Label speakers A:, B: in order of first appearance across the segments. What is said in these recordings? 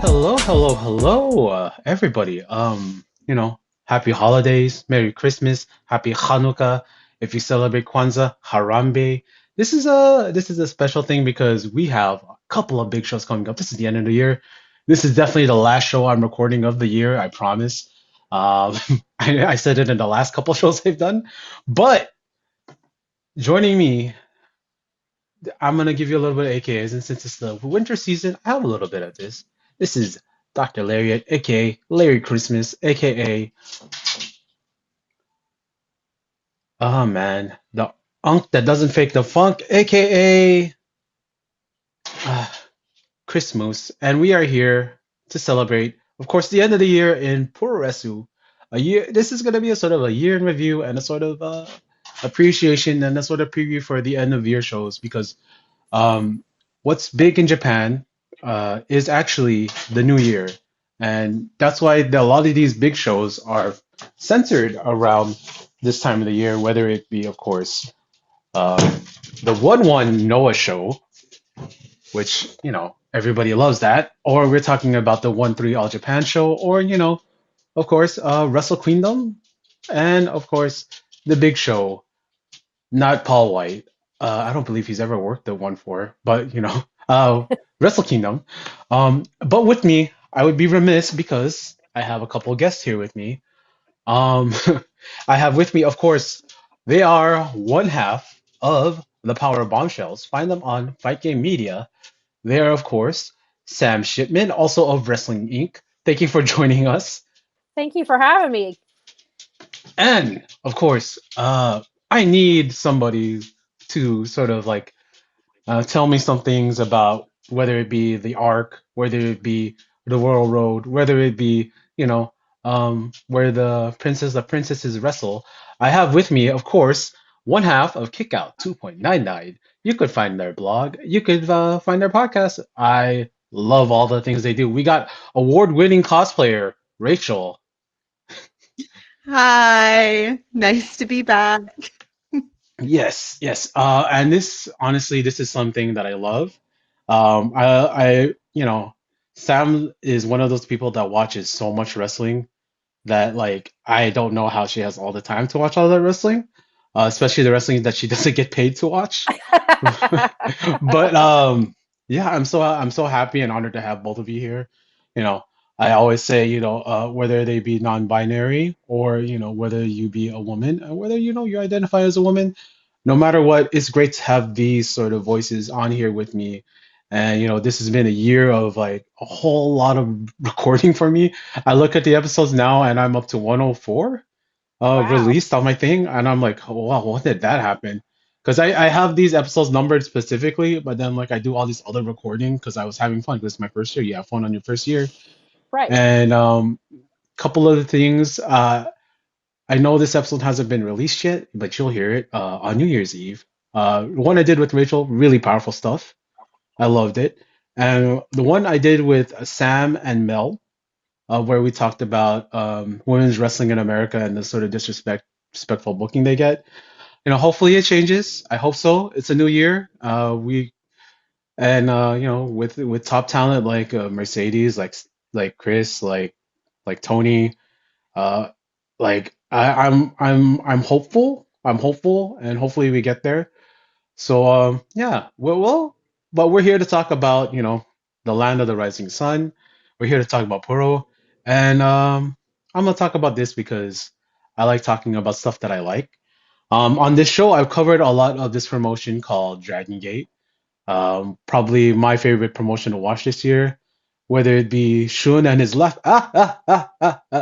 A: Hello, hello, hello, everybody. Happy holidays, Merry Christmas, Happy Hanukkah. If you celebrate Kwanzaa, Harambe. This is a special thing because we have a couple of big shows coming up. This is the end of the year. This is definitely the last show I'm recording of the year, I promise. Um, I said it in the last couple shows I've done, but joining me, I'm gonna give you a little bit of AKAs, and since it's the winter season, I have a little bit of this. This is Dr. Lariat, aka Larry Christmas, aka oh man, the unk that doesn't fake the funk, aka uh, Chris Moose, and we are here to celebrate, of course, the end of the year in Puroresu. A year. This is gonna be a sort of a year in review and a sort of appreciation and a sort of preview for the end of year shows because Um, what's big in Japan is actually the New Year, and that's why a lot of these big shows are centered around this time of the year. Whether it be, of course, um, the one Noah show, which everybody loves that, or we're talking about the 1-3 All Japan show, or of course, Wrestle Kingdom, and of course, the big show, not Paul White. I don't believe he's ever worked the 1-4, but Wrestle Kingdom. But with me, I would be remiss because I have a couple guests here with me. Um, I have with me, of course, they are one half of the Power Bombshells. Find them on Fight Game Media. They are, of course, Sam Shipman, also of Wrestling Inc. Thank you for joining us.
B: Thank you for having me.
A: And, of course, I need somebody to sort of like tell me some things about whether it be the Ark, whether it be the Royal Road, whether it be, where the princesses wrestle. I have with me, of course, one half of Kickout 2.99. You could find their blog. You could find their podcast. I love all the things they do. We got award-winning cosplayer Rachel.
C: Hi, nice to be back.
A: Yes, yes. And this, honestly, this is something that I love. Sam is one of those people that watches so much wrestling that, like, I don't know how she has all the time to watch all that wrestling, especially the wrestling that she doesn't get paid to watch. But yeah, I'm so happy and honored to have both of you here. You know, I always say, whether they be non-binary or whether you be a woman, and whether you identify as a woman, no matter what, it's great to have these sort of voices on here with me. And this has been a year of like a whole lot of recording for me. I look at the episodes now and I'm up to 104
B: Wow.
A: released on my thing, and I'm like, oh, wow, when did that happen? Because I have these episodes numbered specifically, but then like I do all these other recording because I was having fun because it's my first year. You have fun on your first year,
B: Right.
A: and couple other things. I know this episode hasn't been released yet, but you'll hear it on New Year's Eve. The one I did with Rachel, really powerful stuff. I loved it. And the one I did with Sam and Mel, where we talked about women's wrestling in America and the sort of disrespectful booking they get. Hopefully it changes. I hope so. It's a new year. We and with top talent like Mercedes, like Chris, like Tony, uh, like I'm hopeful. I'm hopeful, and hopefully we get there. So yeah, but we're here to talk about the land of the rising sun. We're here to talk about Puro, and I'm gonna talk about this because I like talking about stuff that I like. On this show, I've covered a lot of this promotion called Dragon Gate. Probably my favorite promotion to watch this year, whether it be Shun and his left. I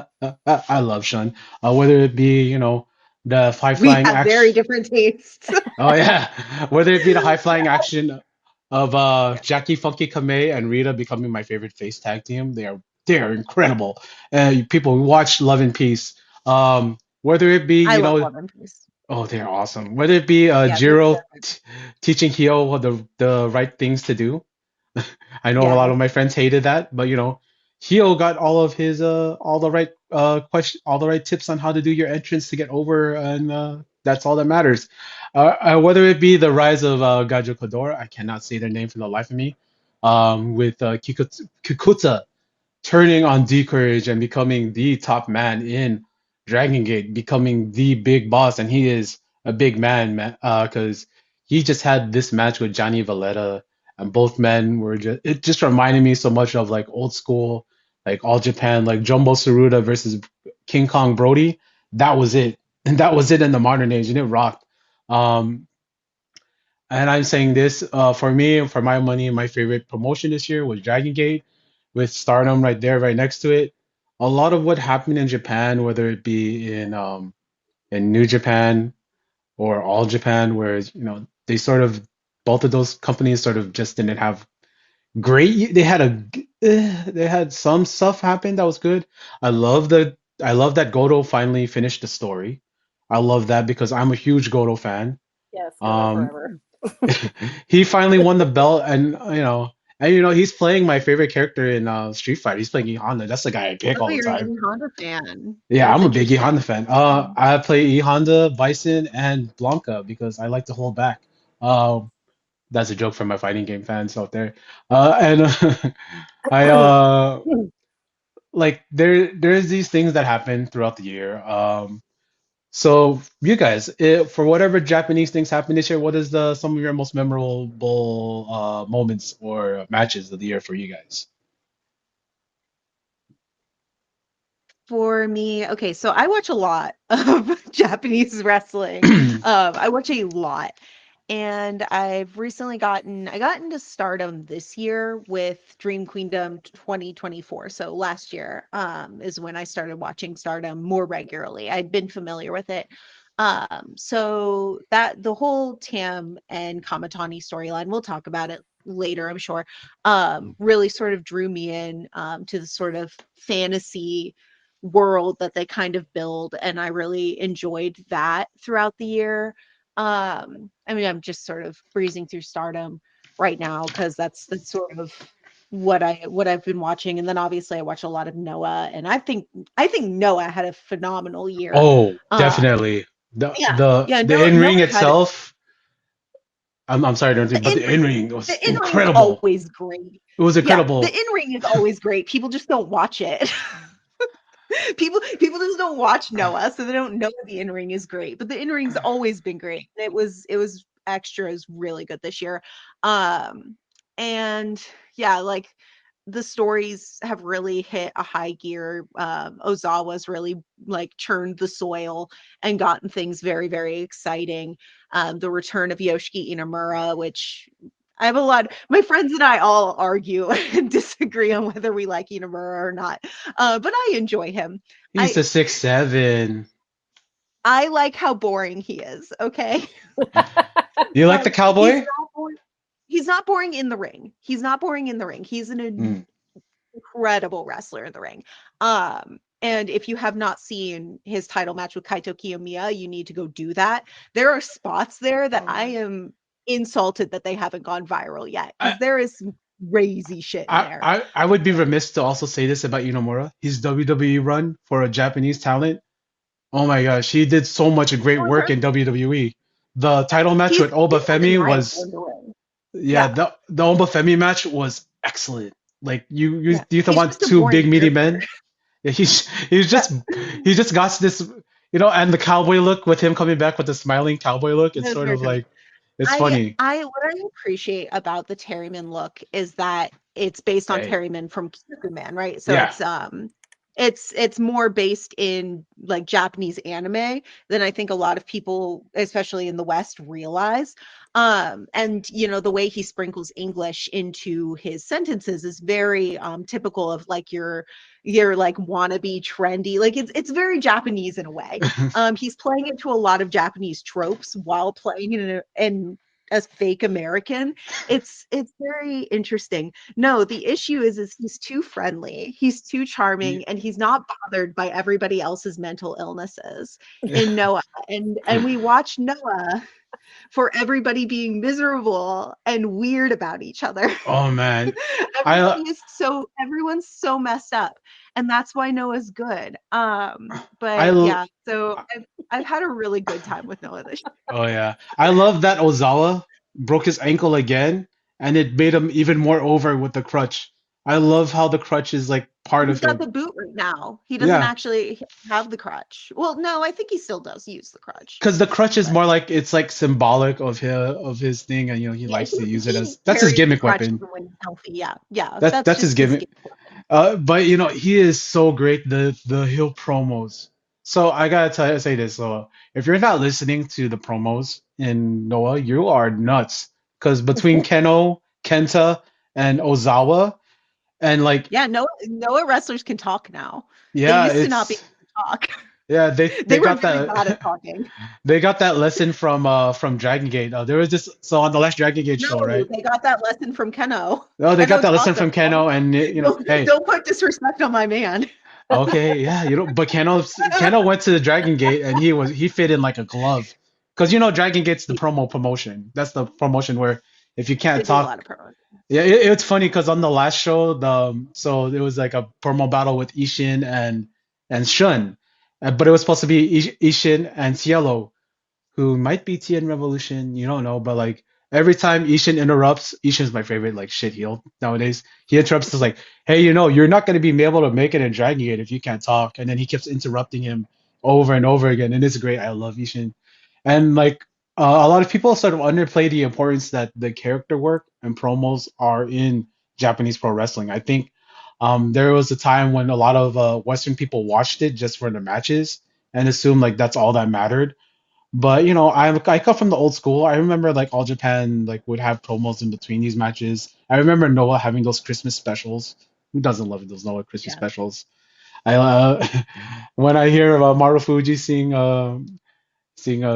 A: love Shun. Whether it be the high
C: We
A: flying
C: have very
A: action.
C: different tastes.
A: Oh yeah, whether it be the high flying action of Jackie Funky Kamei and Rita becoming my favorite face tag team. They are incredible. People who watch Love and Peace. Whether it be
C: I love Love and Peace.
A: oh, they're awesome. Whether it be
C: Yeah, they're
A: Jiro
C: good.
A: teaching Hio what the right things to do. I know a
C: Yeah,
A: lot of my friends hated that, but Hio got all of his all the right all the right tips on how to do your entrance to get over, and that's all that matters. Whether it be the rise of Gajo Kodora, I cannot say their name for the life of me. With Kikuta. turning on D Courage and becoming the top man in Dragon Gate, becoming the big boss, and he is a big man, because he just had this match with Johnny Valletta, and both men were just it just reminded me so much of like old school, like All Japan, like Jumbo Tsuruta versus King Kong Brody. That was it, and that was it in the modern age, and it rocked. Um, and I'm saying this, for me, for my money, my favorite promotion this year was Dragon Gate, with Stardom right there, right next to it. A lot of what happened in Japan, whether it be in New Japan or All Japan, where they sort of both of those companies sort of just didn't have great. They had some stuff happen that was good. I love that Goto finally finished the story. I love that because I'm a huge Goto fan.
B: Yes, go to
A: Um,
B: forever.
A: he finally won the belt, and he's playing my favorite character in Street Fighter. He's playing E Honda. That's the guy I pick
C: Oh,
A: all the
C: you're an
A: time.
C: E Honda fan.
A: Yeah,
C: That's
A: I'm a big E
C: interesting.
A: Honda fan. I play E Honda, Bison, and Blanca because I like to hold back. That's a joke for my fighting game fans out there. And I like there's these things that happen throughout the year. So you guys, for whatever Japanese things happen this year, what is the some of your most memorable moments or matches of the year for you guys?
C: For me, okay, so I watch a lot of Japanese wrestling. I watch a lot. And I got into Stardom this year with Dream Queendom 2024. So last year is when I started watching Stardom more regularly. I'd been familiar with it. So that the whole Tam and Kamatani storyline, we'll talk about it later, I'm sure, really sort of drew me in to the sort of fantasy world that they kind of build, and I really enjoyed that throughout the year. I mean, I'm just sort of breezing through Stardom right now because that's sort of what I've been watching, and then obviously I watch a lot of Noah, and I think Noah had a phenomenal year.
A: Oh,
C: uh
A: definitely. The
C: yeah,
A: the
C: yeah,
A: the
C: Noah
A: in-ring
C: had
A: itself, I'm sorry to interrupt,
C: the
A: but
C: in
A: the in-ring was
C: the in ring is
A: incredible.
C: always great.
A: It was
C: Yeah, the
A: incredible.
C: in ring is always great. People just don't watch it. People just don't watch Noah, so they don't know the in ring is great. But the in ring's always been great. It was extras really good this year. Um, and yeah, like the stories have really hit a high gear. Ozawa's really like churned the soil and gotten things very, very exciting. The return of Yoshiki Inamura, which I have a lot. My friends and I all argue and disagree on whether we like Inamura or not, but I enjoy him.
A: He's
C: I
A: the 6'7".
C: I like how boring he is. Okay,
A: You like the
C: he's
A: cowboy?
C: not boring. He's not boring in the ring. He's not boring in the ring. He's an
A: Mm.
C: incredible wrestler in the ring. And if you have not seen his title match with Kaito Kiyomiya, you need to go do that. There are spots there that
A: Oh
C: I
A: man.
C: am insulted that they haven't gone viral yet
A: I,
C: because there is some crazy shit in there.
A: I would be remiss to also say this about Inomura. His WWE run for a Japanese talent. Oh my gosh, he did so much great
C: So
A: work in
C: impressive.
A: WWE. The title match with
C: He's
A: Obafemi
C: undeniable
A: was
C: in the ring.
A: yeah,
C: Yeah,
A: the Obafemi match was excellent. Like you
C: yeah.
A: you
C: He's
A: want
C: just a
A: two big
C: boring
A: meaty
C: character.
A: men. Yeah, he's
C: Yeah,
A: just he just got this, and the cowboy look with him coming back with the smiling cowboy look. It's
C: that was
A: sort
C: very
A: of
C: funny.
A: like it's funny.
C: I what I appreciate about the Terryman look is that it's based on
A: Hey,
C: Terryman from Kyoku Man, right? So
A: yeah.
C: it's more based in like Japanese anime than I think a lot of people, especially in the West, realize. And the way he sprinkles English into his sentences is very typical of like your like wannabe trendy. Like it's very Japanese in a way. He's playing into a lot of Japanese tropes while playing in as fake American. It's very interesting. No, the issue is he's too friendly, he's too
A: He-
C: charming, and he's not bothered by everybody else's mental illnesses in Noah. And we watch Noah for everybody being miserable and weird about each other.
A: oh man, I
C: Everyone's so messed up, and that's why Noah's good.
A: I
C: But
A: l-
C: yeah, so I've had a really good time with Noah this year.
A: oh yeah, I love that Ozawa broke his ankle again, and it made him even more over with the crutch. I love how the crutch is like part
C: He's
A: of
C: got
A: him.
C: the boot right now. He doesn't
A: Yeah,
C: actually have the crutch. Well, no, I think he still does use the crutch.
A: because the crutch is
C: But
A: more like it's like symbolic of his thing, and he
C: yeah,
A: likes to use it
C: he
A: as that's his
C: carries the
A: gimmick
C: crutch
A: weapon.
C: even when he's healthy. Yeah, yeah,
A: That's
C: that's
A: that's his
C: just his
A: gimmick.
C: gimmick weapon.
A: But he is so great. The Hill promos. So I gotta say this. So if you're not listening to the promos in Noah, you are nuts. Because between Kenta, and Ozawa, and like
C: Yeah, Noah wrestlers can talk now. They
A: yeah,
C: used to not be
A: it's
C: able to talk.
A: yeah they
C: They were
A: got
C: very
A: that
C: bad at talking.
A: they got that lesson from Dragon Gate. There was this so on the last Dragon Gate show,
C: No,
A: right?
C: they got that lesson from Keno.
A: Oh, they got
C: Keno
A: that
C: taught
A: lesson
C: them
A: from
C: all.
A: Keno, and hey,
C: Don't put disrespect on my man.
A: okay, yeah, but Kano went to the Dragon Gate and he fit in like a glove. Because Dragon Gate's the promotion. That's the promotion where if you
C: They
A: can't
C: do a lot
A: talk,
C: of promos.
A: yeah, it's funny because on the last show, so it was like a promo battle with Ishin and Shun, but it was supposed to be Ishin and Cielo, who might be TN Revolution. You don't know, but like every time Ishin interrupts, Ishin's my favorite like shit heel nowadays. He interrupts is like, hey, you're not gonna be able to make it in Dragon Gate if you can't talk, and then he keeps interrupting him over and over again, and it's great. I love Ishin, and like a lot of people sort of underplay the importance that the character work and promos are in Japanese pro wrestling. I think there was a time when a lot of Western people watched it just for the matches and assumed like that's all that mattered, but I come from the old school. I remember like All Japan like would have promos in between these matches. I remember Noah having those Christmas specials. Who doesn't love those Noah Christmas
C: Yeah.
A: specials? I when I hear about Marufuji sing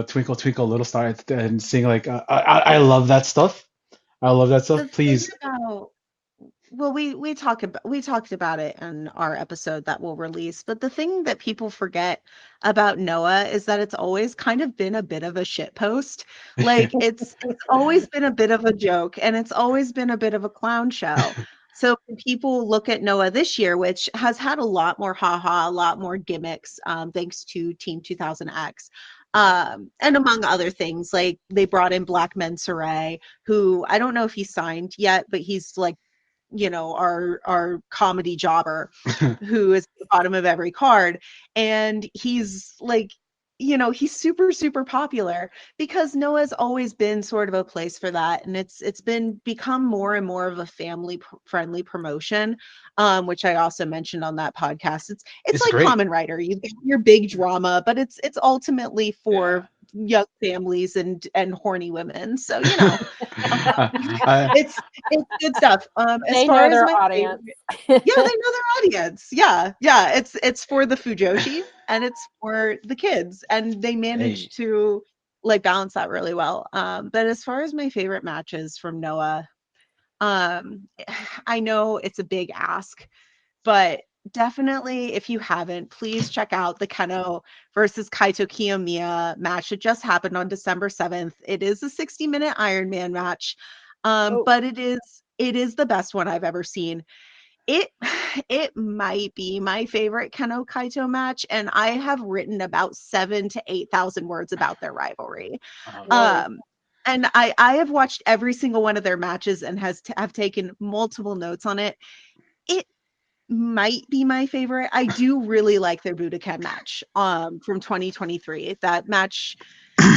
A: Twinkle Twinkle Little Star and sing like I love that stuff. I love that
C: The
A: stuff.
C: thing
A: Please.
C: about Well, we talked about it in our episode that we'll release, but the thing that people forget about Noah is that it's always kind of been a bit of a shit post. Like it's always been a bit of a joke and it's always been a bit of a clown show. So when people look at Noah this year, which has had a lot more haha, a lot more gimmicks, thanks to Team 2000X. And among other things, like they brought in Black Mensaray, who I don't know if he's signed yet, but he's like our comedy jobber who is at the bottom of every card. And he's like, he's super, super popular because Noah's always been sort of a place for that. And it's been become more and more of a family friendly promotion, which I also mentioned on that podcast. It's
A: It's
C: like
A: great.
C: Common Writer. You've got your big drama, but it's ultimately
A: Yeah.
C: for young families and horny women. So,
A: I,
C: it's good stuff. As
B: They
C: far
B: know
C: as
B: their
C: my favorite,
B: audience.
C: yeah, they know their audience. Yeah. It's for the Fujoshis and it's for the kids, and they
A: hey,
C: manage to like balance that really well. But as far as my favorite matches from Noah, um, I know it's a big ask, but definitely if you haven't, please check out the Keno versus Kaito Kiyomiya match. It just happened on December 7th. It is a 60-minute Iron Man match.
B: Oh,
C: But it is the best one I've ever seen. It it might be my favorite Keno Kaito match, and I have written about 7 to 8,000 words about their rivalry.
A: man.
B: whoa.
C: Um, and I have watched every single one of their matches and have taken multiple notes on it. It might be my favorite. I do really like their Budokan match from 2023. That match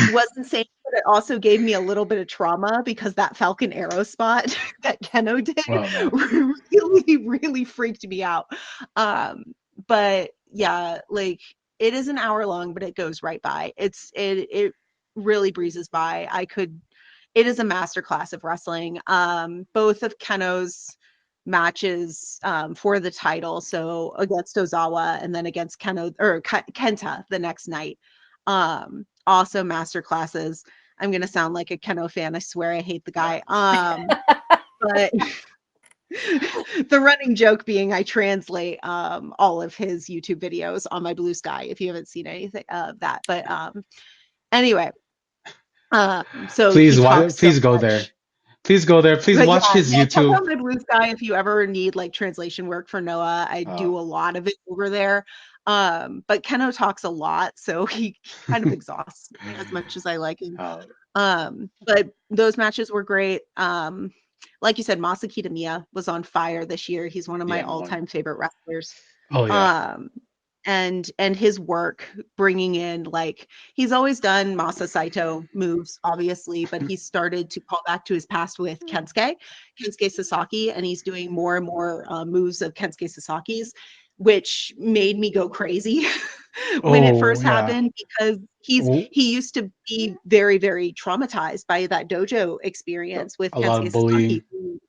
C: was insane, but it also gave me a little bit of trauma because that Falcon Arrow spot that Keno did
A: Oh man.
C: really, really freaked me out. But yeah, like it is an hour long, but it goes right by. It really breezes by. It is a masterclass of wrestling. Both of Keno's matches for the title, so against Ozawa and then against Kenta the next night. Also master classes. I'm gonna sound like a Keno fan. I swear I hate the guy. But the running joke being I translate all of his YouTube videos on my Blue Sky if you haven't seen anything of that. But anyway, so he
A: Please
C: talks so
A: please go there.
C: much.
A: Please go there. Please
C: But
A: watch
C: yeah,
A: his
C: yeah, check
A: YouTube.
C: out my Blue Sky if you ever need like translation work for Noah. I
A: Uh,
C: do a lot of it over there. But Keno talks a lot, so he kind of exhausts me as much as I like him.
A: uh,
C: But those matches were great. like you said, Masa Kitamiya was on fire this year. He's one of my
A: Yeah, one.
C: all-time favorite wrestlers.
A: Oh yeah.
C: Um, and his work bringing in, like, he's always done Masa Saito moves, obviously, but he started to call back to his past with Kensuke Sasaki, and he's doing more and more moves of Kensuke Sasaki's, which made me go crazy when it
A: Oh
C: first
A: yeah.
C: happened, because
A: Oh,
C: he used to be very, very traumatized by that dojo experience with
A: a lot
C: Kensuke
A: of bullying.
C: Sasaki, who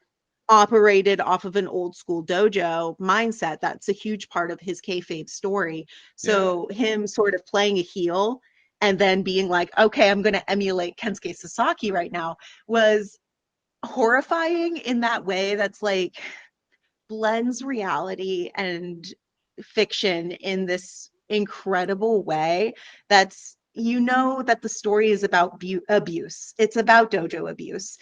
C: operated off of an old school dojo mindset. That's a huge part of his kayfabe story.
A: Yeah.
C: So him sort of playing a heel and then being like, okay, I'm going to emulate Kensuke Sasaki right now, was horrifying in that way. That's like blends reality and fiction in this incredible way. That's, you know, that the story is about abuse. It's about dojo abuse,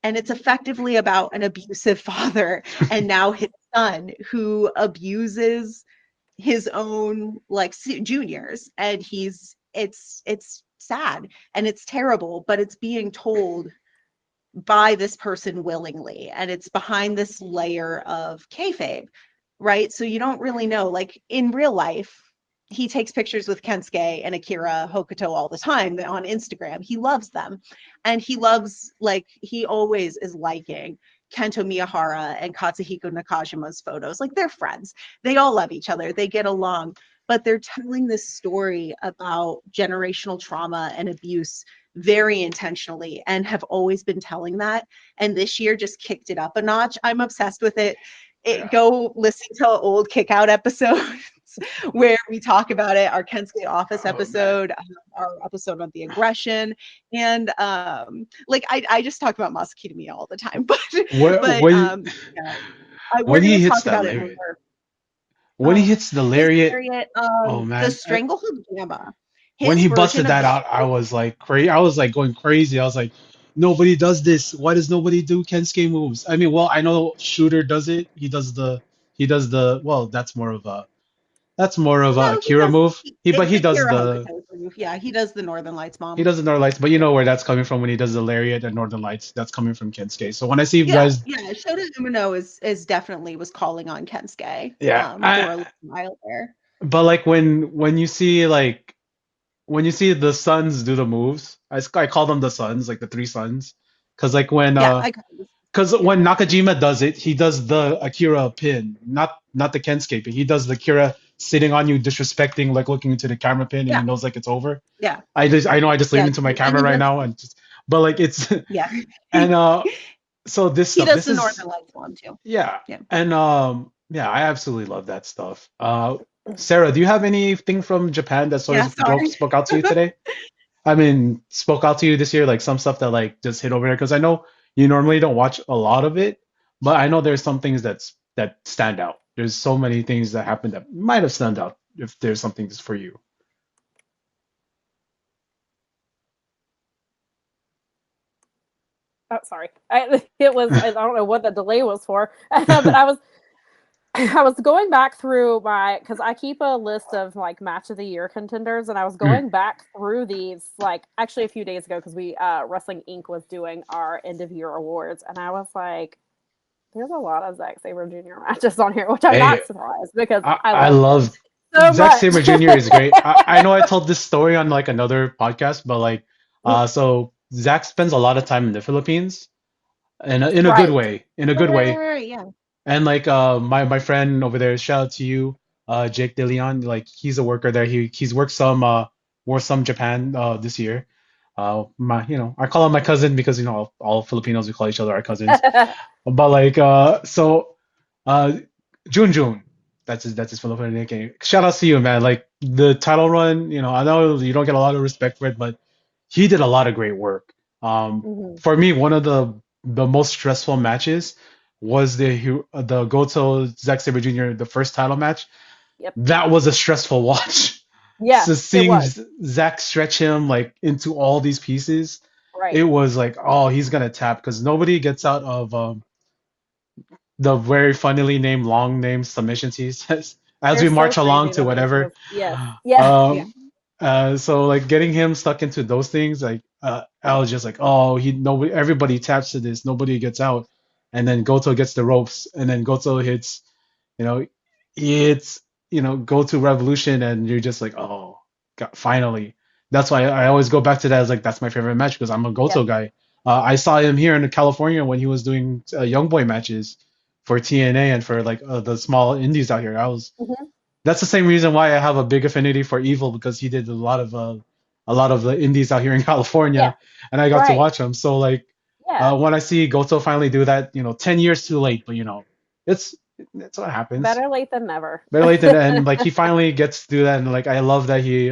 C: and it's effectively about an abusive father and now his son who abuses his own, like, juniors, and it's sad and it's terrible, but it's being told by this person willingly, and it's behind this layer of kayfabe, right? So you don't really know, like, in real life, he takes pictures with Kensuke and Akira Hokuto all the time on Instagram. He loves them. And he loves, like, he always is liking Kento Miyahara and Katsuhiko Nakajima's photos. Like, they're friends. They all love each other. They get along. But they're telling this story about generational trauma and abuse very intentionally, and have always been telling that. And this year just kicked it up a notch. I'm obsessed with it.
A: Yeah.
C: Go listen to old Kickout episodes where we talk about it, our Kensuke office
A: Oh man.
C: episode, our episode on the aggression. And like, I just talk about Masaki to me all the time, but
A: When
C: but
A: when
C: yeah, we're
A: when
C: going
A: he
C: to
A: hits
C: talk
A: that
C: about it
A: lariat,
C: more.
A: when he hits the
C: His
A: lariat,
C: lariat,
A: oh
C: the
A: man,
C: stranglehold gamma,
A: when
C: his
A: he
C: version
A: busted
C: of
A: that
C: the
A: out, I was like crazy. I was like going crazy. I was like, nobody does this. Why does nobody do Kensuke moves? I mean, well, I know Shooter does it. He does the well. That's more of a
C: No, he
A: Akira
C: does.
A: move. But
C: It's
A: he does
C: Akira
A: the
C: Hokuto's move. Yeah, he does the Northern Lights
A: he
C: bomb.
A: does the Northern Lights. But you
C: Yeah,
A: know where that's coming from when he does the lariat and Northern Lights. That's coming from Kensuke. So when I see you
C: yeah,
A: guys,
C: yeah. Shota Umino is definitely was calling on Kensuke
A: yeah,
C: for a little while there.
A: but like when you see the sons do the moves, I call them the sons, like the three sons, because like when
C: Yeah,
A: uh
C: I got this.
A: because when Nakajima does it, he does the Akira pin, not the Kensuke pin. He does the Akira sitting on you, disrespecting, like looking into the camera pin, and he
C: Yeah,
A: knows like it's over.
C: yeah,
A: I know I just leaned
C: yeah,
A: into my
C: and
A: camera
C: he
A: right
C: does.
A: now and just, but like it's
C: Yeah,
A: and so this
C: he
A: stuff,
C: does
A: this
C: the
A: is
C: Northern Lights bomb too.
A: yeah,
C: Yeah,
A: and yeah, I absolutely love that stuff. Sarah, do you have anything from Japan that sort
C: yeah.
A: of
C: Sorry.
A: spoke out to you today? I mean, spoke out to you this year, like some stuff that like just hit over there? Because I know you normally don't watch a lot of it, but I know there's some things that stand out. There's so many things that happen that might have stand out if there's something just for you.
B: Oh, sorry. It was, I don't know what the delay was for, but I was going back through my, because I keep a list of like match of the year contenders, and I was
A: Mm,
B: going back through these like actually a few days ago because we Wrestling Inc. was doing our end of year awards, and I was like, there's a lot of Zack Sabre Jr. matches on here, which I'm
A: hey,
B: not surprised because I
A: I
B: love him
A: love
B: so
A: Zack
B: much.
A: Sabre Jr. is great. I know I told this story on like another podcast, but like, so Zack spends a lot of time in the Philippines, and in a good
B: Right.
A: way, in a good
C: Right, right,
A: way.
C: right, right, yeah.
A: And like my friend over there, shout out to you, Jake DeLeon. Like he's a worker there. He's worked some Japan this year. I call him my cousin because all Filipinos we call each other our cousins. But like uh Jun, that's his Filipino nickname. Shout out to you, man. Like the title run, I know you don't get a lot of respect for it, but he did a lot of great work.
B: Mhm.
A: For me, one of the most stressful matches was the Goto Zack Sabre Jr. the first title match.
B: Yep.
A: That was a stressful watch.
B: Yeah,
A: So
B: it
A: seeing
B: was.
A: Zack stretch him like into all these pieces, it
B: Right.
A: was like, oh, he's gonna tap because nobody gets out of the very funnily named long name submissions he says as
B: They're
A: we
B: so
A: march along
B: crazy
A: to
B: to me
A: whatever.
B: too. Yes. Yeah.
C: Yeah.
A: Um, so like getting him stuck into those things, like I was just like, oh, he nobody, everybody taps to this, nobody gets out. and then Goto gets the ropes, and then Goto hits, you know, it's Goto Revolution, and you're just like, oh, God, finally. That's why I always go back to that as like that's my favorite match because I'm a
B: Yep.
A: Goto guy. I saw him here in California when he was doing Young Boy matches for TNA and for like the small indies out here.
B: Hmm.
A: That's the same reason why I have a big affinity for Evil because he did a lot of the indies out here in
B: Yeah.
A: California, and I got to
B: Right.
A: watch him. So like
B: Yeah.
A: when I see Goto finally do that, 10 years too late, but it's it's what happens.
B: Better late than never.
A: Better late than and like he finally gets to do that, and like I love that he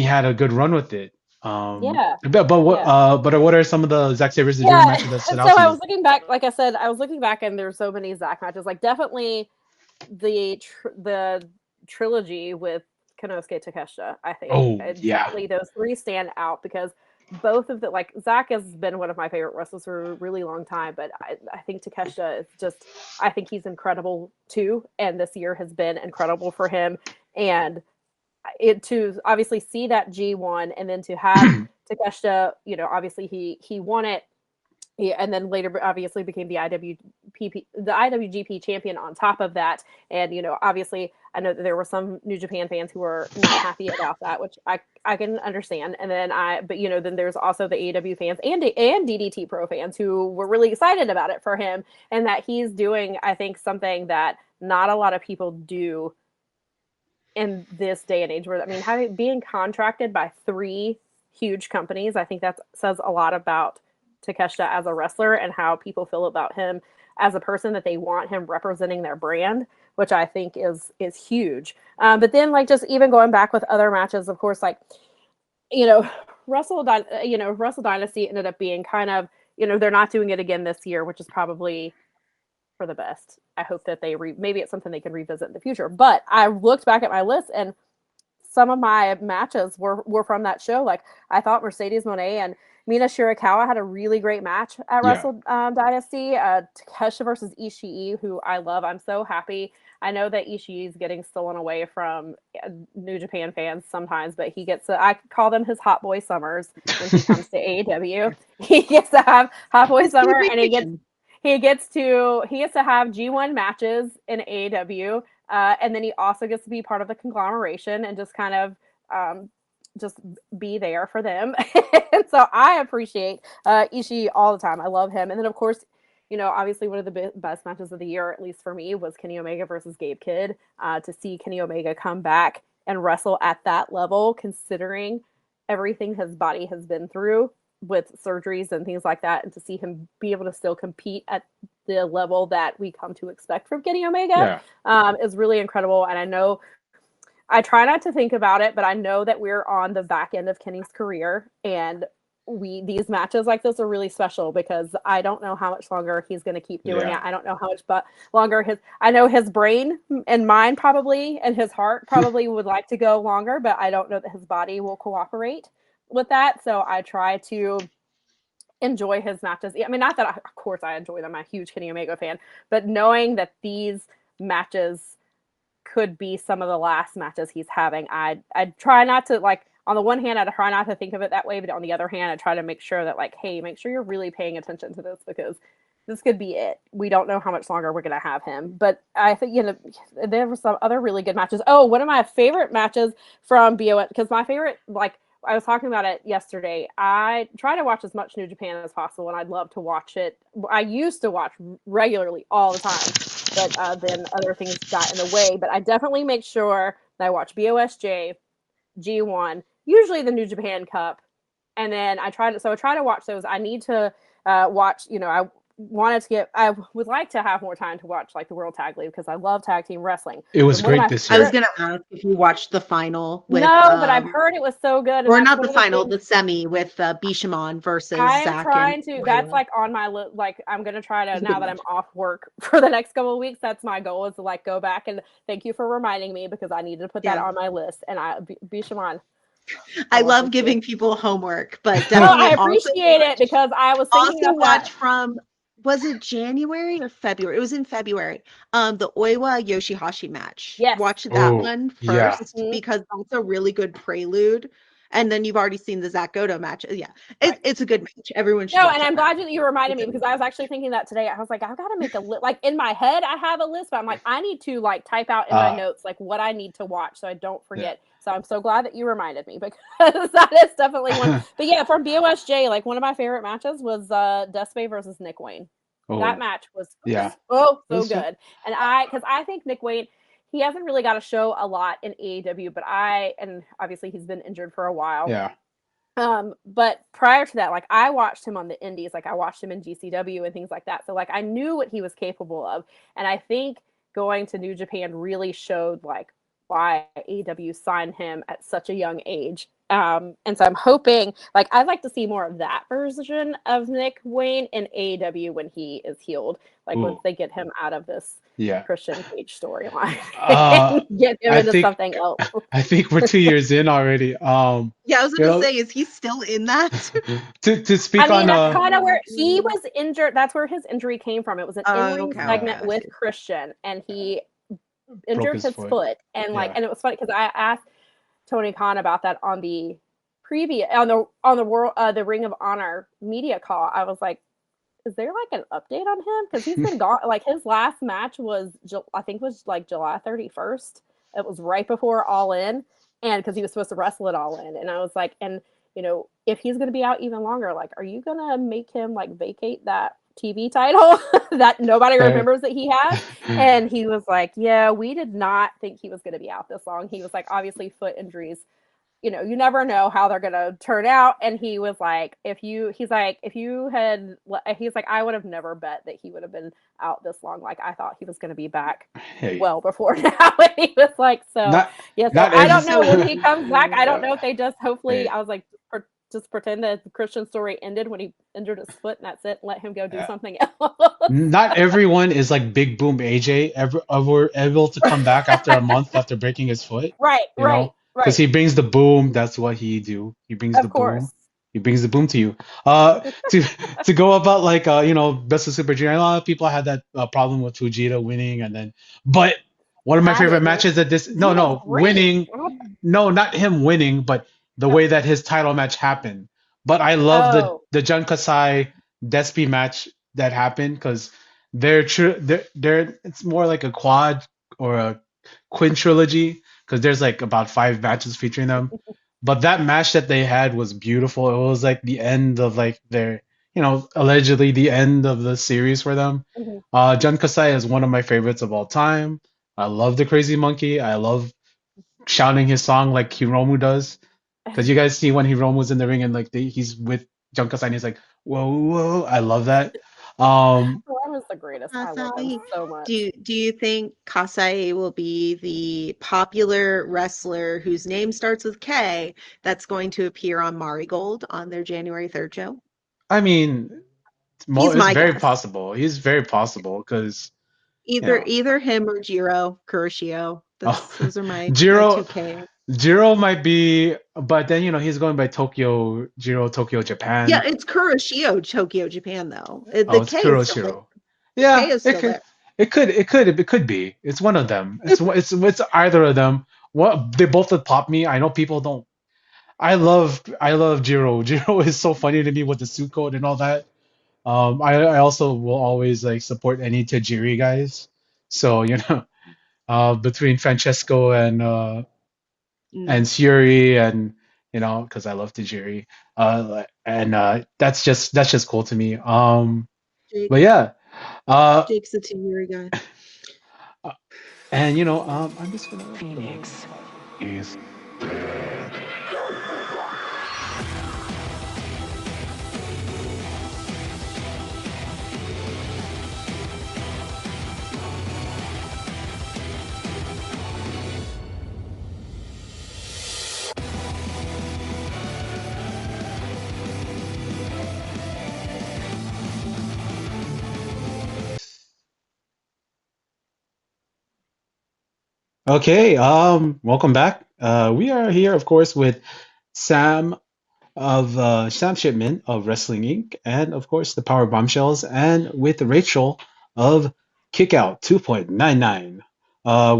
A: had a good run with it.
B: Yeah. Yeah.
A: But what are some of the Zack Sabre versus Dreamer
B: Yeah.
A: matches that stood out
B: So
A: to
B: I
A: you?
B: was looking back, like I said, I was looking back, and there's so many Zack matches. Like definitely the trilogy with Konosuke Takeshita. I think
A: Oh yeah.
B: definitely those three stand out because both of the like Zack has been one of my favorite wrestlers for a really long time, but I think Takeshita is just I think he's incredible too, and this year has been incredible for him. And it to obviously see that G1 and then to have Takeshita, obviously he won it. Yeah, and then later obviously became the IWGP champion on top of that. And obviously I know that there were some New Japan fans who were not happy about that, which I can understand. And then but then there's also the AEW fans and DDT Pro fans who were really excited about it for him, and that he's doing I think something that not a lot of people do in this day and age, where I mean being contracted by three huge companies, I think that says a lot about Takeshita as a wrestler and how people feel about him as a person, that they want him representing their brand, which I think is huge. But then like just even going back with other matches, of course, like you know Wrestle Dynasty ended up being kind of they're not doing it again this year, which is probably for the best. I hope that maybe it's something they can revisit in the future. But I looked back at my list, and some of my matches were from that show. Like I thought Mercedes Moné and Mina Shirakawa had a really great match at
A: Yeah.
B: Wrestle Dynasty. Takeshita versus Ishii, who I love. I'm so happy. I know that Ishii is getting stolen away from New Japan fans sometimes, but he gets I call them his hot boy summers when he comes to AEW. He gets to have hot boy summer, and he gets to have G1 matches in AEW, and then he also gets to be part of the conglomeration and just kind of just be there for them. And so I appreciate Ishii all the time. I love him. And then of course, obviously one of the best matches of the year, at least for me, was Kenny Omega versus Gabe Kidd. To see Kenny Omega come back and wrestle at that level, considering everything his body has been through with surgeries and things like that, and to see him be able to still compete at the level that we come to expect from Kenny Omega is really incredible. And I know I try not to think about it, but I know that we're on the back end of Kenny's career, and these matches like this are really special because I don't know how much longer he's going to keep doing
A: Yeah.
B: it. I don't know how much longer I know his brain and mind probably and his heart probably would like to go longer, but I don't know that his body will cooperate with that. So I try to enjoy his matches. I mean, not that of course I enjoy them. I'm a huge Kenny Omega fan, but knowing that these matches could be some of the last matches he's having, I try not to like. On the one hand, I try not to think of it that way, but on the other hand, I try to make sure that like, hey, make sure you're really paying attention to this because this could be it. We don't know how much longer we're going to have him. But I think there were some other really good matches. Oh, one of my favorite matches from BOS, because my favorite, like I was talking about it yesterday. I try to watch as much New Japan as possible, and I'd love to watch it. I used to watch regularly all the time, but then other things got in the way. But I definitely make sure that I watch BOSJ, G1, usually the New Japan Cup, and then I try to watch those. I need to watch. I would like to have more time to watch like the World Tag League because I love tag team wrestling.
A: It was
B: One of
A: great
B: my
A: this
C: I was
A: year.
C: gonna ask if you watched the final with
B: no, but I've heard it was so good. And
C: or
B: that's
C: not
B: one
C: the
B: of the
C: final,
B: things
C: the semi with Bishamon versus
B: I am
C: Zach and
B: trying to. That's like on my list. Like I'm gonna try to
C: It's a
B: now
C: good
B: that I'm
C: match.
B: off work for the next couple of weeks. That's my goal is to like go back and thank you for reminding me because I needed to put that
C: Yeah.
B: on my list. And Bishamon.
C: I
B: love him
C: love
B: too.
C: giving people homework, but
B: No, I
C: definitely
B: appreciate it because I was thinking of that.
C: watch from, was it January or February? It was in February. The Oiwa Yoshihashi match.
B: Yes.
C: Watch that
A: Oh
C: one
A: yeah.
C: first
B: Mhm.
C: because that's a really good prelude. and then you've already seen the Zach Goto match. Yeah,
B: Right.
C: it's a good match. Everyone should
B: No,
C: watch
B: and
C: that
B: I'm
C: match.
B: glad that you reminded me because I was actually thinking that today. I was like, I've got to make a list. Like in my head, I have a list, but I'm like, I need to like type out in my
A: Uh,
B: notes like what I need to watch so I don't
A: yeah.
B: forget. So I'm so glad that you reminded me because that is definitely one. But yeah, from BOSJ, like one of my favorite matches was Despay versus Nick Wayne. That
A: Oh,
B: match was
A: yeah.
B: so
A: That's good.
B: good. And because I think Nick Wayne, he hasn't really got a show a lot in AEW, but and obviously he's been injured for a while.
A: Yeah.
B: But prior to that, like I watched him on the indies, like I watched him in GCW and things like that. So like I knew what he was capable of. And I think going to New Japan really showed like why AEW signed him at such a young age. And so I'm hoping like I'd like to see more of that version of Nick Wayne in AEW when he is healed, like once
A: Ooh,
B: they get him out of this
A: yeah.
B: Christian Cage storyline
A: Uh,
B: and get him
A: I
B: into
A: think
B: something else.
A: I think we're 2 years in already.
C: Yeah, I was
A: You
C: gonna
A: know,
C: say, is he still in that?
A: to
B: I
A: speak
B: mean,
A: on
B: that's kind of where he was injured. That's where his injury came from. It was an
C: Oh,
B: in-ring
C: okay, okay,
B: segment
C: I
B: with
C: see.
B: Christian, and he
A: broke
B: injured
A: his
B: his
A: foot.
B: foot. And like,
A: Yeah.
B: and it was funny because I asked Tony Khan about that on the previous on the world the Ring of Honor media call. I was like, is there like an update on him? Because he's been gone. Like his last match was I think was like July 31st. It was right before All In, and because he was supposed to wrestle it All In, and I was like, and if he's going to be out even longer, like, are you going to make him like vacate that TV title that nobody
A: Fair.
B: remembers that he has? And he was like, yeah, we did not think he was going to be out this long. He was like, obviously foot injuries, you never know how they're gonna turn out. And he was like, he's like, if you had, he's like, I would have never bet that he would have been out this long. Like I thought he was gonna be back
A: Hey,
B: well before now. And he was like, so
A: not
B: yeah. So
A: not
B: I
A: every.
B: don't know when he comes back. I don't
A: Uh,
B: know if they just hopefully.
A: hey,
B: I was like, just pretend that the Christian story ended when he injured his foot, and that's it. And let him go do
A: uh,
B: something else.
A: not everyone is like Big Boom AJ ever able to come back after a month after breaking his foot.
B: Right,
A: You know,
B: right,
A: because
B: right.
A: he brings the boom. That's what he do. He brings the
B: Of
A: boom.
B: course.
A: He brings the boom to you. To to go about like best of Super Junior. A lot of people had that problem with Fujita winning, and then but one of my
B: I
A: favorite
B: didn't.
A: matches that this no
B: Vito's
A: no
B: great.
A: winning no not him winning, but the way that his title match happened. But I love
B: Oh.
A: the Jun Kasai Despy match that happened because they're it's more like a quad or a quintrilogy because there's like about 5 matches featuring them. But that match that they had was beautiful. It was like the end of like their, allegedly the end of the series for them.
B: Mhm.
A: Jun Kasai is one of my favorites of all time. I love the Crazy Monkey. I love shouting his song like Hiromu does. Because you guys see when Hiromu's in the ring and like he's with Jun Kasai and he's like, whoa, whoa. I love that. Um,
B: Ron was the greatest. I love him
C: Kasai.
B: so much.
C: Do you think Kasai will be the popular wrestler whose name starts with K that's going to appear on Marigold on their January 3rd show?
A: I mean,
C: He's
A: it's
C: my
A: very
C: guess.
A: possible. He's very possible because, you
C: Either
A: know,
C: either him or Jiro Kuroshio.
A: oh,
C: Those are my
A: Jiro
C: two Ks.
A: Jiro might be, but then he's going by Tokyo Jiro Tokyo
C: Yeah,
A: Japan.
C: it's Kuroshio, Tokyo, Japan, though.
A: Oh,
C: The
A: it's
C: K is still there.
A: Kuroshiro.
C: The K
A: Yeah,
C: is still there.
A: it could be. It's one of them. It's either of them. What they both would pop me. I know people don't. I love Jiro. Jiro is so funny to me with the suit coat and all that. I also will always like support any Tajiri guys. So between Francesco and
C: Mm.
A: Suri and because I love Tajiri. And that's just cool to me.
C: Jake,
A: But yeah. Uh,
C: Jake's the Tajiri guy.
A: uh, and I'm just gonna
D: Phoenix is
A: okay. Welcome back. We are here, of course, with Sam Sam Shipman of Wrestling Inc. and of course the Power Bombshells, and with Rachel of Kickout 2.99.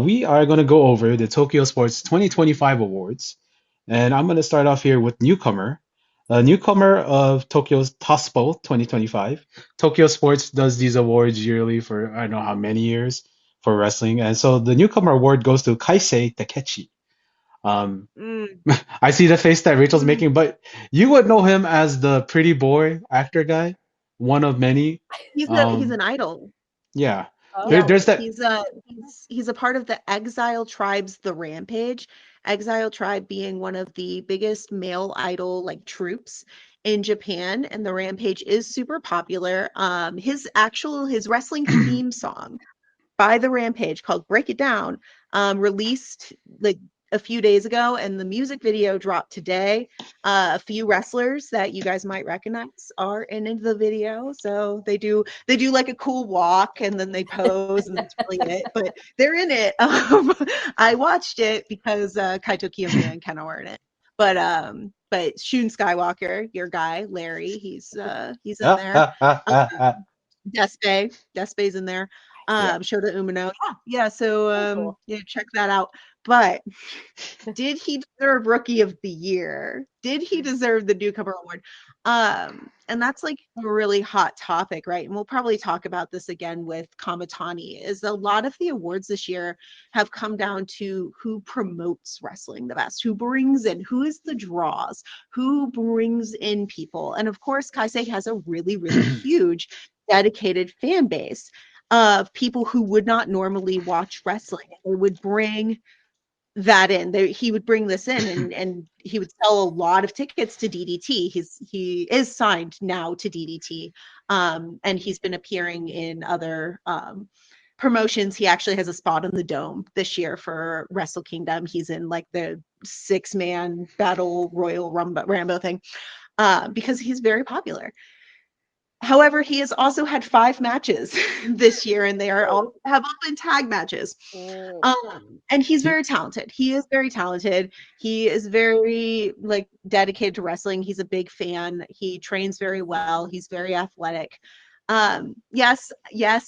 A: We are going to go over the Tokyo Sports 2025 awards, And I'm going to start off here with newcomer. A newcomer of Tokyo's ToSpo 2025. Tokyo Sports does these awards yearly for I don't know how many years for wrestling. And so the newcomer award goes to Kaisei Takechi. Um,
C: Mm,
A: I see the face that Rachel's
C: mm.
A: making, but you would know him as the pretty boy actor guy, one of many.
C: He's
A: Um,
C: an idol.
A: yeah,
C: Yeah,
A: there's that.
C: he's a part of the Exile Tribe's The Rampage. Exile Tribe being one of the biggest male idol like troops in Japan, and The Rampage is super popular. His wrestling theme song by the Rampage called Break It Down, released like a few days ago, and the music video dropped today. A few wrestlers that you guys might recognize are in the video. So they do like a cool walk and then they pose and that's really it. But they're in it. I watched it because Kaito Kiyomiya and Ken are in it. But Shun Skywalker, your guy, Larry, he's in there. Despe's in there.
A: Yeah.
C: Shota Umino. Yeah. So
B: Very cool.
C: yeah, check that out. But did he deserve Rookie of the Year? Did he deserve the Newcomer Award? And that's like a really hot topic, right? And we'll probably talk about this again with Kamatani. Is a lot of the awards this year have come down to who promotes wrestling the best, who brings in, who is the draws, who brings in people. And of course, Kaisei has a really, really huge dedicated fan base of people who would not normally watch wrestling. They would bring that in. He would bring this in and he would sell a lot of tickets to DDT. He is signed now to DDT. And he's been appearing in other promotions. He actually has a spot in the Dome this year for Wrestle Kingdom. He's in like the 6-man battle Royal Rambo thing because he's very popular. However, he has also had 5 matches this year, and they have all been tag matches. And he's very talented. He is very talented. He is very like dedicated to wrestling. He's a big fan. He trains very well. He's very athletic. Yes,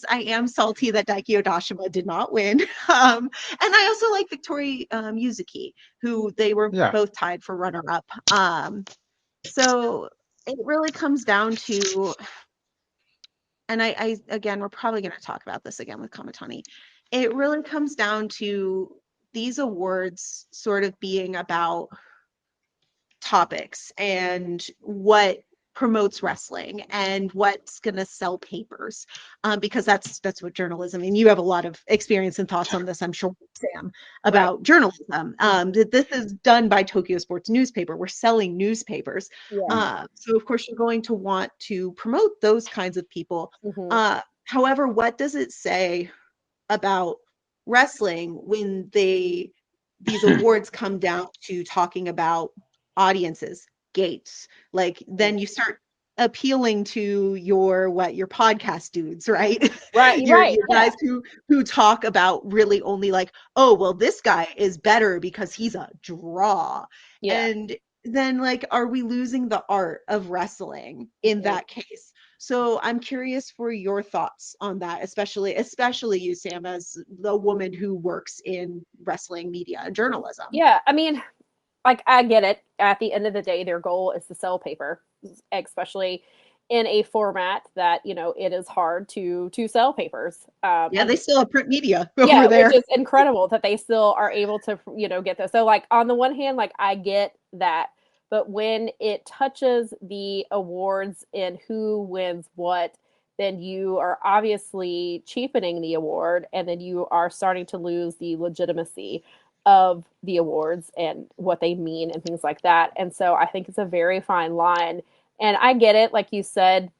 C: I am salty that Daiki Odashima did not win. And I also like Victoria Yuzuki, who they were
A: Yeah.
C: both tied for runner-up. So it really comes down to, and I again, we're probably going to talk about this again with Kamatani. It really comes down to these awards sort of being about topics and what promotes wrestling and what's going to sell papers, because that's what journalism, and you have a lot of experience and thoughts on this, I'm sure, Sam, about journalism. This is done by Tokyo Sports newspaper. We're selling newspapers.
B: Yeah.
C: So of course you're going to want to promote those kinds of people. However, what does it say about wrestling when these awards come down to talking about audiences, gates? Like then you start appealing to your podcast dudes, right?
B: Right.
C: your
B: Right.
C: guys who talk about really only like, oh well, this guy is better because he's a draw.
B: Yeah.
C: And then like, are we losing the art of wrestling in that case? So I'm curious for your thoughts on that, especially you, Sam, as the woman who works in wrestling media and journalism.
B: Yeah. I mean, like I get it. At the end of the day, their goal is to sell paper, especially in a format that it is hard to sell papers.
C: Yeah, they still have print media
B: Yeah,
C: over there.
B: which is incredible that they still are able to get this. So like on the one hand, like I get that, but when it touches the awards and who wins what, then you are obviously cheapening the award, and then you are starting to lose the legitimacy of the awards and what they mean and things like that. And so I think it's a very fine line. And I get it, like you said,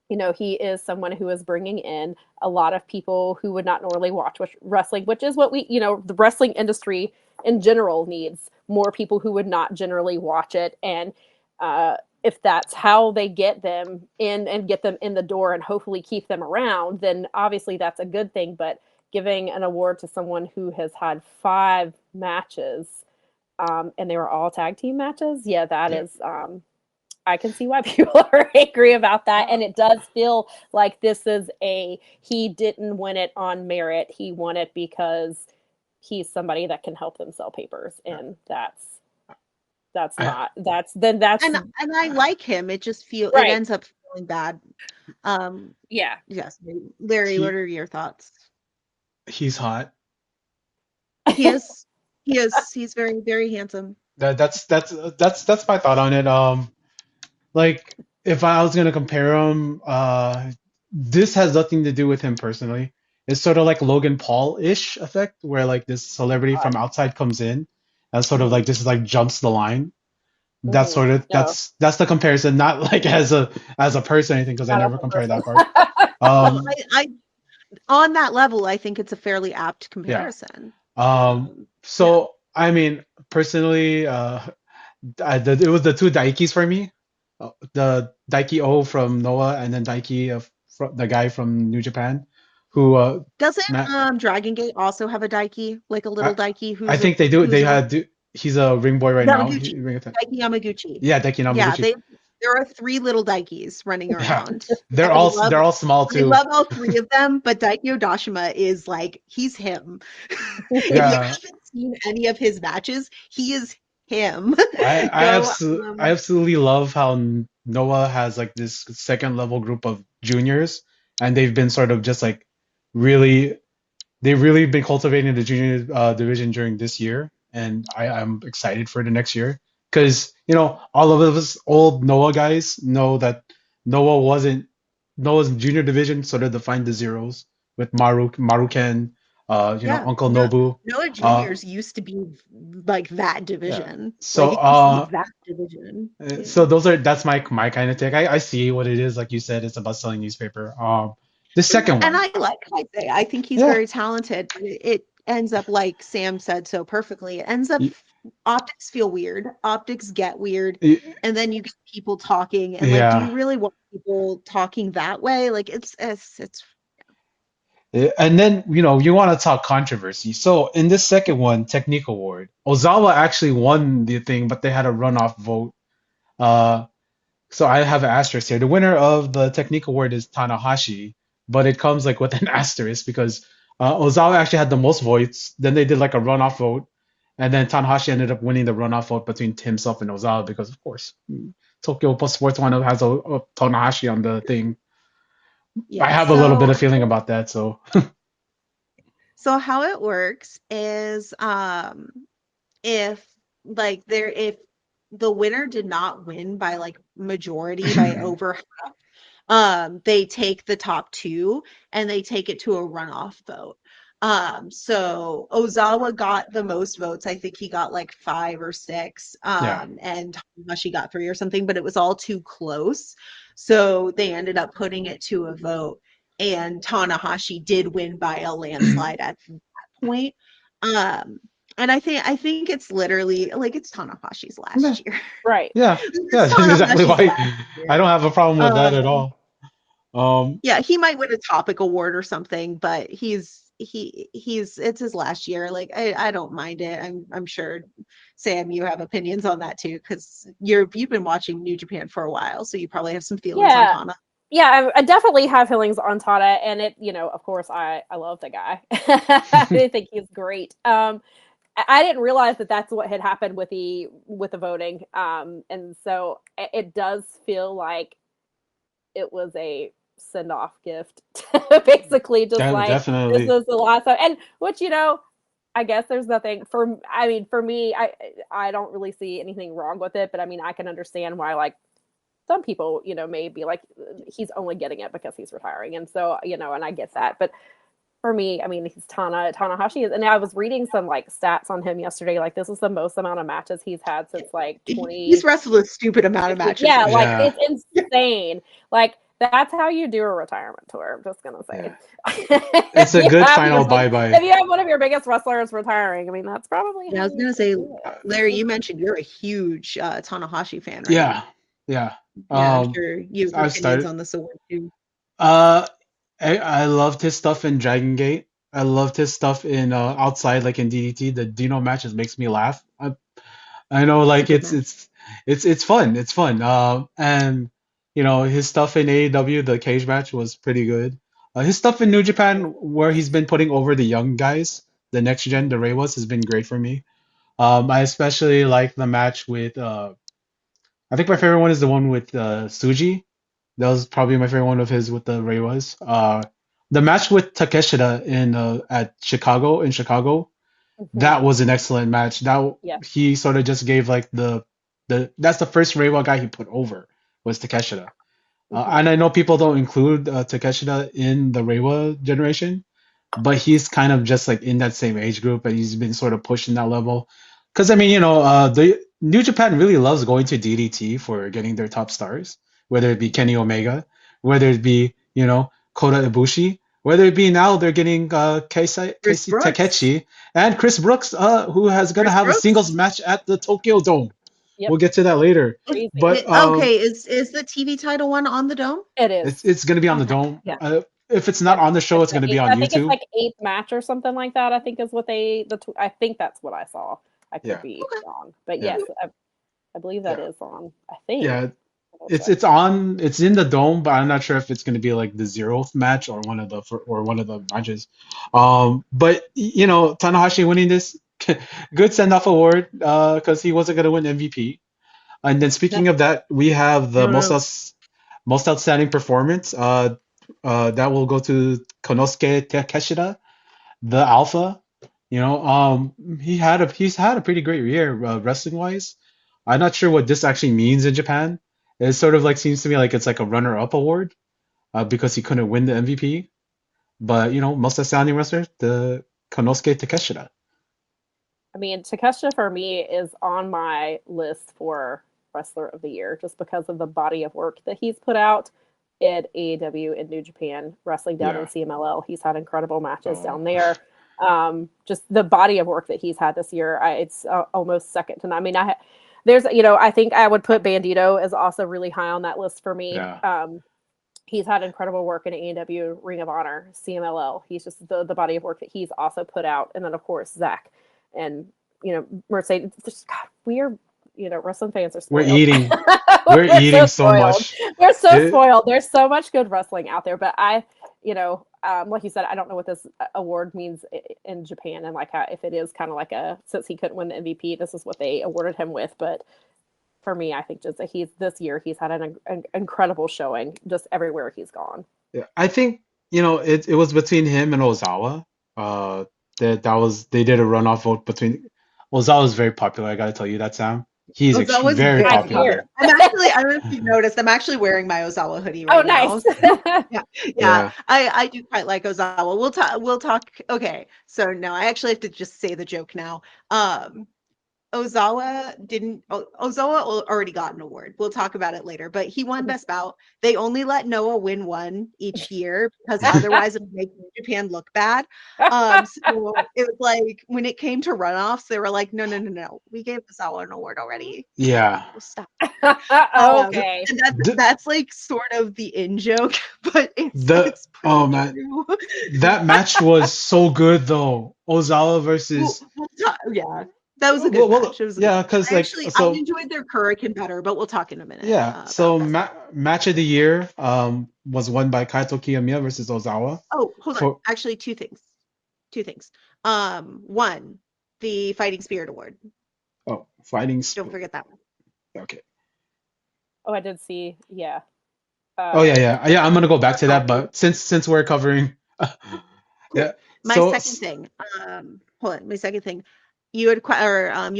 B: he is someone who is bringing in a lot of people who would not normally watch wrestling, which is what the wrestling industry in general needs more people who would not generally watch it. And if that's how they get them in and get them in the door and hopefully keep them around, then obviously that's a good thing. But giving an award to someone who has had 5 matches, and they were all tag team matches, yeah, that is I can see why people are angry about that. And it does feel like this is he didn't win it on merit. He won it because he's somebody that can help them sell papers. And that's that's
A: I,
B: not that's
C: And I like him. It just it
B: right.
C: ends up feeling bad. Um,
B: Yeah.
C: yes, Larry, what
A: he
C: are your thoughts?
A: he's hot.
C: He is, he's very, very handsome.
A: That's my thought on it. Like if I was gonna compare him, this has nothing to do with him personally. It's sort of like Logan Paul-ish effect, where like this celebrity
B: God.
A: from outside comes in and sort of
B: Hmm.
A: like this is like jumps the line. That's
B: Hmm.
A: sort of
B: No,
A: that's the comparison, not like as a person or anything, because I
B: not as
A: never
B: a
A: compare
B: person.
A: that part.
C: Well,
A: Um,
C: I on that level, I think it's a fairly apt
A: yeah.
C: comparison. Yeah.
A: So I mean, personally, it was the two Daikis for me. The Daiki O from Noah and then Daiki the guy from New Japan, who
C: Doesn't
A: Matt,
C: Dragon Gate also have a Daiki, like a
A: I
C: little Daiki
A: I think they do.
C: who's
A: They
C: a
A: had he's a ring boy right now.
C: Yamaguchi? Daiki Yamaguchi.
A: Yeah, Daiki
C: Yeah,
A: Namaguchi.
C: there are three little Daikis running
A: Yeah,
C: around.
A: they're all small
C: I
A: too.
C: love all three of them, but Daiki Odashima is like he's him. If you
A: Yeah,
C: haven't seen any of his matches, he is him. Go
A: I absolutely love how Noah has like this second level group of juniors, and they've been sort of just like really they've really been cultivating the junior division during this year, and I'm excited for the next year because all of us old Noah guys know that Noah wasn't Noah's junior division sort of defined the zeros with Maruken,
C: yeah,
A: Uncle
C: no,
A: Nobu.
C: Noah
A: Uh,
C: Juniors used to be like that
A: yeah.
C: division.
A: So
C: Like it used to be that division. Yeah.
A: so that's my kind of take. I see what it is, like you said, it's about selling newspaper. The second
C: And
A: one,
C: I like Isaiah. I think he's
A: yeah.
C: very talented, but it ends up like Sam said so perfectly. It ends up
A: Y-
C: optics feel weird. Optics get weird.
A: y-
C: And then you get people talking and like, do
A: Yeah.
C: you really want people talking that way? Like it's
A: And then, you want to talk controversy. So in this second one, Technique Award, Ozawa actually won the thing, but they had a runoff vote. Uh, so I have an asterisk here. The winner of the Technique Award is Tanahashi, but it comes like with an asterisk because Ozawa actually had the most votes. Then they did like a runoff vote, and then Tanahashi ended up winning the runoff vote between himself and Ozawa because, of course, Tokyo Plus Sports One has a Tanahashi on the thing. I
C: yeah.
A: have a little bit of feeling about that, so
C: So how it works is if if the winner did not win by like majority by over they take the top two and they take it to a runoff vote. So Ozawa got the most votes. I think he got like five or six,
A: yeah.
C: and Tanahashi got three or something, but it was all too close. So they ended up putting it to a vote, and Tanahashi did win by a landslide at that point. Um, and I think it's literally like it's Tanahashi's
A: Yeah,
C: last year.
B: Right.
A: yeah, yeah.
C: It's
A: That's exactly
C: Tanahashi's
A: why
C: last
A: I
C: year.
A: don't have a problem with that at
C: Um,
A: all. Um,
C: yeah, he might win a topic award or something, but he's it's his last year. Like I don't mind it. I'm sure Sam, you have opinions on that too, because you've been watching New Japan for a while, so you probably have some feelings on
B: Yeah.
C: Tana.
B: Yeah, I definitely have feelings on Tana, and of course, I love the guy. I think he's great. I didn't realize that that's what had happened with the voting, and so it does feel like it was a send off gift, basically, just like this
A: definitely.
B: is the last time. And which I guess there's nothing for. I mean, for me, I don't really see anything wrong with it, but I mean, I can understand why like some people, may be like, he's only getting it because he's retiring. And so, and I get that. But for me, I mean, he's Tanahashi. And I was reading some like stats on him yesterday. Like, this is the most amount of matches he's had since like
C: He's
B: 20.
C: wrestled a stupid amount of matches
B: Yeah,
C: for
B: like
C: sure.
A: Yeah,
B: it's insane. Like, that's how you do a retirement tour. I'm just gonna say.
A: yeah. It's a good final bye
B: If
A: bye.
B: you have one of your biggest wrestlers retiring, I mean, that's probably
C: Yeah, I
B: how
C: was
B: you
C: gonna say,
B: do it.
C: Larry, you mentioned you're a huge Tanahashi fan, right?
A: Yeah, yeah.
C: Yeah, I'm
A: Um,
C: sure you have
A: I've
C: opinions
A: started.
C: on this award too.
A: Uh, I loved his stuff in Dragon Gate. I loved his stuff in outside, like in DDT. The Dino matches makes me laugh. I know,
C: It's a
A: like
C: good match.
A: it's fun. It's fun. And his stuff in AEW, the cage match was pretty good. His stuff in New Japan, where he's been putting over the young guys, the next gen, the Reiwas, has been great for me. I especially like the match with I think my favorite one is the one with Suji. That was probably my favorite one of his with the Reiwas. The match with Takeshita in at Chicago in Chicago,
B: Mhm.
A: that was an excellent match. That
B: Yeah.
A: he sort of just gave like the that's the first Reiwa guy he put over was Takeshita.
B: Mhm.
A: And I know people don't include Takeshita in the Reiwa generation, but he's kind of just like in that same age group, and he's been sort of pushing that level. Because I mean, the New Japan really loves going to DDT for getting their top stars, whether it be Kenny Omega, whether it be Kota Ibushi, whether it be now they're getting
C: Chris
A: Casey
C: Brooks.
A: Takechi and Chris Brooks, who has gonna
C: Chris
A: have a singles
C: Brooks.
A: match at the Tokyo Dome.
B: Yep.
A: We'll get to that later,
B: Crazy.
A: but
C: Okay, is the TV title one on the dome?
B: It is.
A: it's gonna be on the
C: Okay,
A: Dome.
C: yeah.
A: If it's not
B: Yep.
A: on the show,
B: It's
A: it's
B: the
A: gonna be
B: eighth,
A: on
B: I think it's
A: YouTube.
B: like eighth match or something like that. I think is what I think that's what I saw. I could
A: Yeah,
B: be
C: Okay.
B: wrong, but
A: yeah,
B: yes, I believe that
A: yeah,
B: is on. I think.
A: yeah.
B: Double
A: It's
B: check.
A: it's on. It's in the Dome, but I'm not sure if it's gonna be like the zeroth match or one of the matches. But Tanahashi winning this, good send off award, because he wasn't gonna win MVP. And then
C: No,
A: speaking of that, we have the
C: no, no.
A: most outstanding performance. That will go to Konosuke Takeshita, the Alpha. He's had a pretty great year wrestling wise. I'm not sure what this actually means in Japan. It sort of like seems to me like it's like a runner up award because he couldn't win the MVP. But most outstanding wrestler, the Konosuke Takeshita.
B: I mean, Takeshita for me is on my list for wrestler of the year just because of the body of work that he's put out at AEW in New Japan, wrestling down in
A: Yeah.
B: CMLL. He's had incredible matches
A: Oh,
B: down there. Just the body of work that he's had this year, it's almost second to none. I mean, I think I would put Bandito as also really high on that list for me.
A: yeah.
B: He's had incredible work in AEW, Ring of Honor, CMLL. He's just the body of work that he's also put out, and then of course Zach and Mercedes. Just God, we are wrestling fans are
A: We're
B: spoiled.
A: eating. We're
B: We're so
A: eating so
B: spoiled.
A: much.
B: We're so
A: It,
B: spoiled. There's so much good wrestling out there, but like you said, I don't know what this award means in Japan, and like if it is kind of like since he couldn't win the MVP, this is what they awarded him with, but for me, I think just that this year he's had an incredible showing just everywhere he's gone.
A: yeah, I think it was between him and Ozawa. Uh, they did a runoff vote between. Ozawa is very popular. I gotta tell you that, Sam. He's
C: Ozawa's
A: very
B: I
C: very
A: popular.
B: hear.
C: popular. I don't know if you noticed, I'm actually wearing my Ozawa hoodie
B: Oh,
C: right now.
B: nice.
C: Yeah, yeah.
A: Yeah.
C: I do quite like Ozawa. We'll talk. Okay, so no, I actually have to just say the joke now. Um, Ozawa already got an award. We'll talk about it later, but he won Best Bout. They only let Noah win one each year because otherwise it would make New Japan look bad. So it was like when it came to runoffs, they were like, no, no, no, no. We gave Ozawa an award already.
A: Yeah.
C: Stop.
B: Okay.
C: And
A: The,
C: that's like sort of the in joke, but it's
A: the
C: it's
A: oh
C: pretty
A: man,
C: true.
A: that match was so good though. Ozawa
C: Well,
A: versus
C: yeah, that was a good match. It was a good
A: yeah,
C: match.
A: because like
C: I
A: so
C: enjoyed their Hurricane better, but we'll talk in a minute
A: yeah,
C: about
A: so
C: Best.
A: match of the year was won by Kaito Kiyomiya versus Ozawa
C: Oh, hold on.
A: for
C: Actually, two things. Two things. One, the Fighting Spirit Award.
A: fighting
C: Don't
A: spirit.
C: forget that one.
A: Okay.
B: Oh, I did see. Yeah.
A: Oh
B: Uh,
A: yeah. I'm gonna go back to that,
C: Okay,
A: but since we're covering,
C: cool.
A: yeah.
C: My
A: So
C: second thing. Hold on. My second thing. You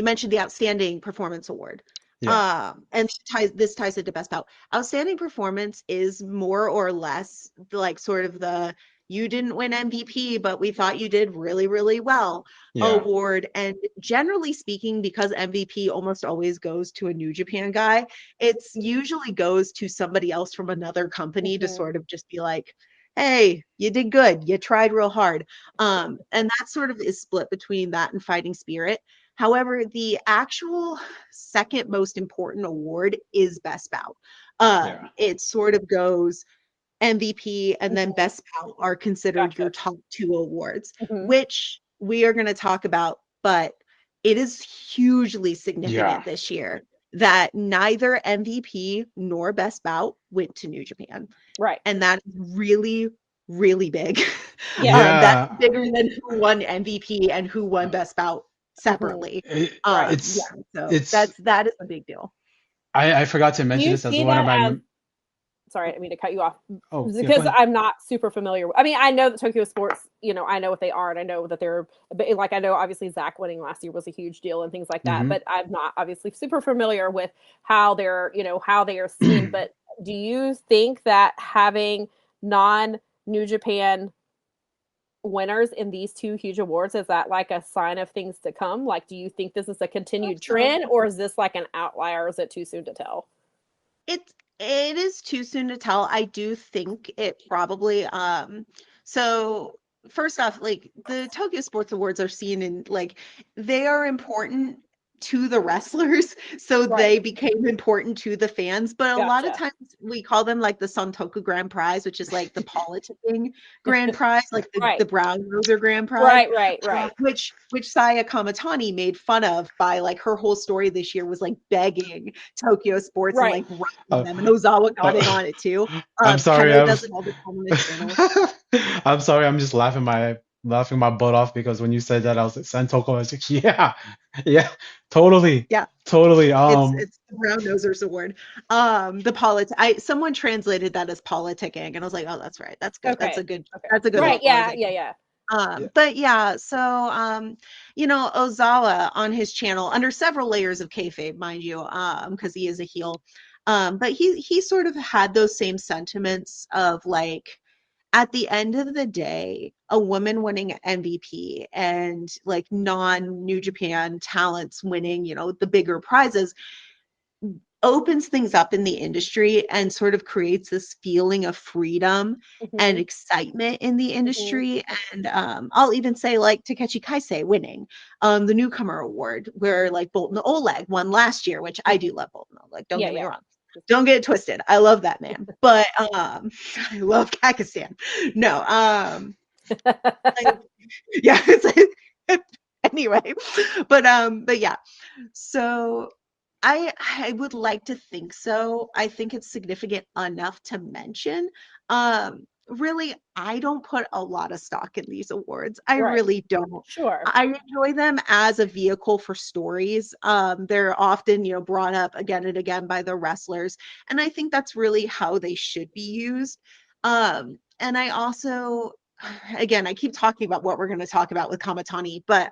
C: mentioned the Outstanding Performance Award.
A: yeah,
C: And this ties into Best Bout. Outstanding Performance is more or less like sort of the you didn't win MVP, but we thought you did really, really well
A: yeah,
C: award. And generally speaking, because MVP almost always goes to a New Japan guy, it's usually goes to somebody else from another company to
B: mhm.
C: sort of just be like, hey, you did good. You tried real hard. And that sort of is split between that and Fighting Spirit. However, the actual second most important award is Best Bout.
A: yeah,
C: It sort of goes MVP and then
B: Mhm.
C: Best Bout are considered your
B: Gotcha.
C: top two awards,
B: Mhm.
C: which we are going to talk about, but it is hugely
A: yeah,
C: significant this year that neither MVP nor Best Bout went to New Japan.
B: Right.
C: And that is really, really big.
B: Yeah.
C: That's
A: yeah.
C: bigger than who won MVP and who won
A: Uh,
C: Best Bout separately.
A: It,
B: Right.
C: Yeah, so
A: it's
C: that is a big deal.
A: I forgot to
B: Do
A: mention
B: you
A: this as
B: see
A: one of
B: that
A: my
B: as sorry, I didn't mean to cut you off
A: oh yeah, go
B: because
A: ahead.
B: I'm not super familiar. I mean, I know that Tokyo Sports, I know what they are, and I know that they're like I know obviously Zach winning last year was a huge deal and things like that,
A: Hmm.
B: but I'm not obviously super familiar with how they're how they are seen. But do you think that having non New Japan winners in these two huge awards is that like a sign of things to come? Like, do you think this is a
C: Hope
B: continued
C: so.
B: trend, or is this like an outlier? Or is it too soon to tell?
C: It is too soon to tell. I do think it probably so first off, like the Tokyo Sports Awards are seen in like they are important to the wrestlers, so
B: Right.
C: they became important to the fans. But a lot of
B: Gotcha.
C: times we call them like the Santoku Grand Prize, which is like the politicking grand prize, like
B: Right.
C: the Brown Roser Grand Prize,
B: Right.
C: which Saya Kamatani made fun of by like her whole story this year was like begging Tokyo Sports and
B: Right.
C: like roughing
A: Uh,
C: them, and Ozawa got in
A: uh,
C: on it too.
A: I'm sorry.
C: Kendo does it all the time on his channel.
A: I'm sorry. I'm just laughing my butt off because when you said that, I was like, Santoko. I was like, yeah, yeah, totally,
C: Yeah,
A: totally.
C: it's the Brown Nosers Award. The I someone translated that as politicking, and I was like, oh, that's right. That's good.
B: Okay. Okay.
C: That's a good
A: Yeah,
B: Right. Yeah.
C: localization.
B: Yeah.
A: yeah.
C: But yeah, so Ozawa on his channel under several layers of kayfabe, mind you, because he is a heel. But he sort of had those same sentiments of like at the end of the day, a woman winning MVP and like non New Japan talents winning, the bigger prizes opens things up in the industry and sort of creates this feeling of freedom and
B: Hmm.
C: excitement in the
B: Hmm.
C: industry. And I'll even say like Takeshi Kaisei winning the newcomer award, where like Bolton Oleg won last year, which I do love Bolton Oleg. Don't
B: Yeah.
C: get me
B: Yeah.
C: wrong. Don't get it twisted. I love that man, but I love Kakistan. No, like, yeah, it's like, anyway, but yeah. So I would like to think so. I think it's significant enough to mention. Really, I don't put a lot of stock in these awards. I
B: Right.
C: really don't.
B: Sure.
C: I enjoy them as a vehicle for stories. They're often, brought up again and again by the wrestlers, and I think that's really how they should be used. And I also, again, I keep talking about what we're going to talk about with Kamatani, but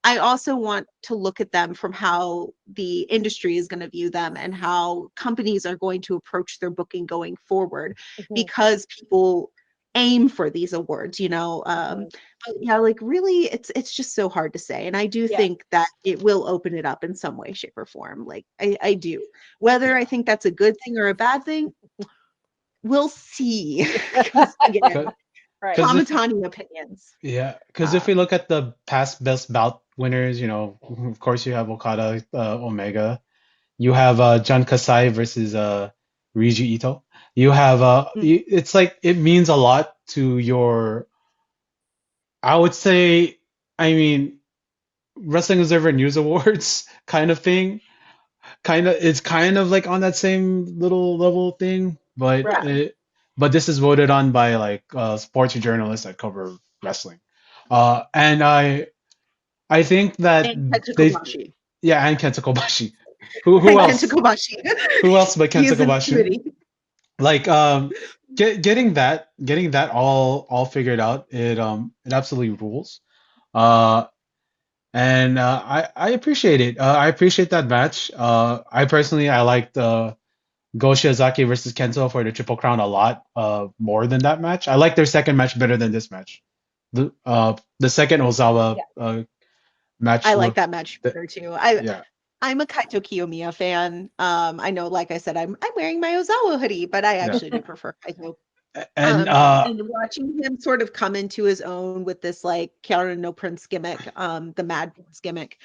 C: I also want to look at them from how the industry is going to view them and how companies are going to approach their booking going forward
B: Hmm.
C: because people aim for these awards,
B: Hmm.
C: but yeah, like really it's just so hard to say. And I do
B: Yeah.
C: think that it will open it up in some way, shape, or form. Like I do. Whether I
A: Yeah.
C: think that's a good thing or a bad thing, we'll see. Because again,
B: Right.
A: Because if
C: Kamatani opinions.
A: yeah, because if we
C: Um,
A: look at the past best bout winners, of course you have Okada, Omega. You have John Kasai versus Ryuji Ito. You have
C: mm,
A: it's like it means a lot to your. I would say, I mean, Wrestling Observer News Awards kind of thing. It's kind of like on that same little level thing,
B: Right.
A: but this is voted on by like sports journalists that cover wrestling. And I think that
C: and Kenta
A: they
C: Kobashi.
A: yeah, and Kenta Kobashi. Who
C: And Kenta
A: else?
C: Kobashi.
A: Who else but
C: He
A: Kenta
C: is
A: Kobashi?
C: intuitive.
A: Like getting that all figured out, it absolutely rules. Uh and I appreciate it. I appreciate that match. I personally I liked Go Shiozaki versus Kento for the Triple Crown a lot more than that match. I like their second match better than this match. The second Ozawa
B: Yeah.
A: match
C: I like
A: looked
C: that match
A: th-
C: better too.
A: yeah.
C: I'm a Kaito Kiyomiya fan. I know, like I said, I'm wearing my Ozawa hoodie, but I
A: Yeah.
C: actually do prefer Kaito.
A: And
C: And watching him sort of come into his own with this like Karen no Prince gimmick, the Mad Prince gimmick,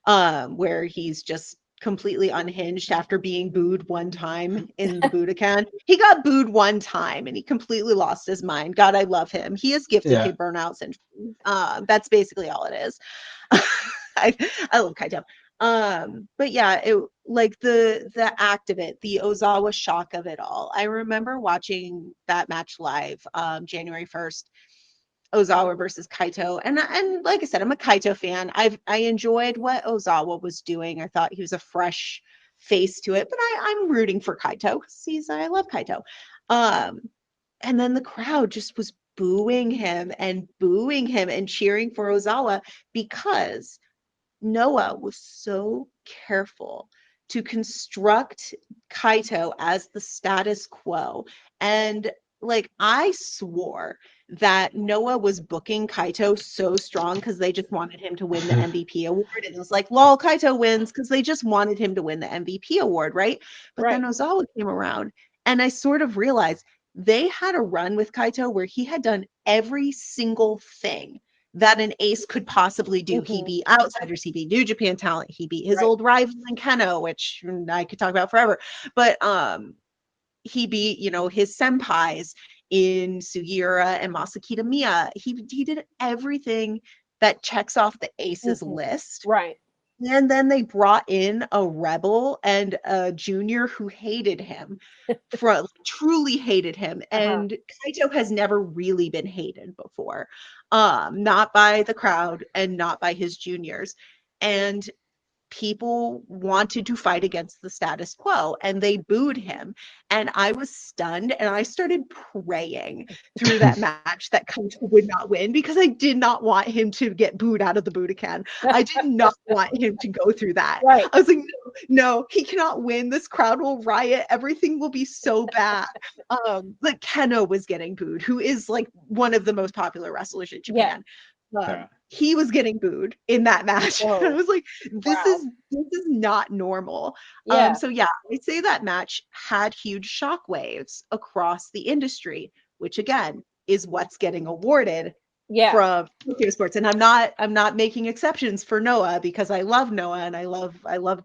C: where he's just completely unhinged after being booed one time in the Budokan. He got booed one time and he completely lost his mind. God, I love him. He is gifted
A: yeah.
C: kid burnout syndrome. That's basically all it is. I I love Kaito. But yeah, it like the act of it, the Ozawa shock of it all. I remember watching that match live, January 1st, Ozawa versus Kaito. And like I said, I'm a Kaito fan. I enjoyed what Ozawa was doing. I thought he was a fresh face to it, but I'm rooting for Kaito because I love Kaito. Um, and then the crowd just was booing him and cheering for Ozawa because Noah was so careful to construct Kaito as the status quo. And like, I swore that Noah was booking Kaito so strong because they just wanted him to win the MVP award. And it was like, lol, Kaito wins because they just wanted him to win the MVP award, right? But then
B: Right.
C: Ozawa came around, and I sort of realized they had a run with Kaito where he had done every single thing that an ace could possibly do. He
B: Mhm.
C: beat outsiders, he beat New Japan talent, he beat his
B: Right.
C: old rival in Keno, which I could talk about forever. But he beat, his senpais in Sugiura and Masakita Miya. He did everything that checks off the aces
B: Mhm.
C: list.
B: Right.
C: And then they brought in a rebel and a junior who hated him, truly hated him.
B: Uh-huh.
C: And Kaito has never really been hated before, not by the crowd and not by his juniors. And people wanted to fight against the status quo and they booed him. And I was stunned and I started praying through that match that Kaito would not win because I did not want him to get booed out of the Budokan. I did not want him to go through that.
B: Right.
C: I was like, no, he cannot win. This crowd will riot. Everything will be so bad. Like Keno was getting booed, who is like one of the most popular wrestlers in
B: Yeah.
C: Japan.
A: Yeah.
C: He was getting booed in that match. I
B: Whoa.
C: was like, this
B: Wow.
C: is not normal.
B: Yeah.
C: So yeah, I'd say that match had huge shockwaves across the industry, which again is what's getting awarded
B: Yeah.
C: from Tokyo Sports. And I'm not making exceptions for Noah because I love Noah and I love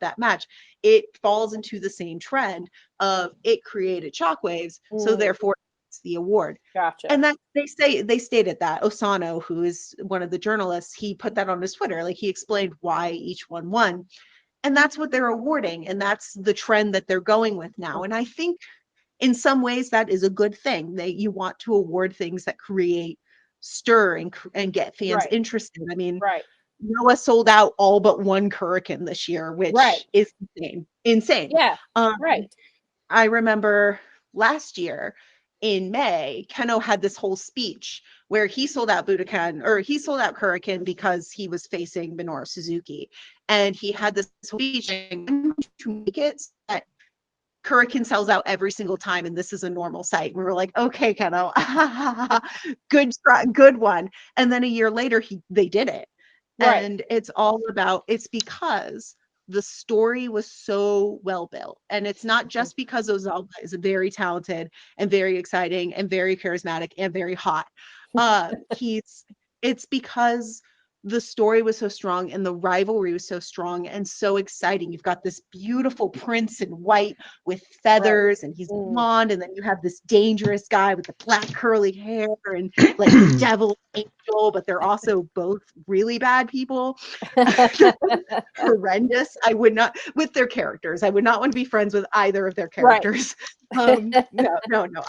C: that match. It falls into the same trend of it created shockwaves, so
B: Mm,
C: therefore it's the award.
B: gotcha.
C: And that they stated that Osano, who is one of the journalists, he put that on his Twitter. Like, he explained why each one won. And that's what they're awarding. And that's the trend that they're going with now. And I think in some ways that is a good thing, that you want to award things that create stir and get fans
B: Right.
C: interested. I mean,
B: Right.
C: Noah sold out all but one Kurikan this year,
B: Right.
C: which is insane.
B: Yeah.
C: Um,
B: Right.
C: I remember last year in May, Keno had this whole speech where he sold out Budokan, or he sold out Kurikan because he was facing Minoru Suzuki. And he had this speech saying, to make it so that Kurikan sells out every single time, and this is a normal sight. We were like, okay, Keno, good try, good one. And then a year later, they did it.
B: Right.
C: And it's because the story was so well built. And it's not just because Ozawa is very talented and very exciting and very charismatic and very hot. It's because the story was so strong and the rivalry was so strong and so exciting. You've got this beautiful prince in white with feathers, and he's
B: Mm.
C: blonde, and then you have this dangerous guy with the black curly hair and like the devil angel, but they're also both really bad people. Horrendous. I would not, with their characters, I would not want to be friends with either of their
B: Right.
C: characters. No.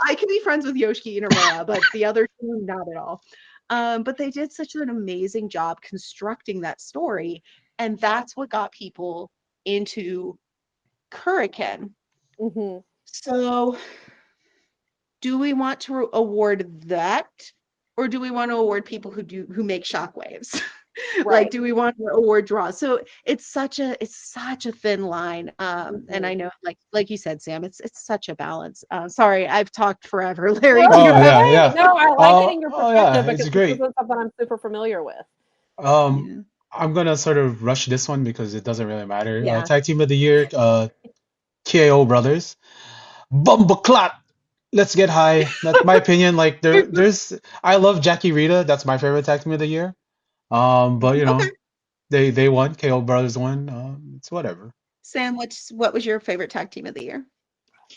C: I can be friends with Yoshiki Inamura, but the other two, not at all. But they did such an amazing job constructing that story, and that's what got people into Kurikan.
B: Hmm.
C: So, do we want to award that, or do we want to award people who make shockwaves? Like,
B: Right.
C: do we want to award draws? So it's such a thin line. And I know, like you said, Sam, it's such a balance. Sorry, I've talked forever. Larry,
B: No,
C: do you
A: Oh
B: you're
C: have?
A: yeah,
B: okay.
A: yeah.
B: No, I like getting your
A: Oh yeah,
B: perspective
A: it's
B: because this
A: great.
B: isn't something I'm super familiar with.
A: Um,
C: Yeah.
A: I'm gonna sort of rush this one because it doesn't really matter.
C: Yeah.
A: Tag team of the year, KO brothers, Bumbleclot. Let's get high. That's my opinion. Like there's, I love Jackie Rita. That's my favorite tag team of the year. But you
C: Okay.
A: know, they won. KO brothers won. It's whatever.
C: Sam, what was your favorite tag team of the year?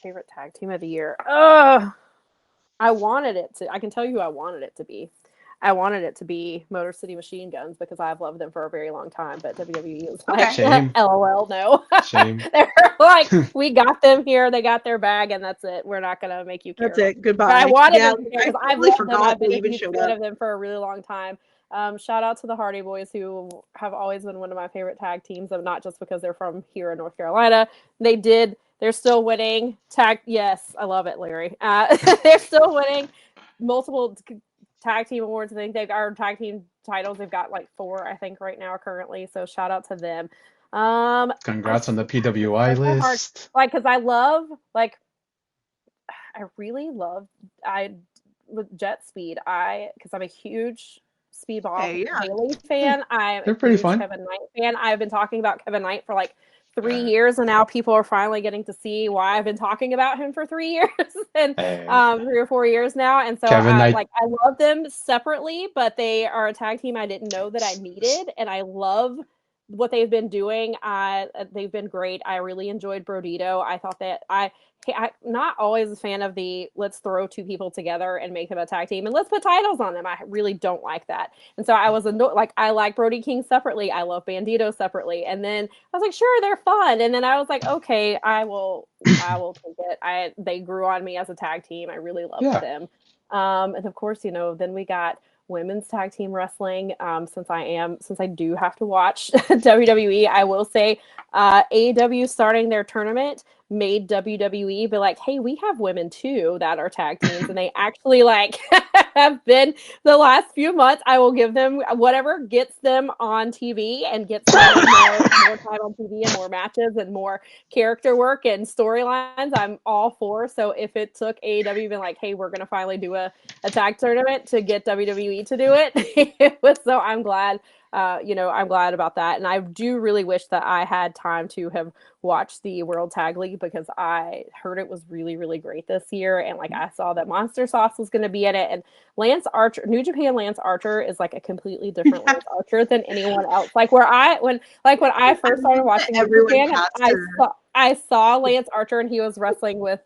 B: Favorite tag team of the year. Ugh. I wanted it to. I can tell you, I wanted it to be. I wanted it to be Motor City Machine Guns because I've loved them for a very long time, but WWE was
C: Okay.
B: like,
A: Shame.
B: LOL, no.
A: Shame.
B: They're like, we got them here, they got their bag, and that's it. We're not gonna make you
C: That's
B: care.
C: it.
B: But I
C: Goodbye.
B: wanted
C: Yeah,
B: them to care
C: I
B: because I've
C: totally
B: loved them.
C: forgot
B: I've been
C: they
B: a
C: even
B: huge
C: showed
B: fan
C: up.
B: of them for a really long time. Shout out to the Hardy Boys, who have always been one of my favorite tag teams, of not just because they're from here in North Carolina. They're still winning tag. Yes, I love it, Larry. They're still winning multiple tag team awards. I think they've got tag team titles. They've got like 4, I think, right now currently. So shout out to them.
A: Congrats on the
B: It's
A: PWI
B: such a hard,
A: list.
B: like, because I really love I with Jet Speed. Because I'm a huge Speedball
C: Hey, yeah.
B: Haley fan. I'm
A: They're
B: a
A: pretty
B: huge
A: fun.
B: Kevin Knight fan. I've been talking about Kevin Knight for like 3 years, and now people are finally getting to see why I've been talking about him for 3 years and
A: Hey,
B: 3 or 4 years now. And so
A: Kevin Knight.
B: I love them separately, but they are a tag team I didn't know that I needed, and I love what they've been doing. They've been great. I really enjoyed Brodito. I thought that I'm not always a fan of the let's throw 2 people together and make them a tag team and let's put titles on them. I really don't like that. And so I was annoyed. Like, I like Brody King separately. I love Bandito separately. And then I was like, sure, they're fun. And then I was like, okay, I will take it. They grew on me as a tag team. I really loved
A: Yeah.
B: them. And of course, then we got women's tag team wrestling. Since I do have to watch WWE, I will say AEW starting their tournament made WWE be like, hey, we have women too that are tag teams, and they actually like have been the last few months. I will give them whatever gets them on TV and gets them more time on TV and more matches and more character work and storylines. I'm all for. So if it took AEW being like, hey, we're gonna finally do a tag tournament to get WWE to do it, it was, so I'm glad. I'm glad about that, and I do really wish that I had time to have watched the World Tag League because I heard it was really, really great this year, and like I saw that Monster Sauce was going to be in it, and Lance Archer, New Japan Lance Archer is like a completely different Lance Archer than anyone else. Like when I first started watching New
C: Everyone
B: Japan,
C: has to.
B: I saw Lance Archer and he was wrestling with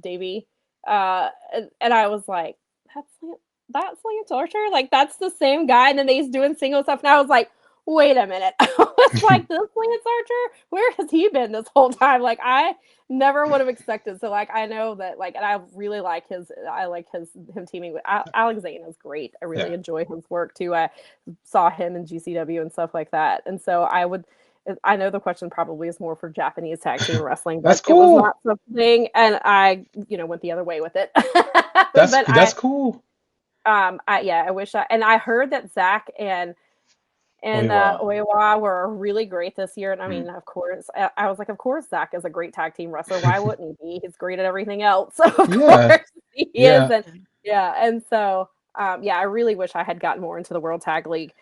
B: Davey, and I was like, that's Lance Archer, like that's the same guy, and then he's doing single stuff, and I was like, wait a minute. I was like, this Lance Archer, where has he been this whole time? Like, I never would have expected. So like, I know that, like, and I really like him teaming with Alex Zane is great. I really
A: Yeah.
B: enjoy his work too. I saw him in GCW and stuff like that, and so I know the question probably is more for Japanese tag team wrestling, but
A: That's
B: it was
A: cool.
B: not something, and I went the other way with it.
A: That's cool.
B: I wish and I heard that Zach and
A: Oiwa.
B: Oiwa were really great this year. And I mean, of course, I was like, of course, Zach is a great tag team wrestler. Why wouldn't he be? He's great at everything else. So of
A: Yeah.
B: course he is.
A: Yeah.
B: And and so I really wish I had gotten more into the World Tag League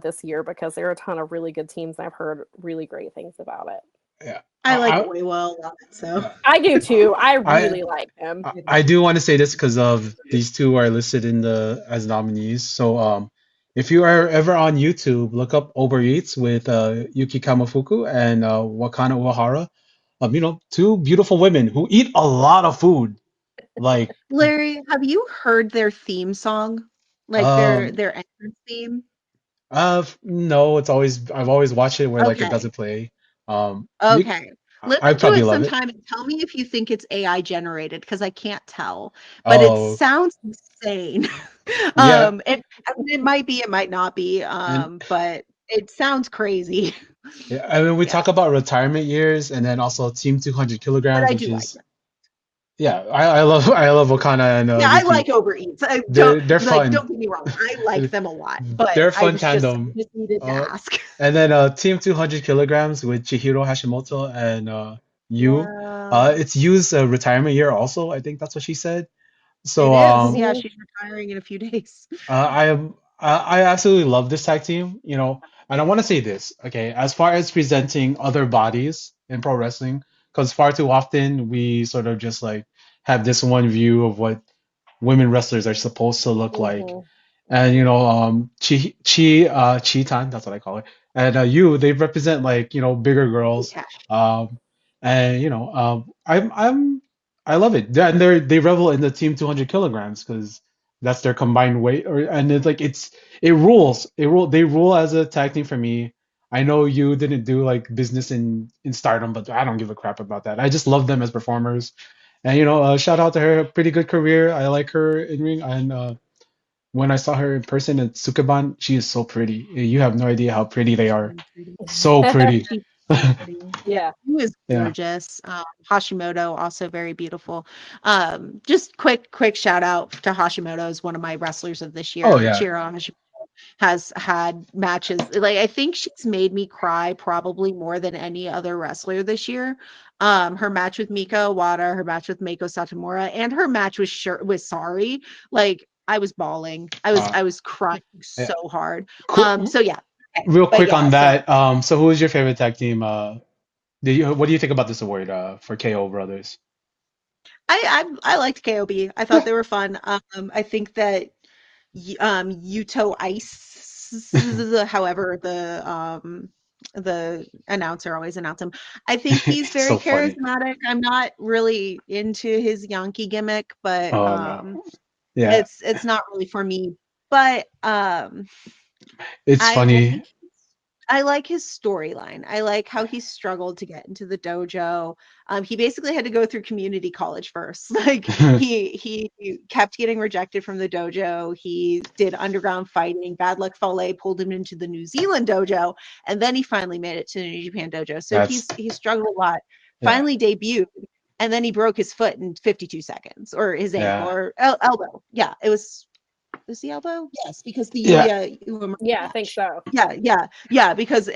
B: this year because there are a ton of really good teams, and I've heard really great things about it.
A: Yeah.
C: I like Oiwa a lot, so.
B: I do too. I really like him.
A: I do want to say this because of these two are listed as nominees. So if you are ever on YouTube, look up Uber Eats with Yuki Kamafuku and Wakana Uehara. 2 beautiful women who eat a lot of food. Like
C: Larry, have you heard their theme song? Like
A: um
C: their entrance theme?
A: no, I've always watched it where like it
C: Okay.
A: doesn't play. You
C: Okay. Listen
A: I
C: to
A: probably
C: it
A: love it.
C: sometime and tell me if you think it's AI generated, because I can't tell. But it
A: Oh
C: sounds insane.
A: yeah,
C: It might be, it might not be,
A: and
C: but it sounds crazy.
A: yeah, I mean we
C: Yeah.
A: talk about retirement years and then also Team 200
C: But
A: kilograms,
C: I
A: which
C: do like
A: is
C: it.
A: yeah, I love Wakana and
C: Yeah, I
A: Yuki.
C: like Uber Eats.
A: They're fun.
C: Don't get me wrong. I like them a lot, but
A: They're
C: I
A: fun
C: I
A: tandem.
C: just needed to
A: Uh,
C: ask.
A: and then Team 200 kilograms with Chihiro Hashimoto and Yu.
C: Yeah.
A: It's Yu's retirement year also. I think that's what she said.
C: It
A: So
C: is. Yeah, she's retiring in a few days.
A: I absolutely love this tag team. And I want to say this, okay, as far as presenting other bodies in pro wrestling, because far too often we sort of just like have this one view of what women wrestlers are supposed to look like.
B: Mhm.
A: And Chi-Tan, that's what I call it. And they represent like, bigger girls.
C: Yeah.
A: Um and I love it. And they revel in the team 200 kilograms because That's their combined weight, and it's like it rules. They rule as a tag team for me. I know you didn't do like business in Stardom, but I don't give a crap about that. I just love them as performers, and shout out to her. Pretty good career. I like her in ring, and when I saw her in person at Sukeban, she is so pretty. You have no idea how pretty they
C: She's
A: are.
C: really pretty.
A: So pretty.
C: She's so pretty. Yeah,
B: Yeah.
C: she was
A: Yeah.
C: gorgeous. Hashimoto also very beautiful. Just quick shout out to Hashimoto is one of my wrestlers of this
A: Oh
C: year.
A: yeah.
C: Chiro Hashimoto has had matches like I think she's made me cry probably more than any other wrestler this year. Her match with Mika Iwata, her match with Meiko Satomura, and her match with Sari. Like I was bawling.
A: Uh,
C: I was crying
A: yeah.
C: so hard.
A: Qu-
C: So yeah. Okay.
A: Real
C: But
A: quick
C: yeah,
A: on
C: so
A: that. So who is your favorite tag team? What do you think about this award for KO Brothers?
C: I liked KOB. I thought
A: Yeah.
C: they were fun. I think that Yuto Ice, however the announcer always announced him. I think he's very
A: So funny.
C: charismatic. I'm not really into his Yankee gimmick, but
A: Oh no. Yeah.
C: it's not really for me. But
A: It's
C: I
A: funny.
C: like I like his storyline. I like how he struggled to get into the dojo. He basically had to go through community college first. Like he kept getting rejected from the dojo. He did underground fighting. Bad Luck Fale pulled him into the New Zealand dojo, and then he finally made it to the New Japan dojo. So
A: That's
C: he struggled a lot.
A: yeah.
C: Finally debuted, and then he broke his foot in 52 seconds, or his ankle,
A: Yeah.
C: or elbow. Yeah, it was the elbow. Yes, because the
A: Yeah.
C: Yuya Uemura
B: Yeah, I think
C: match.
B: so.
C: Yeah, because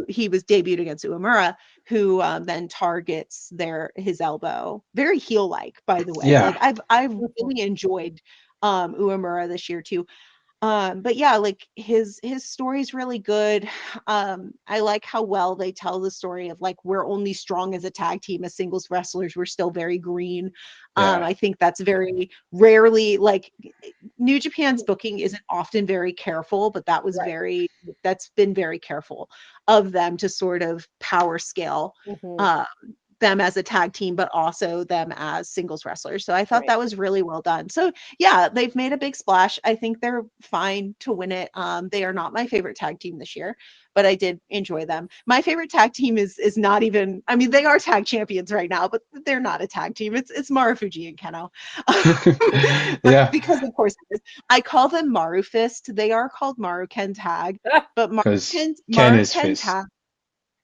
C: he was debuted against Uemura, who then targets his elbow. Very heel like, by the way. Like
A: Yeah.
C: I've
B: Mhm.
C: really enjoyed Uemura this year too. But yeah, like his story's really good. I like how well they tell the story of like we're only strong as a tag team, as singles wrestlers, we're still very green.
A: Yeah.
C: I think that's very rarely like New Japan's booking isn't often very careful, but
B: Right.
C: that's been very careful of them to sort of power scale
B: Hmm.
C: um, them as a tag team, but also them as singles wrestlers. So I thought
B: Right.
C: that was really well done. So yeah, they've made a big splash. I think they're fine to win it. They are not my favorite tag team this year, but I did enjoy them. My favorite tag team is not even. I mean, they are tag champions right now, but they're not a tag team. It's Marufuji and Keno, but
A: Yeah.
C: because of course it is. I call them Maru Fist. They are called Maru Ken Tag, but
A: Because Ken is fist.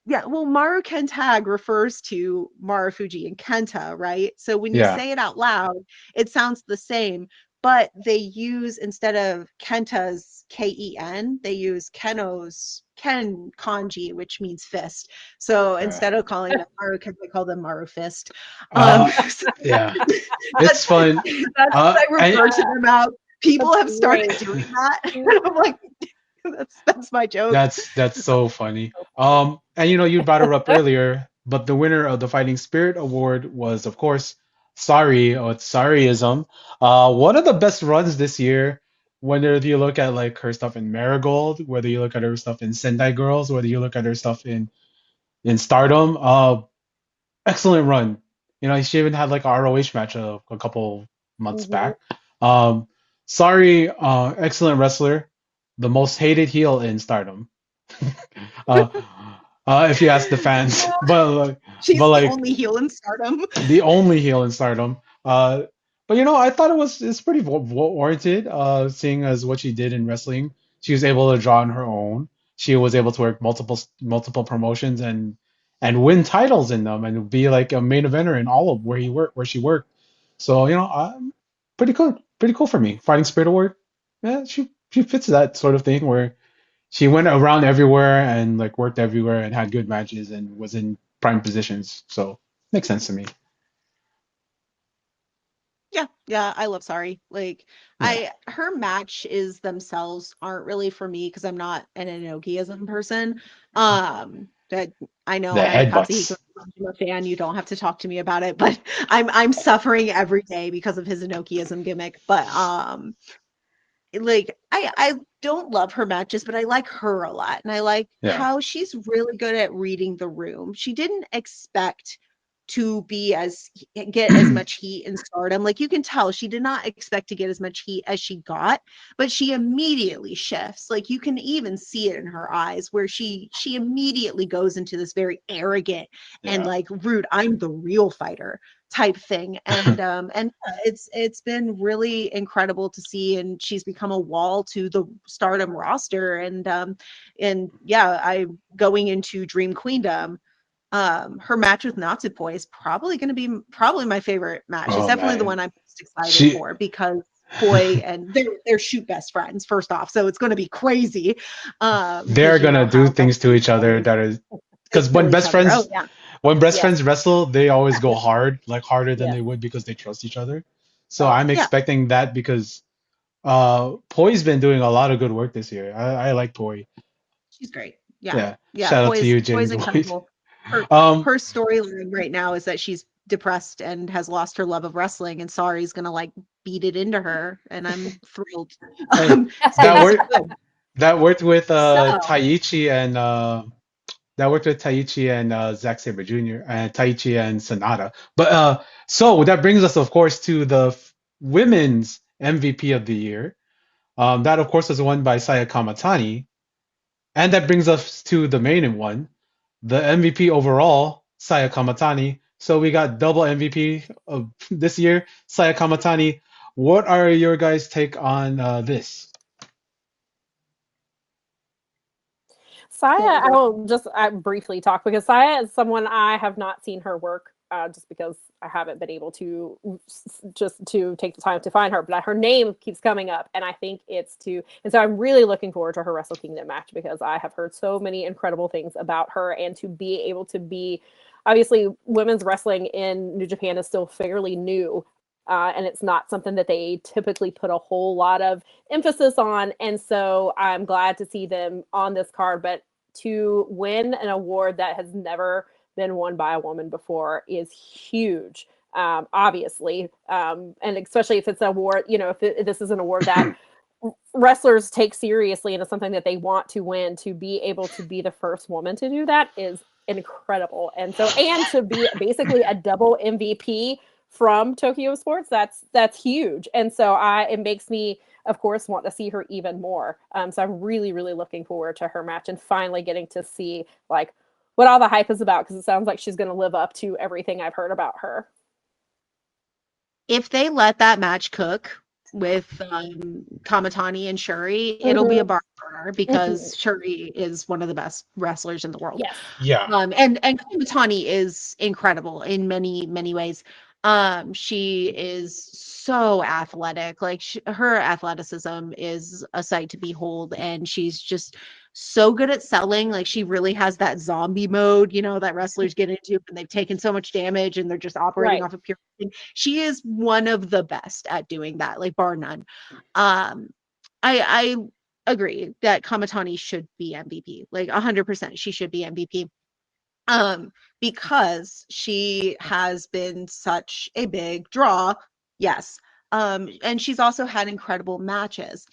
C: Yeah, well, Maruken Tag refers to Marufuji and Kenta, right? So when you
A: Yeah.
C: say it out loud, it sounds the same, but they use instead of Kenta's Ken, they use Keno's Ken kanji, which means fist. So
A: Right.
C: instead of calling them Maruken, they call them Maru Fist.
A: Uh,
C: So
A: yeah.
C: that's
A: It's fun.
C: that's what I
A: And
C: refer to them out. People
B: That's
C: have started
B: great.
C: doing that. I'm like, that's my joke.
A: that's so funny. And you brought her up earlier, but the winner of the Fighting Spirit Award was, of course, Sari, or it's Sariism. One of the best runs this year, whether you look at like her stuff in Marigold, whether you look at her stuff in Sendai Girls, whether you look at her stuff in Stardom, excellent run. She even had like a ROH match a couple months
B: Hmm.
A: back. Um, Sari, excellent wrestler, the most hated heel in Stardom. uh, if you ask the fans, but
C: She's the
A: like
C: only heel in Stardom.
A: the only heel in Stardom. But I thought it's pretty warranted, seeing as what she did in wrestling. She was able to draw on her own. She was able to work multiple promotions and win titles in them and be like a main eventer in all of where she worked. So pretty cool for me. Fighting Spirit Award, yeah, she fits that sort of thing where she went around everywhere and like worked everywhere and had good matches and was in prime positions. So makes sense to me.
C: Yeah, I love Sorry. Like
A: Yeah.
C: her matches themselves aren't really for me because I'm not an Inokiism person. That I know
A: The
C: I'm a Katsuhiko
A: headbutts.
C: Nakajima fan. You don't have to talk to me about it, but I'm suffering every day because of his Inokiism gimmick. But like I don't love her matches, but I like her a lot, and I like
A: Yeah.
C: how she's really good at reading the room. She didn't expect to get as much heat in Stardom. Like, you can tell she did not expect to get as much heat as she got, but she immediately shifts. Like, you can even see it in her eyes, where she immediately goes into this very arrogant and
A: Yeah.
C: like rude, I'm the real fighter type thing. And it's been really incredible to see, and she's become a wall to the Stardom roster. And yeah, I going into Dream Queendom, her match with Natsupoi is probably going to be my favorite match. It's
A: Oh
C: definitely the
A: man.
C: one I'm most excited
A: She
C: for, because Poi and they're shoot best friends first off, so it's going to be crazy.
A: they're
C: Because you
A: gonna
C: know
A: do
C: how
A: things to each other
C: wrestlers,
A: that is
C: they
A: because
C: kill each other. Oh yeah,
A: when best
B: Yes.
A: friends wrestle, they always go hard, like harder than
B: Yes.
A: they would because they trust each other. So
B: Oh,
A: I'm
C: yeah,
A: expecting that because Poi's been doing a lot of good work this year. I like Poi.
C: she's great. Yeah,
A: Yeah.
C: yeah,
A: Shout out to you, James
C: Poi's
A: Boyd.
C: incredible. Her
A: Um,
C: her storyline right now is that she's depressed and has lost her love of wrestling, and Sari's gonna like beat it into her, and I'm thrilled.
A: hey,
C: It's gonna
A: that
C: be so
A: worked.
C: good.
A: That worked with
C: So
A: Taichi and Zack Sabre Jr. and Taichi and Sonata. But so that brings us, of course, to the women's MVP of the year. That, of course, was won by Saya Kamatani. And that brings us to the main one, the MVP overall, Saya Kamatani. So we got double MVP of this year, Saya Kamatani. What are your guys' take on this?
B: Saya,
C: go
B: I
C: over.
B: will just briefly talk, because Saya is someone I have not seen her work, just because I haven't been able to just to take the time to find her. But her name keeps coming up, and I think it's to, and so I'm really looking forward to her Wrestle Kingdom match, because I have heard so many incredible things about her, and to be able to be, obviously, women's wrestling in New Japan is still fairly new. And it's not something that they typically put a whole lot of emphasis on. And so I'm glad to see them on this card. But to win an award that has never been won by a woman before is huge, obviously. And especially if it's an award, if this is an award that wrestlers take seriously and it's something that they want to win, to be able to be the first woman to do that is incredible. And to be basically a double MVP from Tokyo Sports, that's huge. And so it makes me, of course, want to see her even more. So I'm really, really looking forward to her match and finally getting to see like what all the hype is about, because it sounds like she's going to live up to everything I've heard about her.
C: If they let that match cook with Kamatani and Shuri, it'll be a barn burner, because Shuri is one of the best wrestlers in the world.
B: Yes.
A: Yeah.
C: And Kamatani is incredible in many, many ways. She is so athletic. Like, her athleticism is a sight to behold, and she's just so good at selling. Like, she really has that zombie mode, that wrestlers get into when they've taken so much damage and they're just operating
B: Right.
C: off of pure. She is one of the best at doing that, like, bar none. Um, I agree that Kamatani should be MVP. Like, 100%, she should be MVP. Because she has been such a big draw. Yes. And she's also had incredible matches.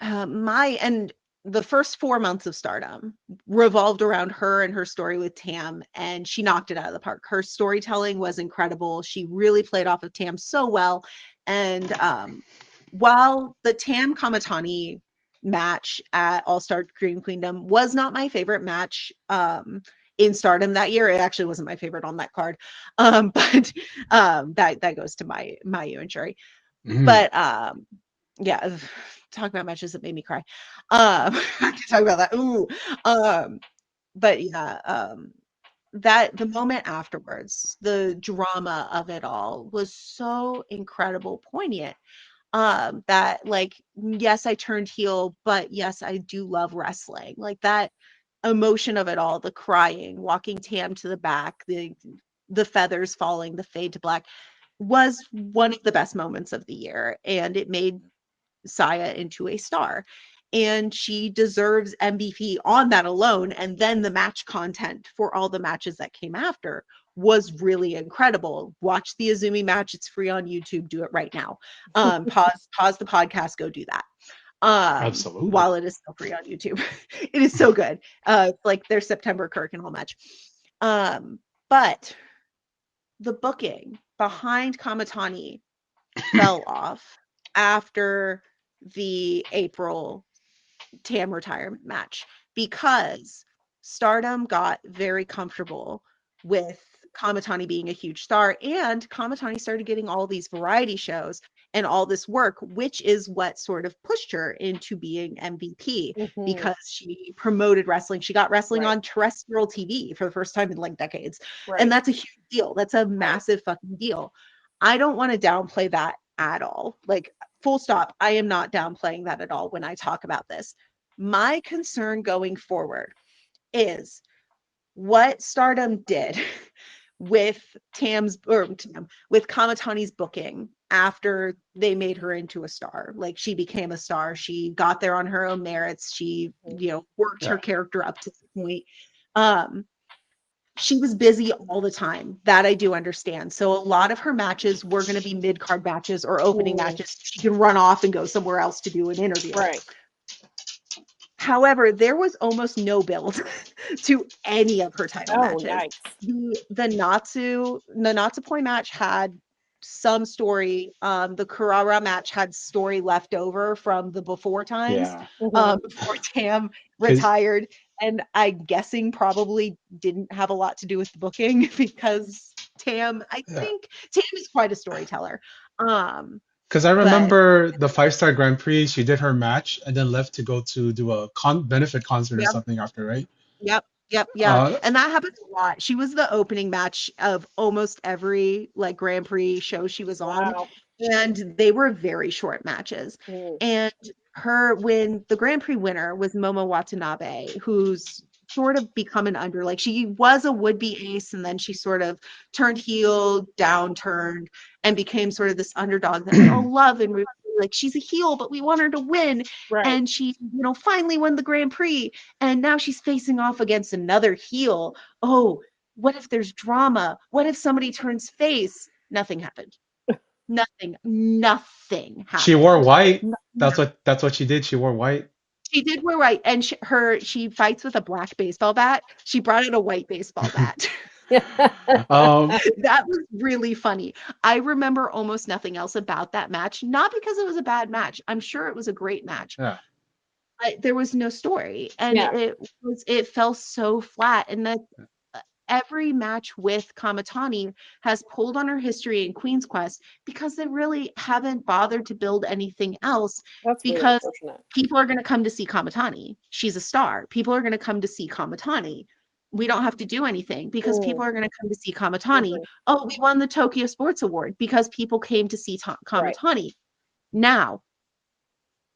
C: And the first 4 months of Stardom revolved around her and her story with Tam, and she knocked it out of the park. Her storytelling was incredible. She really played off of Tam so well. And while the Tam Kamatani match at All Star Dream Queendom was not my favorite match in Stardom that year, it actually wasn't my favorite on that card. But that goes to my you and Shuri.
A: Mhm.
C: But yeah, talk about matches that made me cry. I can talk about that. Ooh. But yeah, that the moment afterwards, the drama of it all was so incredible, poignant. That, like, yes, I turned heel, but yes, I do love wrestling. Like, that emotion of it all, the crying, walking Tam to the back, the feathers falling, the fade to black, was one of the best moments of the year, and it made Saya into a star. And she deserves MVP on that alone. And then the match content for all the matches that came after was really incredible. Watch the Azumi match. It's free on YouTube. Do it right now. Pause the podcast, go do that.
A: Absolutely.
C: While it is still free on YouTube. It is so good. It's like their September Kirk and all match. But the booking behind Kamatani fell off after the April Tam retirement match because Stardom got very comfortable with Kamatani being a huge star, and Kamatani started getting all these variety shows and all this work, which is what sort of pushed her into being MVP because she promoted wrestling. She got wrestling on terrestrial TV for the first time in like decades. And that's a huge deal. That's a massive fucking deal. I don't want to downplay that at all. Like, full stop. I am not downplaying that at all when I talk about this. My concern going forward is what Stardom did with with Kamatani's booking after they made her into a star. Like, she became a star. She got there on her own merits. She, worked her character up to the point. She was busy all the time. That I do understand. So a lot of her matches were going to be mid-card matches or opening matches. She can run off and go somewhere else to do an interview.
B: Right.
C: However, there was almost no build to any of her title matches.
B: Yikes.
C: The Natsupoi match had some story. The Kurara match had story left over from the before times, before Tam retired. And I'm guessing probably didn't have a lot to do with the booking because Tam, I think Tam is quite a storyteller.
A: Because I remember the 5-star Grand Prix, she did her match and then left to go to do a benefit concert or something after, right?
C: Yep. And that happens a lot. She was the opening match of almost every like Grand Prix show she was on.
B: Wow.
C: And they were very short matches. And when the Grand Prix winner was Momo Watanabe, who's sort of become an like, she was a would-be ace, and then she sort of turned heel, downturned, and became sort of this underdog that we all love, and we like, she's a heel, but we want her to win.
B: Right.
C: And she, finally won the Grand Prix, and now she's facing off against another heel. Oh, what if there's drama? What if somebody turns face? Nothing happened. Nothing happened.
A: She wore white. That's what she did. She wore white.
C: She did wear white, and she fights with a black baseball bat. She brought out a white baseball bat. That was really funny. I remember almost nothing else about that match, not because it was a bad match. I'm sure it was a great match.
A: Yeah.
C: But there was no story, and it fell so flat. And that every match with Kamatani has pulled on her history in Queen's Quest because they really haven't bothered to build anything else.
B: That's
C: because
B: really unfortunate.
C: People are going to come to see Kamatani. She's a star. People are going to come to see Kamatani. We don't have to do anything because people are going to come to see Kamatani. Oh, we won the Tokyo Sports Award because people came to see Kamatani. Now,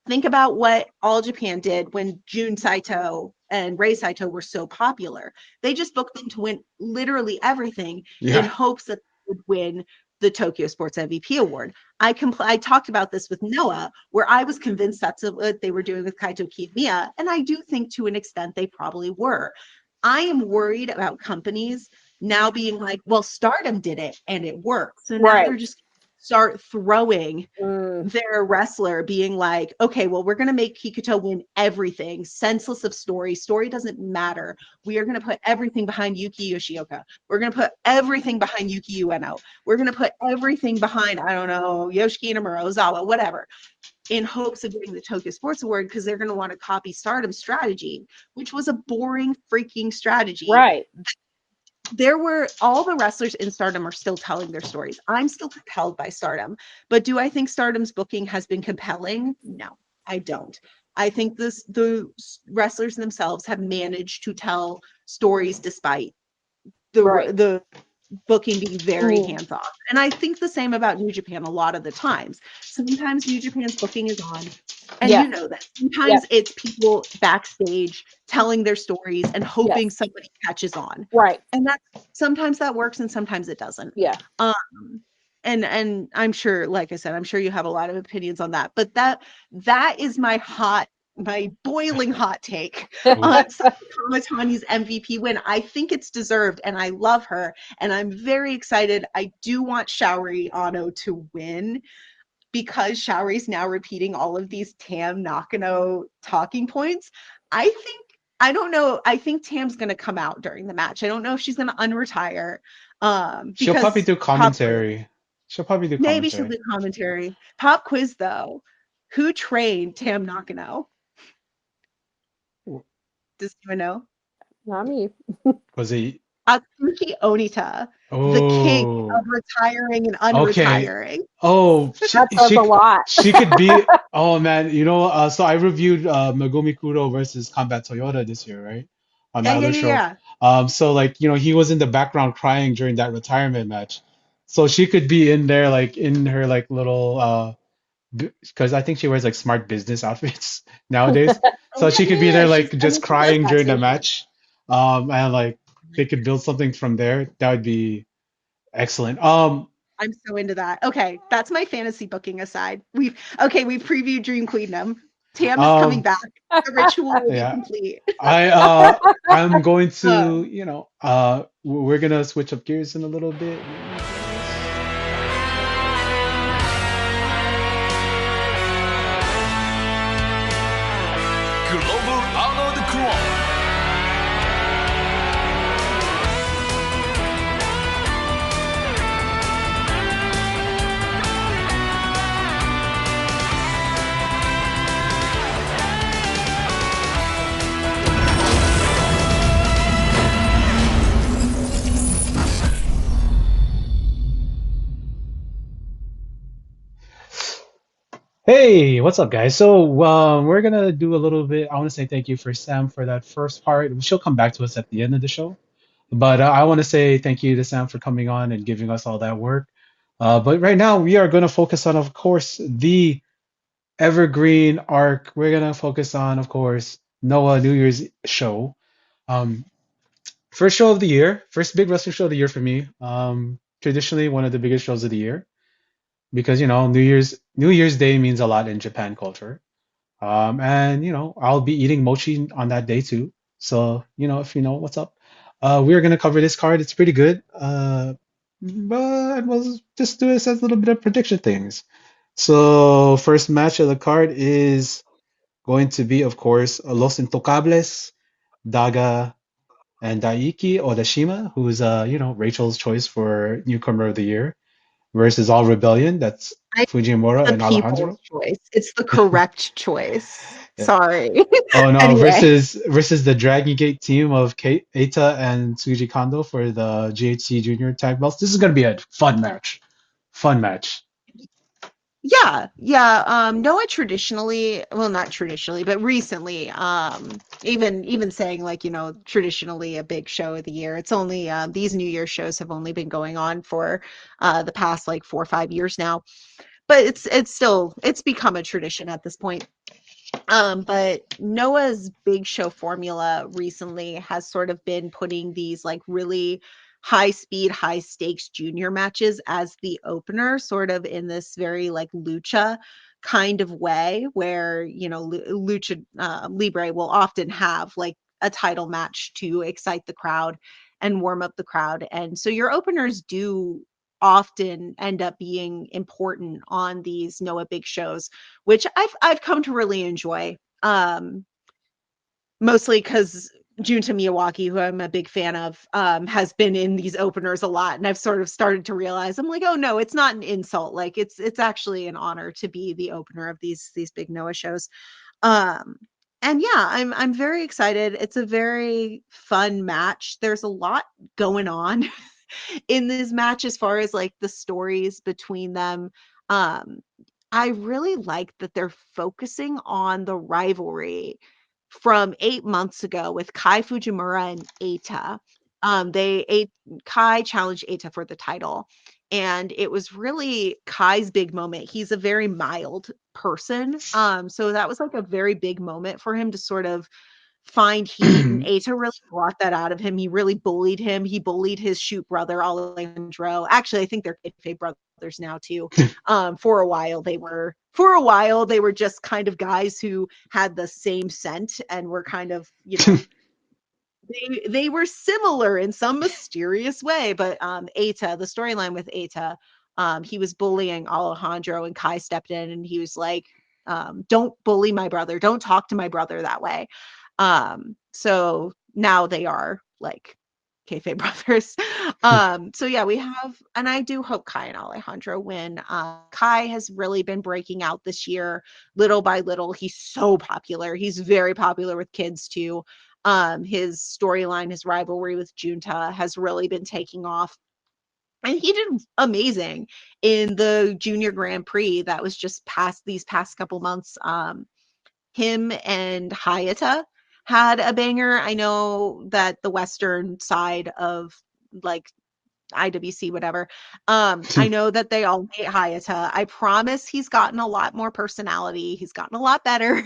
C: think about what All Japan did when Jun Saito and Rei Saito were so popular. They just booked them to win literally everything in hopes that they would win the Tokyo Sports MVP award. I talked about this with Noah, where I was convinced that's what they were doing with Kaito Kiyomiya, and I do think to an extent they probably were. I am worried about companies now being like, well, Stardom did it and it worked. So now they're just start throwing their wrestler, being like, okay, well, we're going to make Kikuto win everything, senseless of story. Story doesn't matter. We are going to put everything behind Yuki Yoshioka. We're going to put everything behind Yuki Ueno. We're going to put everything behind, I don't know, Yoshiki Inamura, Ozawa, whatever, in hopes of getting the Tokyo Sports Award, because they're going to want to copy Stardom's strategy, which was a boring freaking strategy.
B: Right.
C: There were all the wrestlers in Stardom are still telling their stories. I'm still compelled by Stardom, but do I think Stardom's booking has been compelling? No, I don't. I think the wrestlers themselves have managed to tell stories despite the booking being very hands-off. And I think the same about New Japan a lot of the times. Sometimes New Japan's booking is on, and you know that. Sometimes it's people backstage telling their stories and hoping somebody catches on.
B: Right.
C: And sometimes that works and sometimes it doesn't.
B: Yeah.
C: And I'm sure, like I said, I'm sure you have a lot of opinions on that. But that is my boiling hot take on Kamatani's MVP win. I think it's deserved, and I love her, and I'm very excited. I do want Shaori Ano to win, because Shaori's now repeating all of these Tam Nakano talking points. I think I don't know. I think Tam's gonna come out during the match. I don't know if she's gonna unretire.
A: She'll probably
C: Because
A: do
C: pop quiz.
A: commentary. She'll probably do
C: Maybe she'll
A: commentary.
C: do commentary. Pop quiz though. Who trained Tam Nakano? Does anyone know?
B: Not me.
A: Was he?
C: Atsuki Onita, the king
A: Oh,
C: of retiring and
A: okay.
C: unretiring.
A: Oh,
B: That says a lot.
A: she could be. Oh man, so I reviewed Megumi Kudo versus Combat Toyota this year, right? On
C: Yeah,
A: my
C: yeah,
A: other
C: yeah,
A: show.
C: yeah.
A: So like he was in the background crying during that retirement match. So she could be in there like in her like little because I think she wears like smart business outfits nowadays.
C: Oh
A: So
C: yeah,
A: she could
C: yeah,
A: be
C: yeah.
A: there like
C: I
A: just
C: mean, she does
A: crying
C: that
A: during the
C: too.
A: match. And like they could build something from there. That would be excellent.
C: I'm so into that. Okay, that's my fantasy booking aside. We've previewed Dream Queendom. Tam is coming
A: um,
C: back. The ritual will be
A: yeah.
C: complete.
A: I'm going to,
C: Um,
A: we're gonna switch up gears in a little bit. Let me just
E: Global Arnold Claw.
A: Hey, what's up, guys? So, we're gonna do a little bit. I want to say thank you for Sam for that first part. She'll come back to us at the end of the show, but I want to say thank you to Sam for coming on and giving us all that work. But right now, we are going to focus on, of course, the Evergreen arc. We're gonna focus on, of course, Noah New Year's show. Um, First show of the year, first big wrestling show of the year for me. Traditionally one of the biggest shows of the year because New Year's Day means a lot in Japan culture. And I'll be eating mochi on that day too. So if you know what's up, we're gonna cover this card. It's pretty good. But we'll just do this as a little bit of prediction things. So first match of the card is going to be, of course, Los Intocables, Daga and Daiki Odashima, who's Rachel's choice for newcomer of the year, versus All Rebellion. That's
C: I
A: Fujimura
C: the
A: and
C: people's
A: Alejandro.
C: choice. It's the correct choice.
A: Yeah.
C: Sorry.
A: Oh no,
C: Anyway,
A: versus the Dragon Gate team of Eita and Tsuji Kondo for the GHC Junior Tag Belts. This is gonna be a fun match. Fun match.
C: yeah, yeah. Noah traditionally, well, not traditionally, but recently, even saying like, traditionally a big show of the year. It's only these New Year shows have only been going on for the past like 4 or 5 years now. But it's become a tradition at this point. But Noah's big show formula recently has sort of been putting these like really high speed, high stakes junior matches as the opener, sort of in this very like lucha kind of way, where lucha libre will often have like a title match to excite the crowd and warm up the crowd, and so your openers do often end up being important on these Noah big shows, which I've come to really enjoy. Mostly because Junta Miyawaki, who I'm a big fan of, has been in these openers a lot, and I've sort of started to realize I'm like, oh no, it's not an insult. Like it's actually an honor to be the opener of these big Noah shows. Um, and yeah, I'm very excited. It's a very fun match. There's a lot going on in this match as far as like the stories between them. Um, I really like that they're focusing on the rivalry from 8 months ago with Kai Fujimura and Eita. Kai challenged Eita for the title, and it was really Kai's big moment. He's a very mild person, so that was like a very big moment for him to sort of find heat, and Eita really brought that out of him. He really bullied him. He bullied his shoot brother Alejandro. Actually, I think they're kayfabe brothers now too. For a while they were just kind of guys who had the same scent and were kind of, they were similar in some mysterious way. But Eita, the storyline with Eita, he was bullying Alejandro, and Kai stepped in and he was like, don't bully my brother, don't talk to my brother that way. So now they are like kayfabe brothers. So yeah, we have, and I do hope Kai and Alejandro win. Kai has really been breaking out this year, little by little. He's so popular. He's very popular with kids too. His storyline, his rivalry with Junta has really been taking off. And he did amazing in the Junior Grand Prix that was just past these past couple months. Him and Hayata had a banger. I know that the Western side of like IWC, whatever. I know that they all hate Hayata. I promise he's gotten a lot more personality. He's gotten a lot better.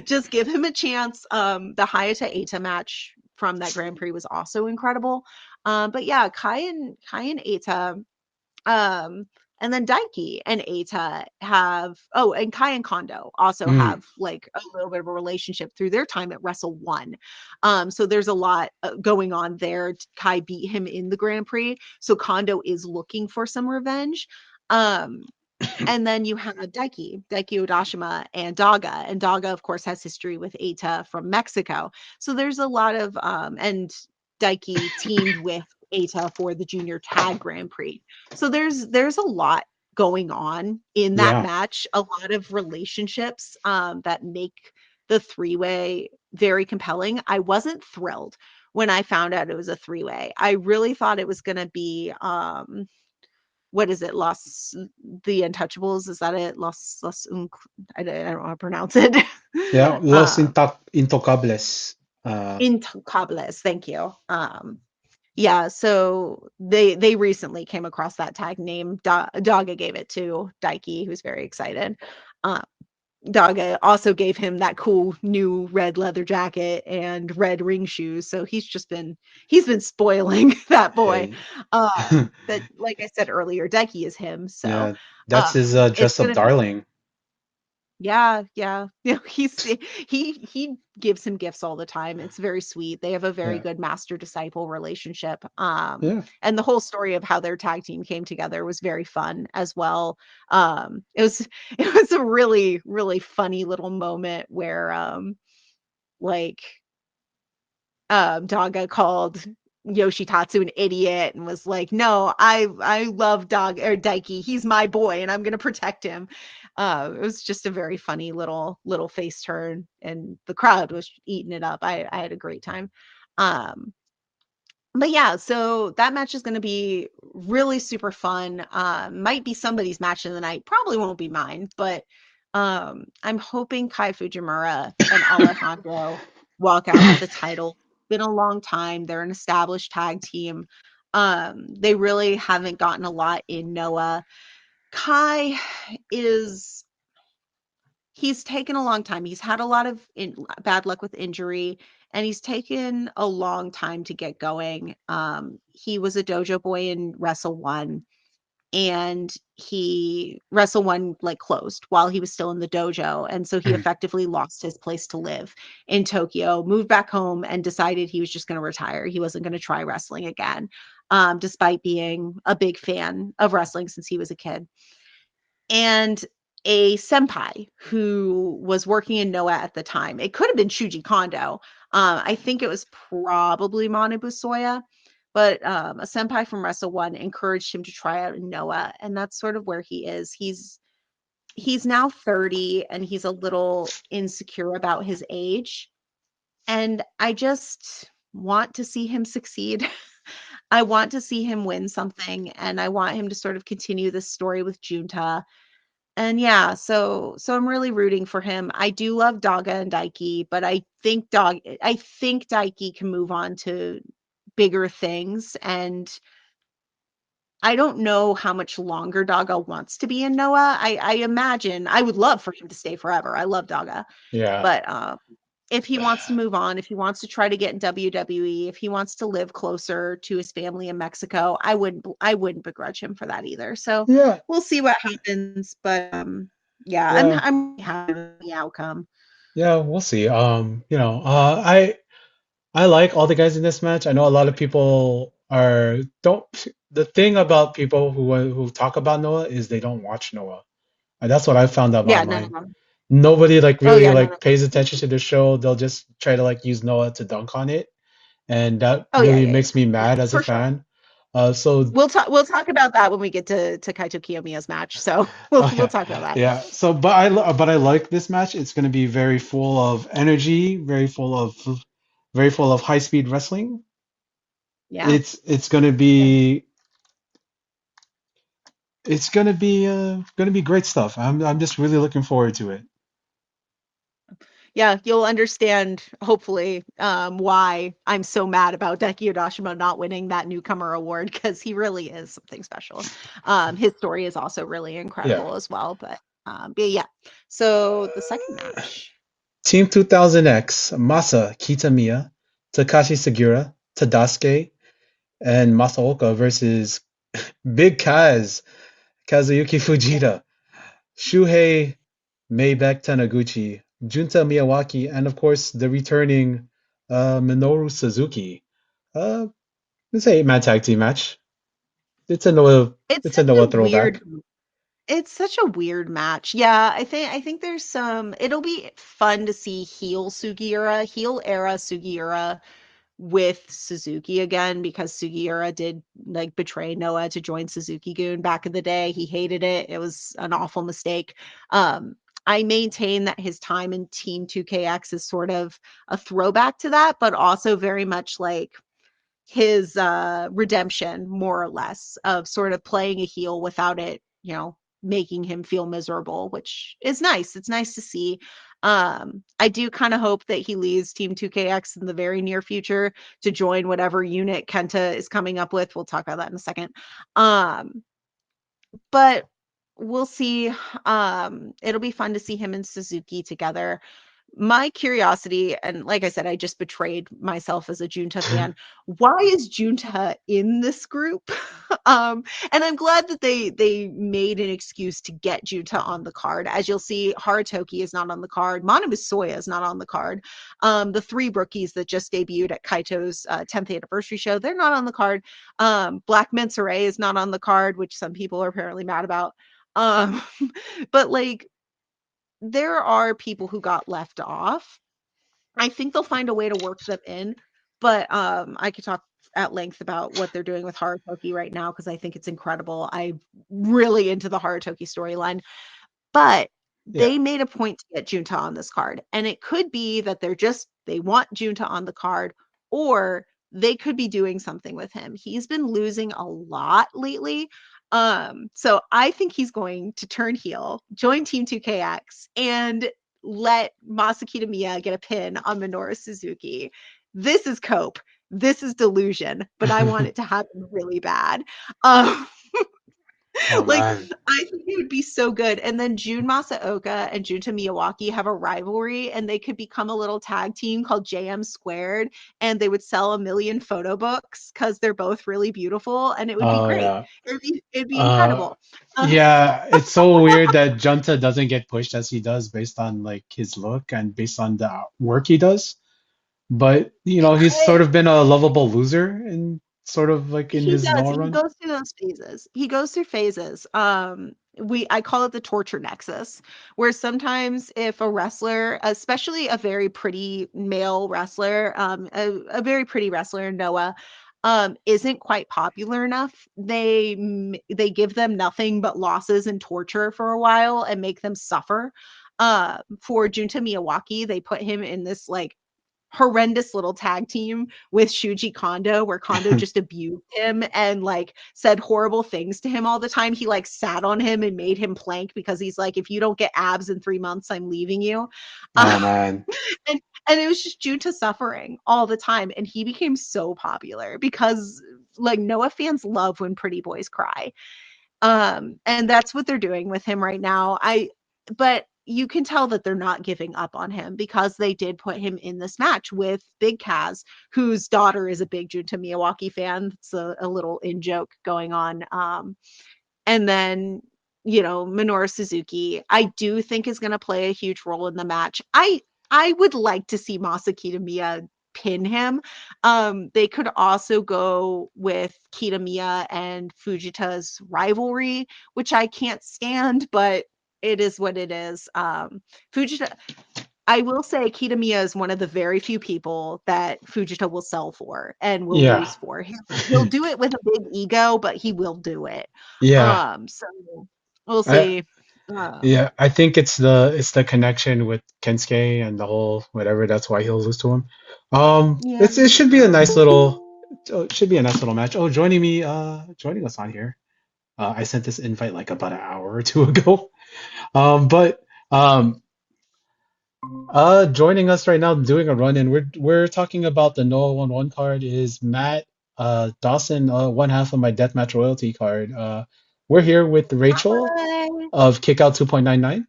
C: Just give him a chance. The Hayata Eita match from that Grand Prix was also incredible. But yeah, Kai and Eita, um, and then Daiki and Eita have, oh, and Kai and Kondo also
A: Mm,
C: have like a little bit of a relationship through their time at Wrestle One. So there's a lot going on there. Kai beat him in the Grand Prix, so Kondo is looking for some revenge. Um, and then you have Daiki Odashima, and Daga. And Daga, of course, has history with Eita from Mexico. So there's a lot of, and Daiki teamed with Eita for the Junior Tag Grand Prix. So there's a lot going on in that
A: yeah.
C: match, a lot of relationships that make the three-way very compelling. I wasn't thrilled when I found out it was a three-way. I really thought it was going to be what is it? The Untouchables. Is that it? I don't know how to pronounce it.
A: Yeah, Los
C: uh,
A: Intocables.
C: Intocables. Thank you. Yeah. So they recently came across that tag name. Daga gave it to Daiki, who's very excited. Uh, Daga also gave him that cool new red leather jacket and red ring shoes. So he's been spoiling that boy.
A: Hey.
C: That, like I said earlier, Daiki is him. So
A: Yeah, that's his
C: it's
A: dress up
C: gonna be,
A: darling.
C: yeah, yeah. He gives him gifts all the time. It's very sweet. They have a very
A: Yeah,
C: good master disciple relationship.
A: yeah,
C: And the whole story of how their tag team came together was very fun as well. It was it was a really really funny little moment where like Daga called Yoshitatsu an idiot and was like, "No, I love Daiki. He's my boy, and I'm gonna protect him." It was just a very funny little face turn, and the crowd was eating it up. I had a great time. Um, but yeah, so that match is going to be really super fun. Might be somebody's match of the night. Probably won't be mine, but I'm hoping Kai Fujimura and Alejandro walk out with the title. Been a long time. They're an established tag team. They really haven't gotten a lot in Noah. Kai is he's taken a long time. He's had a lot of bad luck with injury, and he's taken a long time to get going. He was a dojo boy in Wrestle One, and he Wrestle One like closed while he was still in the dojo, and so he effectively lost his place to live in Tokyo. Moved back home and decided he was just going to retire. He wasn't going to try wrestling again, despite being a big fan of wrestling since he was a kid. And a senpai who was working in Noah at the time. It could have been Shuji Kondo. I think it was probably Manabu Soya, but a senpai from Wrestle One encouraged him to try out in Noah, and that's sort of where he is. He's now 30, and he's a little insecure about his age, and I just want to see him succeed. I want to see him win something, and I want him to sort of continue this story with Junta. And yeah, so I'm really rooting for him. I do love Daga and Daiki, but I think Daiki can move on to bigger things, and I don't know how much longer Daga wants to be in Noah. I imagine I would love for him to stay forever. I love Daga.
A: yeah,
C: But if he wants to move on, if he wants to try to get in WWE, if he wants to live closer to his family in Mexico, I wouldn't begrudge him for that either. So
A: yeah,
C: we'll see what happens. But yeah, I'm
A: yeah,
C: I'm happy with the outcome.
A: yeah. We'll see. I like all the guys in this match. I know a lot of people are don't. The thing about people who talk about Noah is they don't watch Noah. And that's what I found out
C: Yeah, none
A: online.
C: of them.
A: nobody like
C: Oh
A: really
C: yeah, no, no.
A: like pays attention to the show. They'll just try to like use Noah to dunk on it, and that
C: Oh yeah,
A: really
C: yeah, yeah,
A: makes me
C: yeah,
A: mad as a
C: for sure.
A: fan. So
C: We'll talk about that when we get to Kaito Kiyomiya's match. So we'll
A: oh
C: we'll
A: yeah,
C: talk about that.
A: yeah. So but I like this match. It's going to be very full of energy, very full of high speed wrestling.
C: Yeah.
A: It's going to
C: Yeah.
A: be going to be great stuff. I'm just really looking forward to it.
C: Yeah, you'll understand hopefully why I'm so mad about Deki Udashima not winning that newcomer award because he really is something special. His story is also really
A: Yeah.
C: incredible as well. But yeah. So the second match.
A: Team 2000X, Masa Kitamiya, Takashi Segura, Tadasuke, and Masaoka versus Big Kaz, Kazuyuki Fujita, Shuhei Maybach Taniguchi, Junta Miyawaki, and of course the returning Minoru Suzuki. Uh, it's an eight-man tag team match. It's a Noah,
C: It's
A: it's a
C: such
A: Noah
C: a weird
A: throwback.
C: It's such a weird match. Yeah, I think there's some it'll be fun to see heel era Sugiura with Suzuki again because Sugiura did like betray Noah to join Suzuki-gun back in the day. He hated it. It was an awful mistake. Um I maintain that his time in Team 2KX is sort of a throwback to that, but also very much like his redemption more or less of sort of playing a heel without it, making him feel miserable, which is nice. It's nice to see. I do kind of hope that he leaves Team 2KX in the very near future to join whatever unit Kenta is coming up with. We'll talk about that in a second. Um but we'll see. It'll be fun to see him and Suzuki together. My curiosity, and like I said, I just betrayed myself as a Junta fan. Why is Junta in this group? And I'm glad that they made an excuse to get Junta on the card. As you'll see, Haratoki is not on the card. Monomus Soya is not on the card. The three rookies that just debuted at Kaito's 10th anniversary show, they're not on the card. Black Mensere is not on the card, which some people are apparently mad about. Um, but like there are people who got left off. I think they'll find a way to work them in, but I could talk at length about what they're doing with Harutoki right now because I think it's incredible. I'm really into the Harutoki storyline. But
A: Yeah.
C: they made a point to get Junta on this card. And it could be that they want Junta on the card, or they could be doing something with him. He's been losing a lot lately. So I think he's going to turn heel, join Team 2KX, and let Masakita Miya get a pin on Minoru Suzuki. This is cope. This is delusion, but I want it to happen really bad. Um,
A: Oh
C: like,
A: man.
C: I think it would be so good. And then Jun Masaoka and Junta Miyawaki have a rivalry, and they could become a little tag team called JM Squared, and they would sell a million photo books because they're both really beautiful, and it would be
A: Oh
C: great.
A: yeah.
C: It'd be
A: Uh,
C: incredible. Uh,
A: yeah, it's so weird that Junta doesn't get pushed as he does based on like his look and based on the work he does. But he's sort
C: I-
A: of been a lovable loser and sort of like in
C: He
A: his
C: does.
A: Noah
C: He
A: run.
C: goes through those phases. He goes through phases. I call it the torture nexus, where sometimes if a wrestler, especially a very pretty male wrestler, a very pretty wrestler, Noah, isn't quite popular enough, they give them nothing but losses and torture for a while and make them suffer. For Junta Miyawaki, they put him in this like horrendous little tag team with Shuji Kondo where Kondo just abused him and like said horrible things to him all the time. He like sat on him and made him plank because he's like, if you don't get abs in 3 months, I'm leaving you.
A: Oh
C: Uh,
A: man.
C: and it was just Junta suffering all the time. And he became so popular because like Noah fans love when pretty boys cry. And that's what they're doing with him right now. But you can tell that they're not giving up on him because they did put him in this match with Big Kaz, whose daughter is a big Junta Miyawaki fan. It's a little in joke going on. And then Minoru Suzuki, I do think is going to play a huge role in the match. I would like to see Masa Kitamiya pin him. They could also go with Kitamiya and Fujita's rivalry, which I can't stand, but it is what it is. Fujita, I will say Kitamiya is one of the very few people that Fujita will sell for and will
A: Yeah.
C: lose for. He'll do it with a big ego, but he will do it.
A: Yeah.
C: So we'll
A: I
C: see. Um,
A: yeah, I think it's the connection with Kensuke and the whole whatever. That's why he'll lose to him.
C: yeah,
A: It
C: maybe
A: should be a
C: so.
A: nice little it should be a nice little match. Oh, joining us on here. I sent this invite like about an hour or two ago. But um joining us right now doing a run in. We're talking about the Noah 1-1 card is Matt Dawson, one half of my deathmatch royalty card. We're here with Rachel
C: Hi.
A: of Kickout 2.99.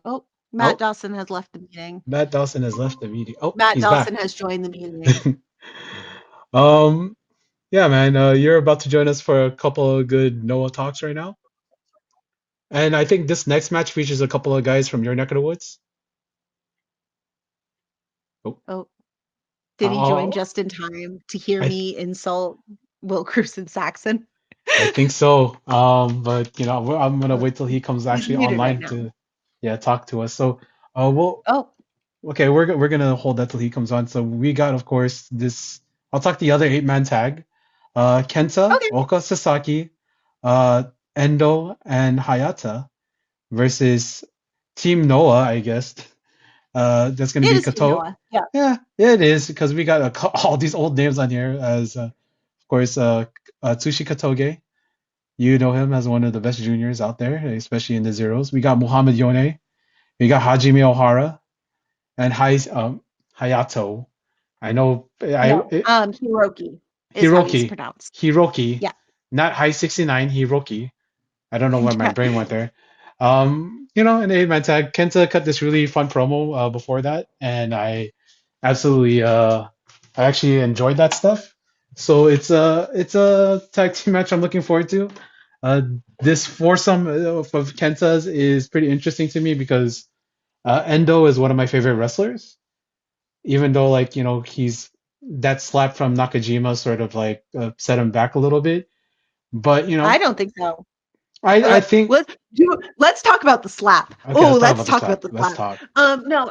C: Oh, Matt
A: Oh,
C: Dawson has left the meeting.
A: Matt Dawson has left the meeting. Oh,
C: Matt
A: he's
C: Dawson
A: back.
C: has joined the meeting.
A: Um, yeah, man, you're about to join us for a couple of good Noah talks right now. And I think this next match features a couple of guys from your neck of the woods. Oh,
C: Oh, did he join
A: oh,
C: just in time to hear
A: I
C: me insult Will Cruz and Saxon?
A: I think so. But I'm gonna
C: Uh,
A: wait till he comes
C: He's
A: actually
C: muted right
A: online
C: now.
A: to, yeah, talk to us. So, well,
C: Oh,
A: okay, we're gonna hold that till he comes on. So we got, of course, this. I'll talk the other eight-man tag. Kenta,
C: okay.
A: Oka Sasaki, uh, Endo, and Hayata versus Team Noah, I guess. That's gonna
C: It
A: be
C: is Team
A: Kato.
C: Noah. Yeah.
A: Yeah, yeah, it is because we got all these old names on here as, of course, Tsushi Katoge. You know him as one of the best juniors out there, especially in the zeros. We got Muhammad Yone, we got Hajime Ohara, and Hayato. I know
C: No. Hiroki is how he's
A: Hiroki,
C: pronounced.
A: Hiroki,
C: Yeah.
A: not High 69, Hiroki. I don't know where my
C: Yeah.
A: brain went there. In the eight-man tag, Kenta cut this really fun promo before that, and I absolutely I actually enjoyed that stuff. So it's a tag team match I'm looking forward to. Uh, this foursome of Kenta's is pretty interesting to me because Endo is one of my favorite wrestlers. Even though he's that slap from Nakajima sort of like set him back a little bit, but
C: I don't think so.
A: I think
C: Let's talk about the slap.
A: okay.
C: Oh,
A: Let's talk
C: let's
A: about the
C: talk
A: slap.
C: about the
A: Let's
C: slap.
A: talk.
C: No,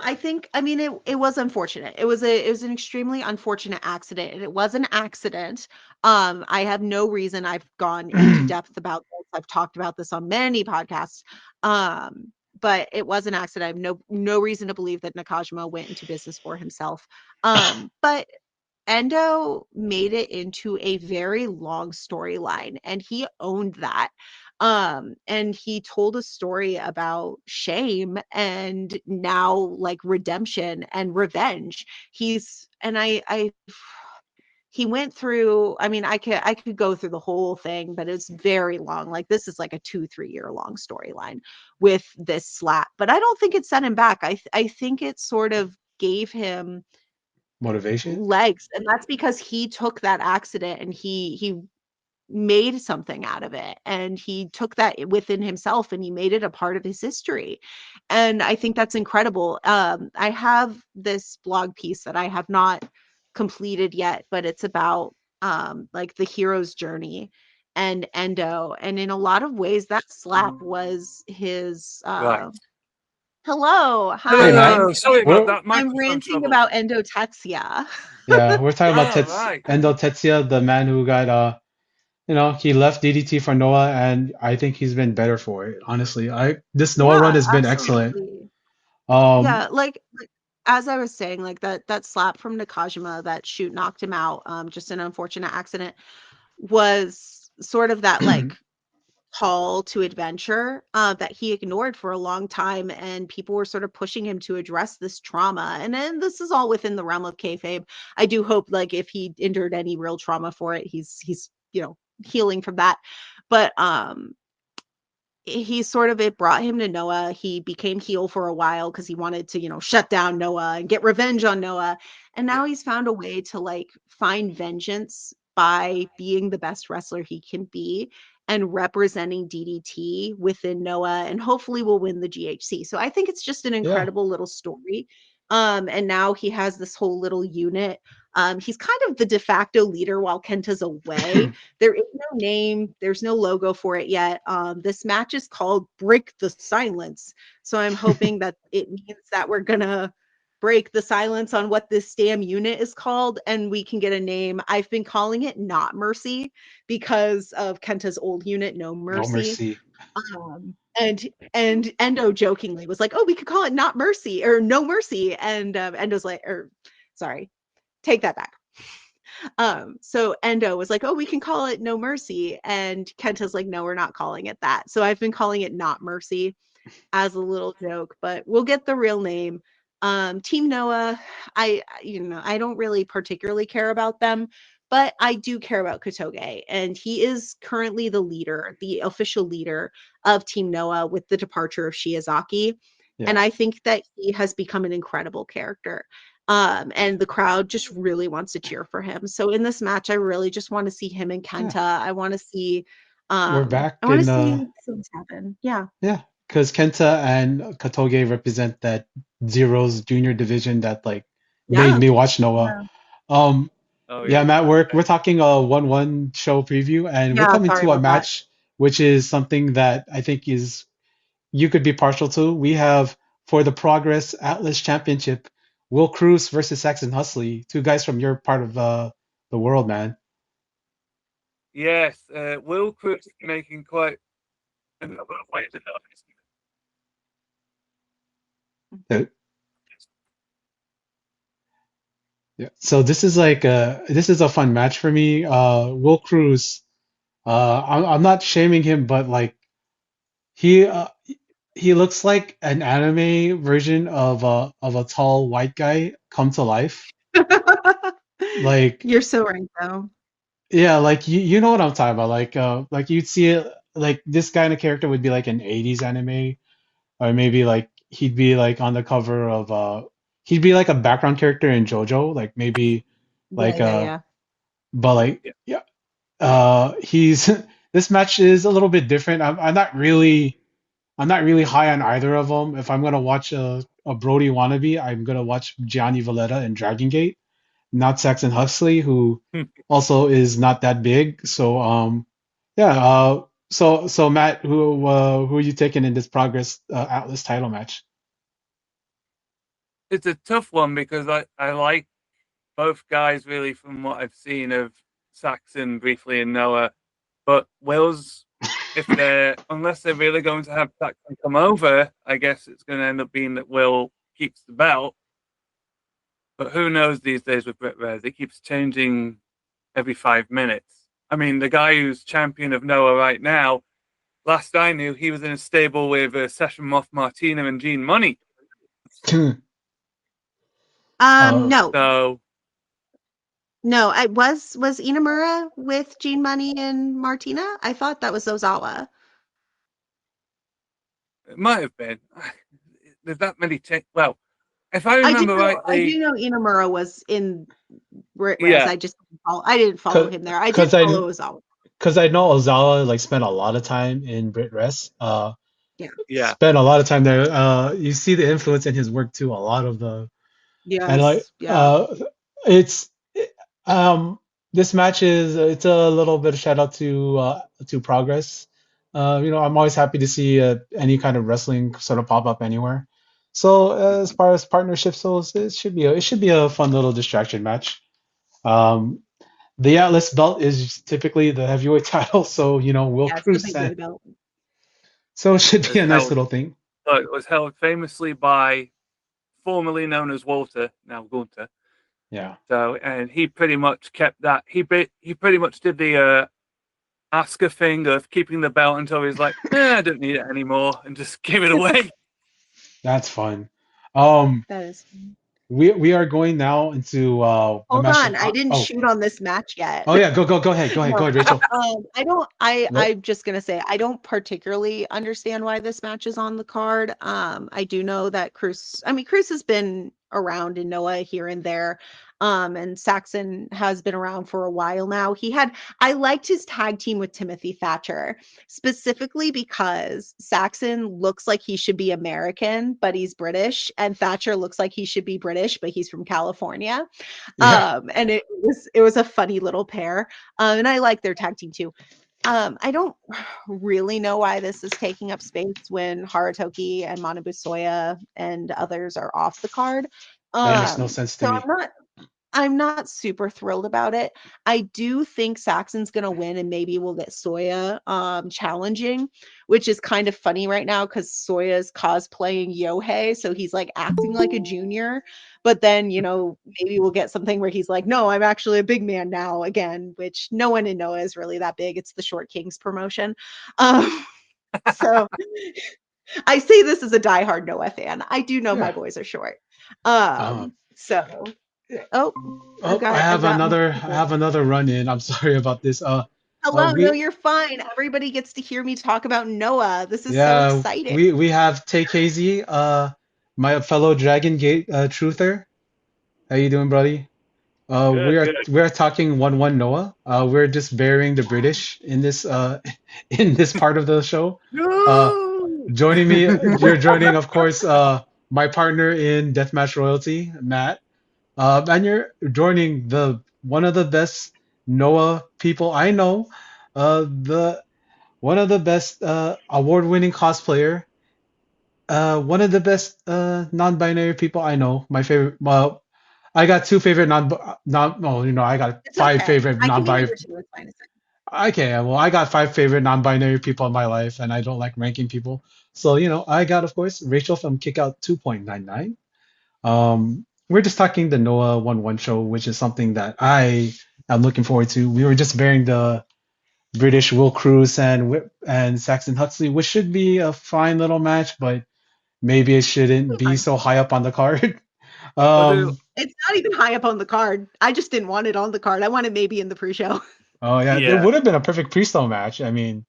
C: I mean it was unfortunate. It was an extremely unfortunate accident, and it was an accident. I have no reason. I've gone into depth about this. I've talked about this on many podcasts. But it was an accident. I have no reason to believe that Nakajima went into business for himself. But Endo made it into a very long storyline, and he owned that. And he told a story about shame and now like redemption and revenge. He's and I he went through, I mean, I could go through the whole thing, but it's very long. Like this is like a 2-3 year long storyline with this slap. But I don't think it set him back. I think it sort of gave him
A: Motivation.
C: legs, and that's because he took that accident and he made something out of it, and he took that within himself and he made it a part of his history, and I think that's incredible. I have this blog piece that I have not completed yet, but it's about like the hero's journey and Endo, and in a lot of ways that slap was his
E: Right.
C: hello,
A: Hey,
C: hi,
A: Matt.
E: Hello. Sorry about
A: We're
E: that
C: I'm
E: microphone
C: ranting
E: trouble.
C: about endotexia.
A: Yeah, we're talking about
E: Ah, right.
A: Endo Tetsuya, the man who got he left DDT for Noah, and I think he's been better for it. Honestly, I this Noah run
C: Yeah,
A: has been excellent.
C: absolutely.
A: Um,
C: Yeah, like as I was saying, like that slap from Nakajima, that shoot knocked him out. Just an unfortunate accident was sort of that like call to adventure that he ignored for a long time, and people were sort of pushing him to address this trauma. And then this is all within the realm of kayfabe. I do hope, like, if he endured any real trauma for it, he's healing from that. But he sort of it brought him to Noah. He became heel for a while because he wanted to, shut down Noah and get revenge on Noah. And now he's found a way to like find vengeance by being the best wrestler he can be and representing DDT within Noah, and hopefully will win the GHC. So I think it's just an
A: yeah,
C: incredible little story. And now he has this whole little unit He's kind of the de facto leader while Kenta's away. There is no name, there's no logo for it yet. This match is called Break the Silence. So I'm hoping that it means that we're gonna break the silence on what this damn unit is called and we can get a name. I've been calling it Not Mercy because of Kenta's old unit, No
A: No
C: Mercy.
A: mercy.
C: And Endo jokingly was like, "Oh, we could call it Not Mercy or No Mercy," and Endo's like, or sorry, take that back. So Endo was like, "Oh, we can call it No Mercy," and Kenta's like, "No, we're not calling it that." So I've been calling it Not Mercy as a little joke, but we'll get the real name. Team Noah, I don't really particularly care about them, but I do care about Kotoge, and he is currently the leader, the official leader of Team Noah with the departure of Shiozaki.
A: Yeah.
C: And I think that he has become an incredible character. And the crowd just really wants to cheer for him. So in this match, I really just want to see him and
A: Yeah.
C: Kenta. I want to see
A: We're back
C: I want to
A: in
C: see things happen. Yeah.
A: yeah, because Kenta and Katoge represent that Zero's junior division that like made
C: Yeah.
A: me watch Noah.
C: Yeah.
A: Um,
F: Oh
A: yeah,
F: yeah.
A: Matt, we're talking a 1-1 show preview, and we're
C: Yeah,
A: coming
C: sorry
A: to a
C: about that.
A: match which is something that I think is you could be partial to. We have for the Progress Atlas Championship, Will Cruz versus Saxon Husley, two guys from your part of the world, man.
F: Yes, Will Cruz making quite a number of waves in
A: Uh, Yeah. So this is a fun match for me. Will Cruz, I'm not shaming him, but like he uh, he looks like an anime version of a tall white guy come to life. Like
C: You're so right, though.
A: yeah, like you know what I'm talking about. Like you'd see it like this kind of character would be like an 80s anime, or maybe like he'd be like on the cover of he'd be like a background character in JoJo, like maybe
C: Yeah,
A: like
C: yeah, yeah.
A: but like
F: Yeah.
A: yeah. He's this match is a little bit different. I'm not really high on either of them. If I'm gonna watch a Brody wannabe, I'm gonna watch Gianni Valletta in Dragon Gate, not Saxon Huxley, who also is not that big. So yeah. So Matt, who are you taking in this Progress Atlas title match?
F: It's a tough one because I like both guys really from what I've seen of Saxon briefly and Noah, but Will's if they're unless they're really going to have Saxon come over, I guess it's going to end up being that Will keeps the belt. But who knows these days with Brit Rez? It keeps changing every 5 minutes. I mean, the guy who's champion of Noah right now, last I knew, he was in a stable with Session Moth Martina and Gene Money.
C: No,
F: So
C: no. I was Inamura with Gene Money and Martina? I thought that was Ozawa.
F: it might have been. There's that many. Well, if I
C: I do
F: remember
C: know. I
F: rightly,
C: do know Inamura was in Brit Rez.
F: yeah,
C: I didn't follow him there. I did
A: Because I
C: follow Ozawa.
A: because I know Ozawa like spent a lot of time in Brit Rest.
C: Yeah.
F: yeah.
A: Spent a lot of time there. You see the influence in his work too. A lot of the and like
C: Yes. Yeah.
A: it's this match is it's a little bit of shout out to Progress. You know, I'm always happy to see any kind of wrestling sort of pop up anywhere. So as far as partnerships goes, it should be a fun little distraction match. Um, the Atlas belt is typically the heavyweight title, so you know Will
C: Yeah, it's the
A: Cruz,
C: big boy belt.
A: so it should be
F: It's
A: a nice
F: held,
A: little thing.
F: it was held famously by formerly known as Walter, now Gunter.
A: Yeah.
F: So, and he pretty much kept that. He pretty much did the Asuka thing of keeping the belt until he's like, I don't need it anymore, and just gave it away.
A: That's fun. Um,
C: That is.
A: we are going now into the
C: Hold
A: match.
C: on, I didn't
A: Oh,
C: shoot on this match yet.
A: oh yeah, go ahead,
C: No,
A: Rachel.
C: I don't.
A: What?
C: I'm just gonna say I don't particularly understand why this match is on the card. I do know that Cruz. I mean, Cruz has been around in Noah here and there. And Saxon has been around for a while now. I liked his tag team with Timothy Thatcher, specifically because Saxon looks like he should be American, but he's British, and Thatcher looks like he should be British, but he's from California.
A: Yeah.
C: And it was a funny little pair. And I like their tag team too. I don't really know why this is taking up space when Harutoki and Manabu Soya and others are off the card.
A: That makes no sense to
C: So
A: me.
C: I'm not super thrilled about it. I do think Saxon's gonna win, and maybe we'll get Soya challenging, which is kind of funny right now because Soya's cosplaying Yohei, so he's like acting like a junior. But then, maybe we'll get something where he's like, no, I'm actually a big man now again, which no one in Noah is really that big. It's the Short Kings promotion. So I say this as a diehard Noah fan. I do know my
A: Yeah.
C: boys are short.
A: Um,
C: So
A: I have another run in. I'm sorry about this.
C: Hello, no,
A: We
C: you're fine. Everybody gets to hear me talk about Noah. This is so
A: yeah,
C: exciting.
A: we have TKZ, my fellow Dragon Gate truther. How you doing, buddy?
F: Good.
A: We are talking 1-1 Noah. We're just burying the British in this in this part of the show. Uh,
F: No!
A: Joining me, you're joining, of course, my partner in Deathmatch Royalty, Matt. And you're joining the one of the best Noah people I know, the one of the best award-winning cosplayer, one of the best non-binary people I know. My favorite, well, I got two favorite well, I got
C: It's
A: five
C: okay.
A: favorite
C: I can be
A: non-binary.
C: number two. It's fine.
A: Okay, well, I got five favorite non-binary people in my life, and I don't like ranking people. So, I got, of course, Rachel from Kickout 2.99. We're just talking the Noah 1-1 show, which is something that I am looking forward to. We were just bearing the British Will Cruz and Saxon Huxley, which should be a fine little match, but maybe it shouldn't be so high up on the card.
F: Although,
C: It's not even high up on the card. I just didn't want it on the card. I wanted maybe in the pre-show.
A: Oh yeah, it
F: yeah.
A: would have been a perfect pre-show match. I mean,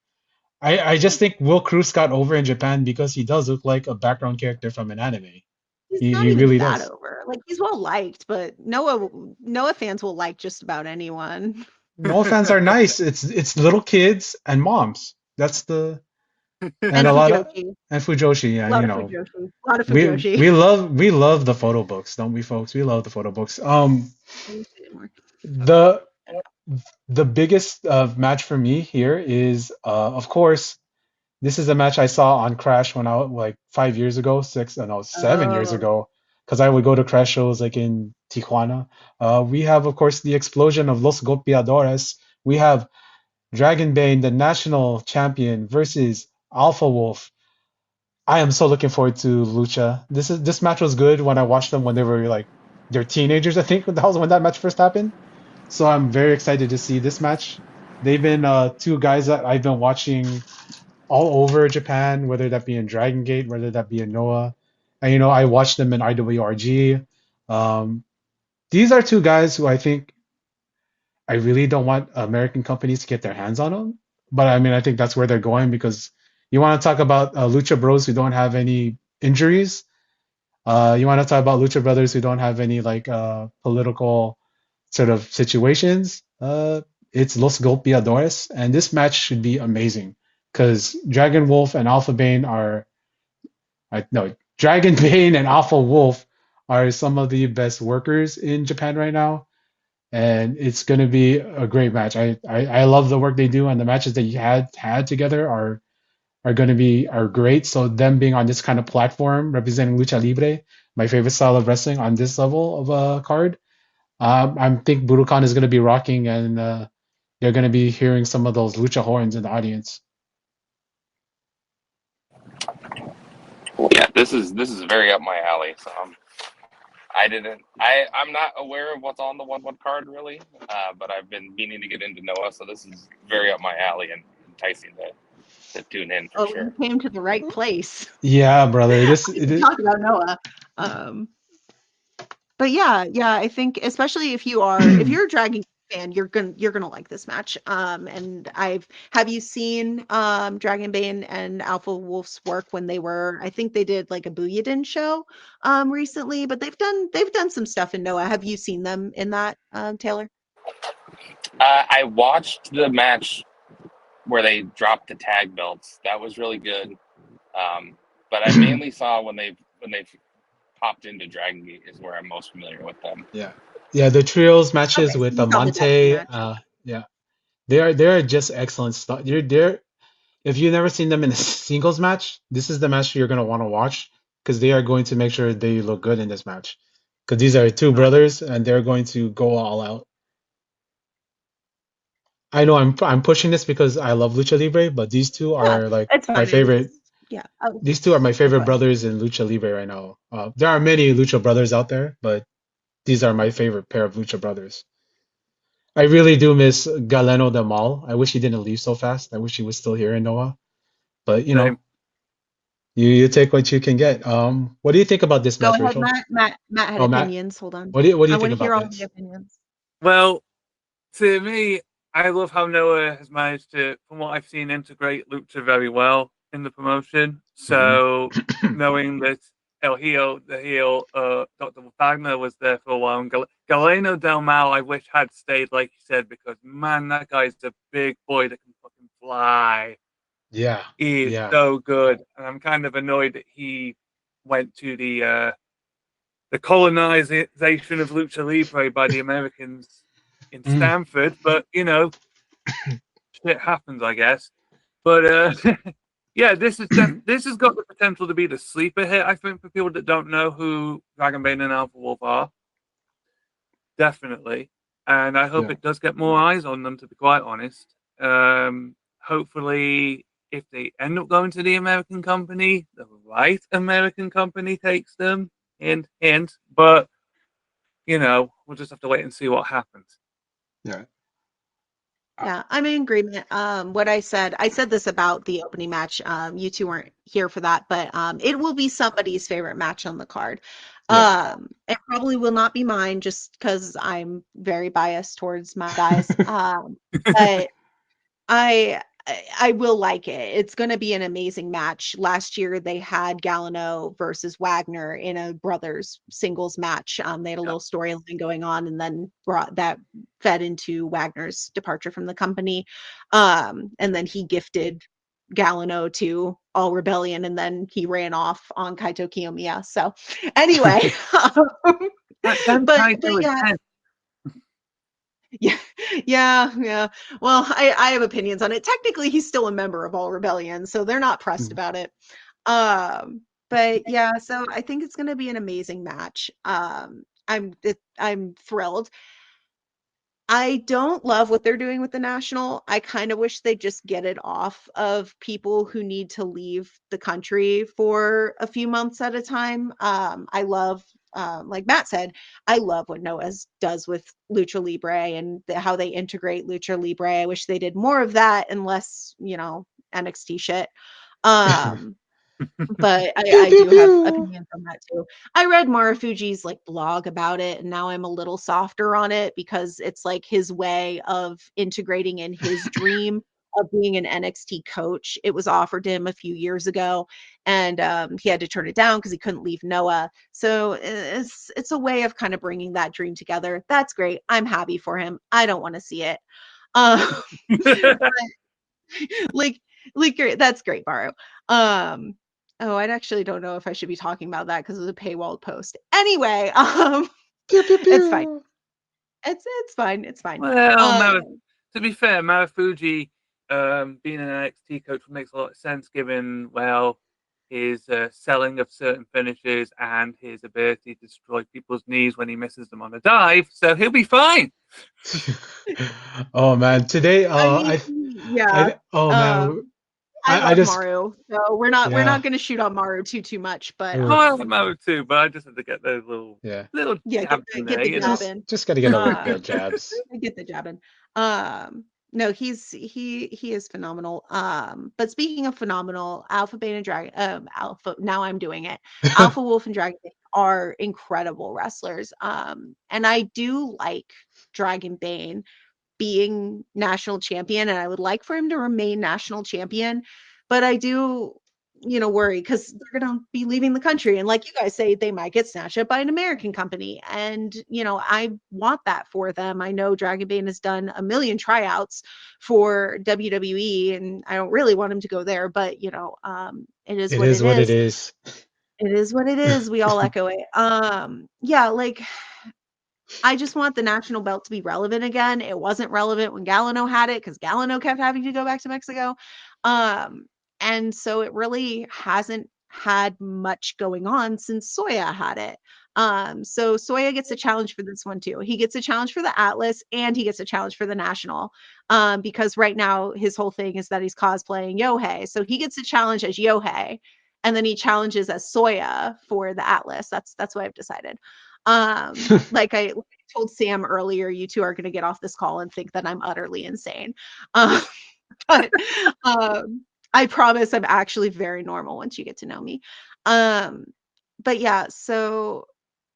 A: I just think Will Cruz got over in Japan because he does look like a background character from an anime.
C: He's
A: He
C: not
A: he
C: even
A: really
C: that
A: does.
C: over. Like he's well liked, but Noah fans will like just about anyone.
A: Noah fans are nice. It's little kids and moms. That's the and
C: And
A: a lot of
C: Fujoshi.
A: and Fujoshi.
C: A
A: Yeah,
C: lot of Fujoshi. A lot of
A: we
C: Fujoshi.
A: we love the photo books, don't we, folks? We love the photo books. The the biggest match for me here is of course this is a match I saw on Crash when I was like 5 years ago, 7 years
C: Oh,
A: ago, because I would go to Crash shows like in Tijuana. We have, of course, the explosion of Los Golpeadores. We have Dragonbane, the national champion, versus Alpha Wolf. I am so looking forward to Lucha. This match was good when I watched them when they were like they're teenagers. I think that was when that match first happened. So I'm very excited to see this match. They've been two guys that I've been watching all over Japan, whether that be in Dragon Gate, whether that be in Noah. And I watched them in IWRG. Um, these are two guys who I think I really don't want American companies to get their hands on them. But I mean, I think that's where they're going because you want to talk about Lucha Bros who don't have any injuries. You want to talk about Lucha Brothers who don't have any like political sort of situations. It's Los Golpeadores, and this match should be amazing because Dragon Wolf and Alpha Bane are, no, Dragon Bane and Alpha Wolf are some of the best workers in Japan right now, and it's going to be a great match. I love the work they do, and the matches that you had together are going to be are great. So them being on this kind of platform representing lucha libre, my favorite style of wrestling, on this level of a card, I think Budokan is going to be rocking, and they're going to be hearing some of those lucha horns in the audience.
G: Yeah, this is very up my alley. So I'm not aware of what's on the 1-1 card really, but I've been meaning to get into Noah, so this is very up my alley and enticing to tune in for sure.
C: You came to the right place.
A: Yeah, brother.
C: Talk about Noah. But yeah, I think especially if you're a Dragon fan, you're gonna like this match. And have you seen Dragonbane and Alpha Wolf's work when they were, I think they did like a Booyadin show recently, but they've done some stuff in Noah. Have you seen them in that, Taylor?
G: I watched the match where they dropped the tag belts. That was really good. But I mainly saw when they've popped into Dragon Gate is where I'm most familiar with them.
A: Yeah. Yeah, the trios matches
C: Okay, so
A: with
C: you saw the tag team
A: Amante,
C: match.
A: yeah. They're just excellent stuff. They're if you've never seen them in a singles match, this is the match you're gonna want to watch because they are going to make sure they look good in this match. Because these are two brothers and they're going to go all out. I know I'm pushing this because I love Lucha Libre, but these two
C: Yeah,
A: are like
C: it's
A: my
C: fine.
A: favorite.
C: Yeah.
A: These two are my
C: Go
A: favorite
C: ahead.
A: brothers in Lucha Libre right now. There are many Lucha brothers out there, but these are my favorite pair of Lucha brothers. I really do miss Galeno Del Mal. I wish he didn't leave so fast. I wish he was still here in Noah. But
F: Same.
A: you take what you can get. What do you think about this
C: Go
A: match,
C: ahead,
A: Rachel?
C: Matt had
A: Oh, Matt,
C: opinions. Hold on.
A: what do
C: I
A: you
C: want
A: think
C: to hear
A: about
C: all the
A: this?
C: opinions.
F: Well, to me, I love how Noah has managed to, from what I've seen, integrate Lucha very well in the promotion. So knowing that the heel, Dr. Wagner was there for a while, and Galeno Del Mal, I wish had stayed, like you said, because man, that guy's a big boy that can fucking fly.
A: Yeah,
F: He is
A: yeah.
F: so good, and I'm kind of annoyed that he went to the colonization of Lucha Libre by the Americans in
A: Mm.
F: Stanford, but shit happens, I guess. But yeah, this has got the potential to be the sleeper hit. I think for people that don't know who Dragonbane and Alpha Wolf are, definitely, and I hope
A: Yeah.
F: it does get more eyes on them. To be quite honest, hopefully, if they end up going to the American company, the right American company takes them. Hint, hint. But we'll just have to wait and see what happens.
A: Yeah.
C: Yeah, I'm in agreement. What I said this about the opening match. You two weren't here for that, but it will be somebody's favorite match on the card.
A: Yeah.
C: It probably will not be mine just because I'm very biased towards my guys. But I will like it. It's going to be an amazing match. Last year they had Galliano versus Wagner in a brothers singles match. They had a
F: Yeah.
C: little storyline going on, and then brought that fed into Wagner's departure from the company. And then he gifted Galliano to All Rebellion, and then he ran off on Kaito Kiyomiya. So anyway, but yeah. Yeah, yeah. Well, I have opinions on it. Technically, he's still a member of All Rebellion, so they're not pressed
A: Mm.
C: about it. But yeah, so I think it's going to be an amazing match. I'm thrilled. I don't love what they're doing with the national. I kind of wish they'd just get it off of people who need to leave the country for a few months at a time. I love, like Matt said, I love what Noah's does with Lucha Libre and how they integrate Lucha Libre. I wish they did more of that and less, NXT shit. Um, but
A: Pew
C: I
A: pew
C: do have
A: pew.
C: opinions on that too. I read Marufuji's like blog about it, and now I'm a little softer on it because it's like his way of integrating in his dream of being an NXT coach. It was offered to him a few years ago, and he had to turn it down because he couldn't leave Noah. So it's a way of kind of bringing that dream together. That's great. I'm happy for him. I don't want to see it. Um, like great. That's great, Maru. Um, oh, I actually don't know if I should be talking about that because it was a paywalled post. Anyway,
A: Pew pew
C: it's fine.
A: pew.
C: It's fine. It's fine.
F: Well,
C: Um,
F: to be fair, Marufuji being an NXT coach makes a lot of sense given, his selling of certain finishes and his ability to destroy people's knees when he misses them on a dive. So he'll be fine.
A: Oh man, today
C: I mean, yeah.
A: oh man,
C: Um, I
A: I
C: love
A: just
C: Maru, so we're not
A: yeah.
C: going to shoot on Maru too much, but
F: Oh,
A: Ugh,
F: I like Maru too, but I just had to get those
A: yeah.
F: little
C: yeah,
F: jabs in
C: get
F: there,
C: the jab
A: Just
C: in.
A: just gotta get a little
C: Uh,
A: bit of jabs.
C: get the jab in. No, he is phenomenal. But speaking of phenomenal, Alpha Beta Dragon, Alpha. Now I'm doing it. Alpha Wolf and Dragon are incredible wrestlers. And I do like Dragon Bane being national champion, and I would like for him to remain national champion, but I do, worry because they're going to be leaving the country. And like you guys say, they might get snatched up by an American company. And, I want that for them. I know Dragon Bane has done a million tryouts for WWE, and I don't really want him to go there, but, it is
A: It
C: what
A: is
C: it
A: what it
C: is.
A: is.
C: It is what it is. We all echo it. Yeah, like I just want the national belt to be relevant again. It wasn't relevant when Galliano had it because Galliano kept having to go back to Mexico. Um, and so it really hasn't had much going on since Soya had it. So Soya gets a challenge for this one too. He gets a challenge for the Atlas and he gets a challenge for the national. Because right now his whole thing is that he's cosplaying Yohei. So he gets a challenge as Yohei, and then he challenges as Soya for the Atlas. That's what I've decided. Like I told Sam earlier, you two are going to get off this call and think that I'm utterly insane. Um, but I promise I'm actually very normal once you get to know me. Um, but yeah, so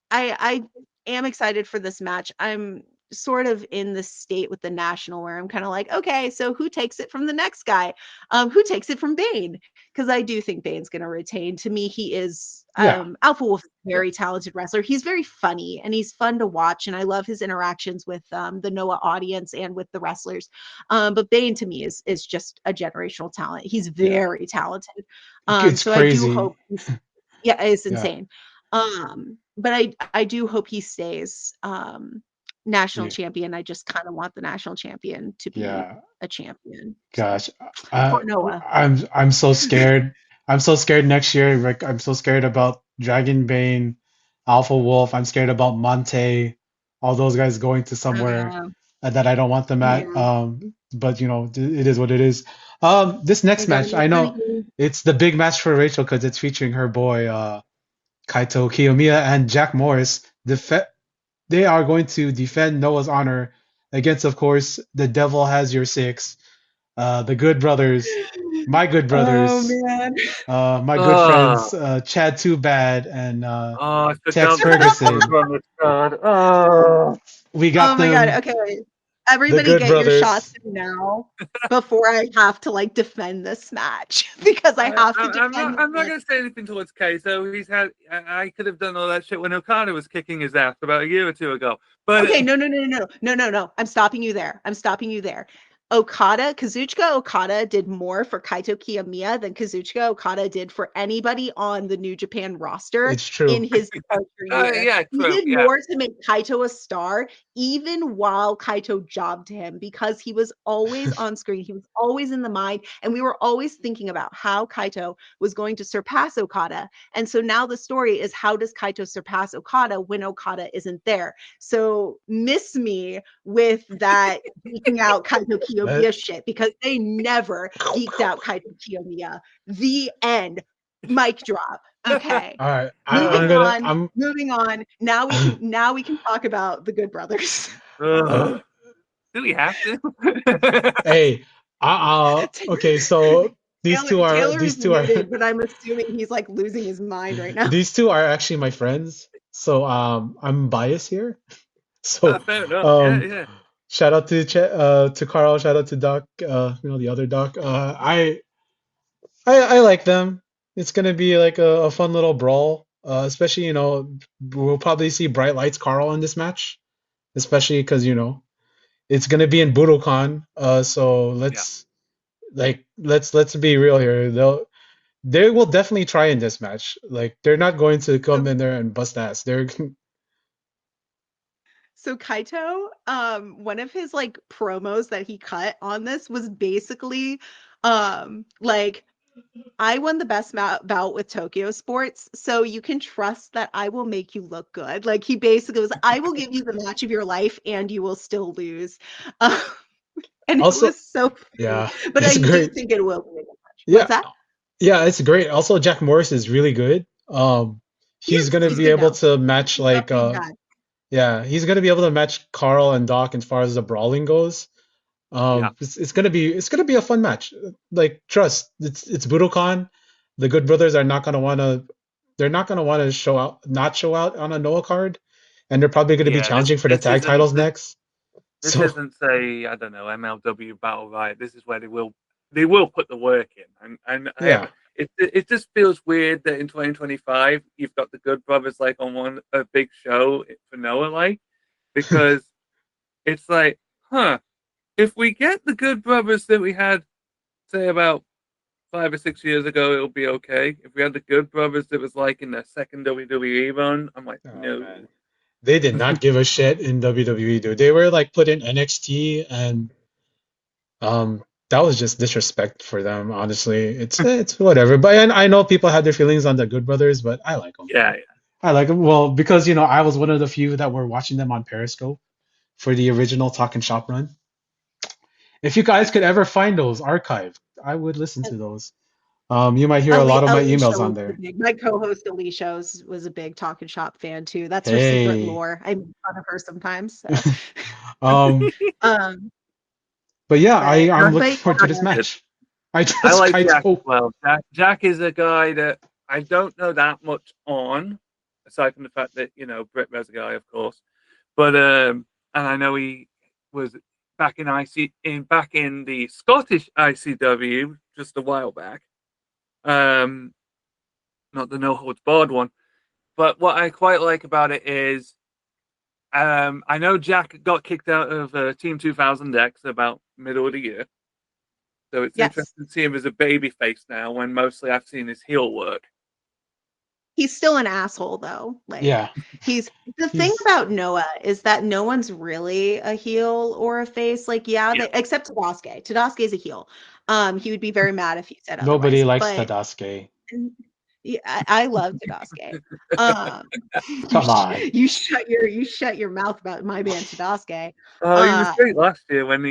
C: I am excited for this match. I'm sort of in the state with the national where I'm kind of like, okay, so who takes it from the next guy? Who takes it from Bane? Because I do think Bane's going to retain. To me, he is
A: Yeah.
C: Alpha Wolf, very talented wrestler. He's very funny and he's fun to watch, and I love his interactions with the Noah audience and with the wrestlers. But Bane to me is just a generational talent. He's
A: Yeah.
C: very talented.
A: It's
C: So I do
A: crazy.
C: hope yeah, it's
A: Yeah.
C: insane. But I do hope he stays national
A: Yeah.
C: champion. I just kind of want the national champion to be
A: Yeah.
C: a champion. So
A: Gosh,
C: poor Noah.
A: I'm so scared. I'm so scared next year. Like I'm so scared about Dragon Bane, Alpha Wolf. I'm scared about Monte, all those guys going to somewhere
C: Uh,
A: that I don't want them
C: yeah,
A: at. But it is what it is. This
C: they
A: next
C: gotta
A: match, I
C: make
A: know
C: money.
A: it's the big match for Rachel because it's featuring her boy Kaito Kiyomiya and Jack Morris. They are going to defend Noah's honor against, of course, the Devil Has Your Six, the good brothers, my good
C: Oh
A: brothers,
C: man.
A: my good
F: Oh,
A: friends, Chad Too Bad and
F: I
A: Tex
F: forgot the good brothers
A: Ferguson.
F: on this card. Oh,
A: We
C: Oh
A: got
C: my god.
A: them,
C: Okay, wait.
A: the
C: Everybody
A: good
C: get your shots
A: brothers.
C: in now before I have to like defend this match because I have to
F: I'm
C: defend
F: not.
C: this
F: I'm not
C: match.
F: going to say anything towards Kaizo. He's had. I could have done all that shit when Okada was kicking his ass about a year or two ago. But
C: Okay, no. I'm stopping you there. I'm stopping you there. Kazuchika Okada did more for Kaito Kiyomiya than Kazuchika Okada did for anybody on the New Japan roster
A: It's true.
C: in his departure year.
F: yeah,
C: He
F: true.
C: did
F: Yeah,
C: more to make Kaito a star, even while Kaito jobbed him, because he was always on screen. He was always in the mind, and we were always thinking about how Kaito was going to surpass Okada. And so now the story is, how does Kaito surpass Okada when Okada isn't there? So miss me with that geeking out Kaito
A: Let-
C: Kiyomiya shit, because they never geeked out Kaito Kiyomiya. The end. Mic drop. Okay.
A: All right, I'm
C: Moving
A: gonna
C: on.
A: I'm
C: Moving on. Now we can talk about the Good Brothers.
A: uh,
F: do we have to?
A: hey okay, so
C: Taylor is
A: these two are
C: muted, but I'm assuming he's like losing his mind right now.
A: these two are actually my friends. So I'm biased here. So
F: Fair enough. Yeah,
A: um
F: yeah.
A: shout out to Carl, shout out to Doc, the other Doc. I like them. It's gonna be like a fun little brawl. Especially, we'll probably see Bright Lights Carl in this match, especially because, it's gonna be in Budokan. So
F: Yeah.
A: let's be real here. They will definitely try in this match. Like they're not going to come in there and bust ass. They're
C: So Kaito, one of his like promos that he cut on this was basically like, I won the best bout with Tokyo Sports, so you can trust that I will make you look good. Like he basically was, I will give you the match of your life and you will still lose. Um, and it
A: also
C: was so funny.
A: yeah,
C: But
A: it's
C: I do
A: great.
C: think it will be a good match. What's
A: Yeah,
C: that?
A: yeah, it's great. Also, Jack Morris is really good. He's
C: Yes,
A: gonna
C: he's
A: be
C: good
A: able
C: now.
A: to match
C: Stop
A: like
C: being bad.
A: yeah, he's gonna be able to match Carl and Doc as far as the brawling goes.
F: Yeah.
A: It's gonna be a fun match. Like trust, it's Budokan. The Good Brothers are not gonna wanna they're not gonna want to show out not show out on a Noah card, and they're probably gonna be
F: Yeah. This
A: challenging for the
F: this
A: tag
F: isn't
A: titles
F: this
A: next.
F: This
A: So
F: isn't, say, I don't know, MLW Battle Riot. This is where they will put the work in, and
A: yeah.
F: it just feels weird that in 2025 you've got the Good Brothers like on a big show for Noah, like, because it's like, huh, if we get the Good Brothers that we had, say, about 5 or 6 years ago, it'll be okay. If we had the Good Brothers that was like in their second WWE run, I'm like,
A: Oh
F: no.
A: man. They did not give a shit in WWE, dude. They were like put in NXT, and that was just disrespect for them, honestly. It's whatever. But and I know people have their feelings on the Good Brothers, but I like them.
F: Yeah,
A: I like them. Well, because I was one of the few that were watching them on Periscope for the original Talk and Shop run. If you guys could ever find those archived, I would listen to those. You might hear a lot of my
C: Alicia
A: emails
C: was
A: on
C: a
A: there.
C: big, my co-host Alicia was a big Talk and Shop fan too. That's her secret
A: Hey.
C: lore. I make fun of her sometimes. So.
A: um,
C: um,
A: but yeah, I'm looking
C: but
A: forward to this
F: yeah.
A: match. I
F: I
A: trust
F: like Jack as
A: Kaito.
F: well. Jack is a guy that I don't know that much on, aside from the fact that Brett Red's a guy, of course. But and I know he was back in the Scottish ICW just a while back. Not the no holds barred one. But what I quite like about it is, I know Jack got kicked out of Team 2000 X about middle of the year. So it's
C: yes,
F: interesting to see him as a baby face now, when mostly I've seen his heel work.
C: he's still an asshole though. Like
A: Yeah,
C: he's the thing
A: he's
C: about Noah is that no one's really a heel or a face. Like yeah,
F: Yeah.
C: except Tadasuke. Tadasuke's a heel. He would be very mad if you said
A: nobody
C: otherwise.
A: likes
C: But
A: Tadasuke.
C: yeah, I love Tadasuke. Um,
A: Come on.
C: you shut your mouth about my man Tadasuke.
F: He was
C: Uh,
F: great last year when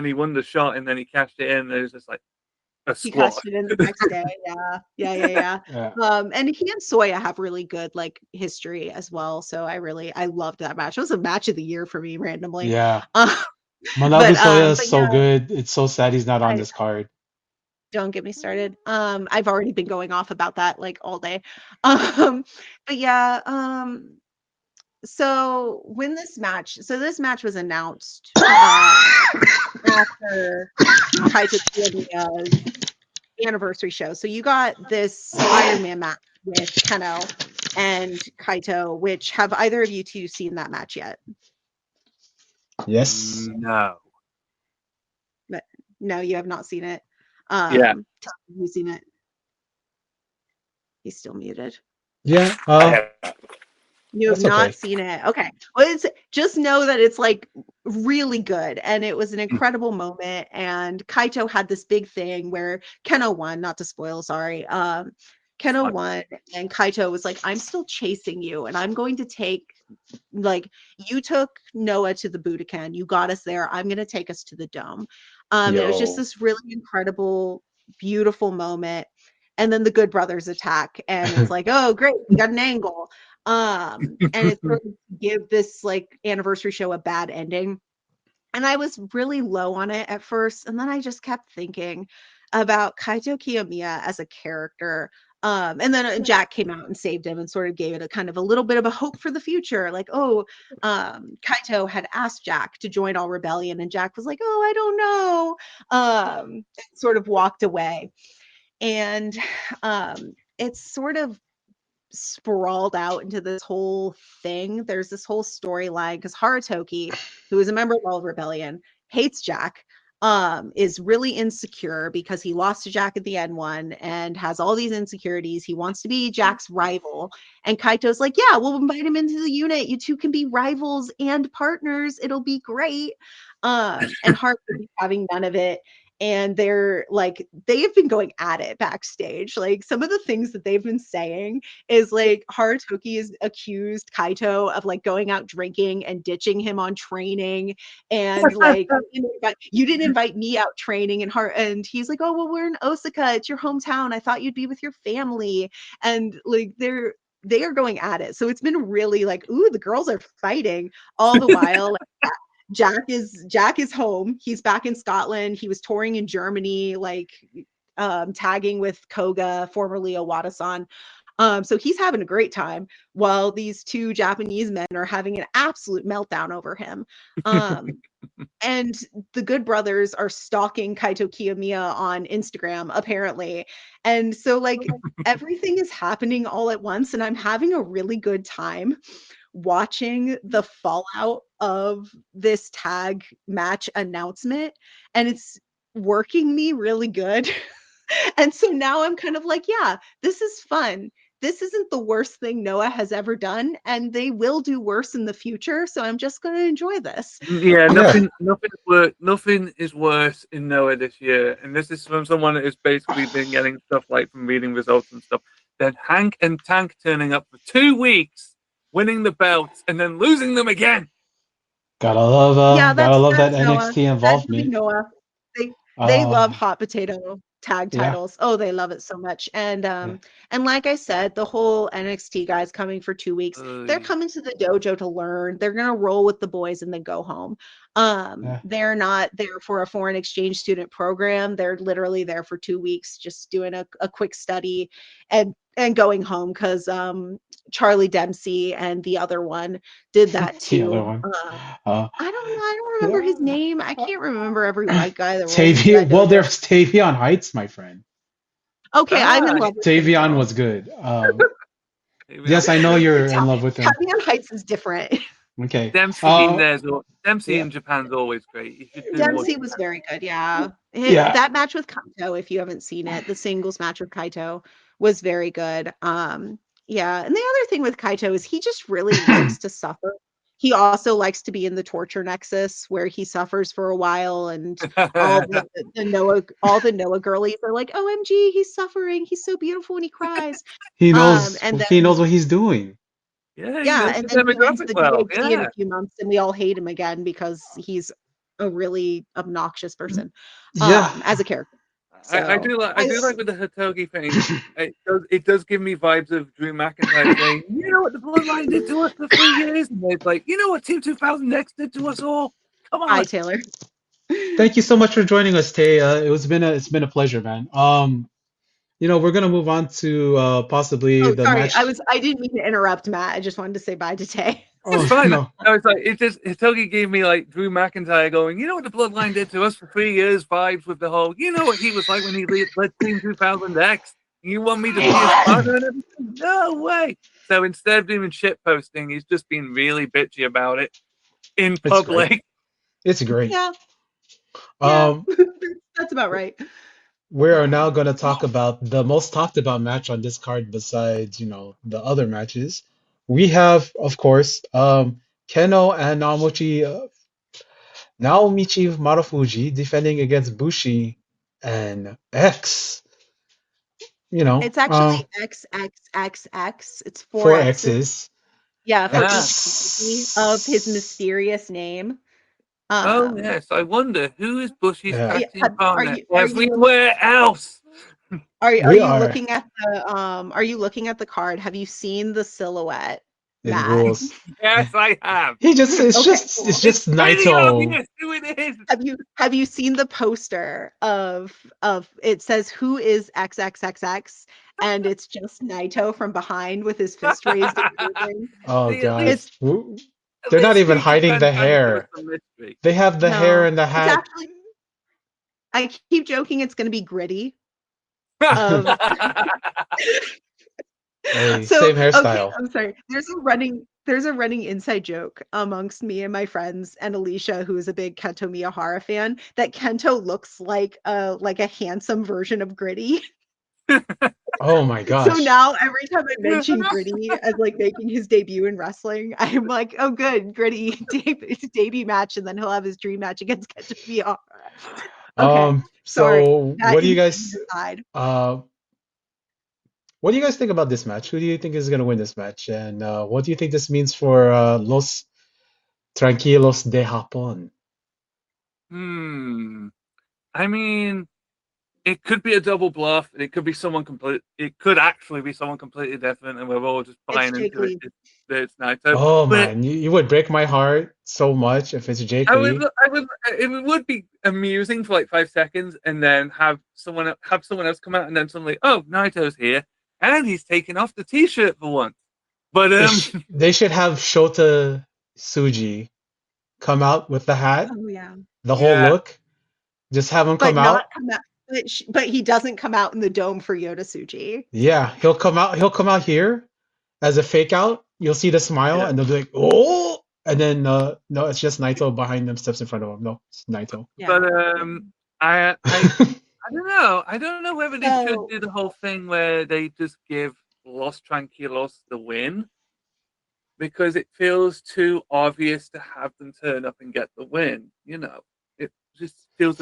F: he won the shot and then he cashed it in. And it was just like a
C: he
F: squash.
C: cashed it in the next day. Yeah.
A: Yeah.
C: And he and Soya have really good like history as well. So I loved that match. It was a match of the year for me randomly.
A: Yeah.
C: Uh,
A: Manabu Soya is
C: but
A: so
C: yeah,
A: good. It's so sad he's not on
C: I
A: this card.
C: don't get me started. I've already been going off about that like all day. Um, but yeah, so this match was announced after Kaito Kiyomiya's anniversary show. So you got this Iron Man match with Keno and Kaito, which have either of you two seen that match yet?
A: Yes.
F: No.
C: But no, you have not seen it.
F: Yeah.
C: Have you seen it? He's still muted.
A: Yeah.
G: I have.
C: You have
A: That's
C: not
A: okay.
C: seen it. Okay. Well, just know that it's like really good and it was an incredible moment. And Kaito had this big thing where Keno won, not to spoil, sorry. Keno won and Kaito was like, I'm still chasing you and I'm going to take like you took Noah to the Budokan. You got us there. I'm gonna take us to the dome. It was just
A: Yo.
C: this really incredible, beautiful moment. And then the Good Brothers attack, and it's like, oh great, we got an angle. And it's sort of give this like anniversary show a bad ending. And I was really low on it at first, and then I just kept thinking about Kaito Kiyomiya as a character. And then Jack came out and saved him and sort of gave it a kind of a little bit of a hope for the future. Like, Kaito had asked Jack to join All Rebellion, and Jack was like, oh, I don't know. Sort of walked away. And it's sort of sprawled out into this whole thing. There's this whole storyline because Harutoki, who is a member of All Rebellion, hates Jack, is really insecure because he lost to Jack at the N1 and has all these insecurities. He wants to be Jack's rival. And Kaito's like, yeah, we'll invite him into the unit. You two can be rivals and partners. It'll be great. And Harutoki having none of it. And they're like, they have been going at it backstage. Like some of the things that they've been saying is like Harutoki is accused Kaito of like going out drinking and ditching him on training, and like you didn't invite me out training, and he's like, oh well, we're in Osaka, it's your hometown, I thought you'd be with your family, and like they are going at it. So it's been really like, ooh, the girls are fighting all the while. Like, Jack is home. He's back in Scotland. He was touring in Germany, like tagging with Koga, formerly Owada-san. So he's having a great time while these two Japanese men are having an absolute meltdown over him. And the Good Brothers are stalking Kaito Kiyomiya on Instagram, apparently. And so, like, everything is happening all at once, and I'm having a really good time watching the fallout of this tag match announcement, and it's working me really good. And so now I'm kind of like, yeah, this is fun. This isn't the worst thing Noah has ever done, and they will do worse in the future. So I'm just going to enjoy this.
F: Yeah,
A: Yeah.
F: nothing is worse in Noah this year, and this is from someone that has basically been getting stuff like from reading results and stuff. Then Hank and Tank turning up for 2 weeks, winning the belts, and then losing them again.
C: Yeah,
A: Gotta love that
C: that's Noah.
A: NXT
C: That'd be
A: involvement.
C: Noah. They love
A: Uh,
C: hot potato tag
A: yeah,
C: titles. Oh, they love it so much. And like I said, the whole NXT guys coming for 2 weeks, they're coming to the dojo to learn. They're gonna roll with the boys and then go home.
A: yeah.
C: They're not there for a foreign exchange student program. They're literally there for 2 weeks, just doing a quick study and going home because Charlie Dempsey and the other one did that
A: The other
C: too.
A: one. Uh,
C: I don't know. I don't remember his
A: yeah.
C: name. I can't remember every white guy that rolls into that
A: Tavion. Well,
C: dojo.
A: there's Tavion Heights, my friend.
C: Okay, I'm in
F: Ah,
C: love with him
A: Tavion
C: now.
A: was good.
F: Tavion
A: Yes,
F: was
A: I know
F: good.
A: you're in love with him.
C: Tavion Heights is different.
A: Okay.
F: Dempsey
A: Yeah,
F: in Japan's always great. You should do more
C: Dempsey was
F: Japan.
C: very good, yeah.
A: yeah.
C: That match with Kaito, if you haven't seen it, the singles match with Kaito was very good. Yeah, and the other thing with Kaito is he just really likes to suffer. He also likes to be in the torture nexus where he suffers for a while, and all the Noah girlies are like, "OMG, he's suffering. He's so beautiful when he cries." And
A: He
C: then
A: knows what he's doing.
F: Yeah, he
C: yeah,
F: knows
C: and
F: the
C: then he wins
F: demographic
C: the
F: well.
C: DXT in a
F: Yeah.
C: few months, and we all hate him again because he's a really obnoxious person,
A: Yeah.
C: as a character.
F: I
C: So
F: do like
C: I
F: with the Hitogi thing. It does give me vibes of Drew McIntyre saying, "You know what the Bloodline did to us for 3 years," and it's like, "You know what Team 2000X did to us all." Come
C: hi,
F: on.
C: Taylor.
A: Thank you so much for joining us, Tay. It's been a pleasure, man. We're gonna move on to possibly
C: Oh,
A: the
C: sorry,
A: match.
C: I didn't mean to interrupt, Matt. I just wanted to say bye to Tay.
F: It's
A: Oh
F: fine.
A: no.
F: I was like, it just Hitogi gave me like Drew McIntyre going, "You know what the Bloodline did to us for 3 years?" Vibes with the whole, "You know what he was like when he led Team 2000X? You want me to be his partner and everything? No way." So instead of doing shit posting, he's just been really bitchy about it in
A: It's great.
F: public.
A: It's great.
C: Yeah, yeah,
A: Um,
C: that's about right.
A: we are now
C: Um,
A: gonna talk about the most talked about match on this card besides, the other matches. We have, of course, Keno and Naomichi Marufuji defending against Bushi and X.
C: it's actually XXXX. It's four
A: Four
C: X's.
A: X's.
C: Yeah, for each kanji of his
A: X.
C: mysterious name.
F: Oh
C: Um,
F: yes, I wonder who is Bushy's
A: Yeah,
F: tag team partner
C: are you
F: everywhere else.
C: are
A: we
C: you
A: are.
C: looking at the are you looking at the card? Have you seen the silhouette,
A: It
C: Matt?
A: rules.
F: Yes, I have.
C: Okay,
A: It's
C: cool.
A: just
F: It's pretty
A: Naito.
F: obvious who it is.
C: Have you seen the poster of it says who is XXXX and it's just Naito from behind with his fist raised and everything.
A: Oh
F: See, at
A: God.
F: least
C: It's
F: at
A: They're not
F: least
A: even
F: New
A: hiding
F: Japan
A: the
F: trying to give us
A: hair.
F: some mystery.
A: They have the hair
C: no,
A: and the
C: it's
A: hat.
C: actually I keep joking it's gonna be gritty. Um
A: Hey,
C: So,
A: same
C: okay,
A: hairstyle.
C: I'm sorry. There's a running inside joke amongst me and my friends and Alicia, who is a big Kento Miyahara fan, that Kento looks like a handsome version of Gritty.
A: Oh my
C: So
A: gosh.
C: now every time I mention Gritty as like making his debut in wrestling, I'm like, oh good, Gritty debut match, and then he'll have his dream match against Kento Miyahara. Okay, sorry.
A: So
C: That incident aside.
A: what do you guys think about this match? Who do you think is gonna win this match? And what do you think this means for Los Tranquilos de Japón?
F: I mean, it could be a double bluff. It could be someone complete. It could actually be someone completely different, and we're all just
C: It's
F: buying
C: Jake
F: into it.
C: Lee.
F: That it's Naito.
A: Oh
F: But
A: man, you would break my heart so much if it's Jake Lee.
F: it would be amusing for like 5 seconds, and then have someone else come out, and then suddenly, oh, Naito's here, and he's taken off the t-shirt for once. But
A: They should have Shota Tsuji come out with the hat,
C: Oh yeah.
A: the whole
F: yeah,
A: look. Just have him
C: But
A: come
C: not
A: out.
C: come out. But he doesn't come out in the dome for Yoda Suji.
A: Yeah, he'll come out. He'll come out here as a fake out. You'll see the smile,
F: yeah.
A: and they'll be like, "Oh!" And then no, it's just Naito behind them, steps in front of him. No, it's Naito.
C: Yeah.
F: But I don't know. I don't know whether they should
C: So
F: do the whole thing where they just give Los Tranquilos the win, because it feels too obvious to have them turn up and get the win. You know, it just feels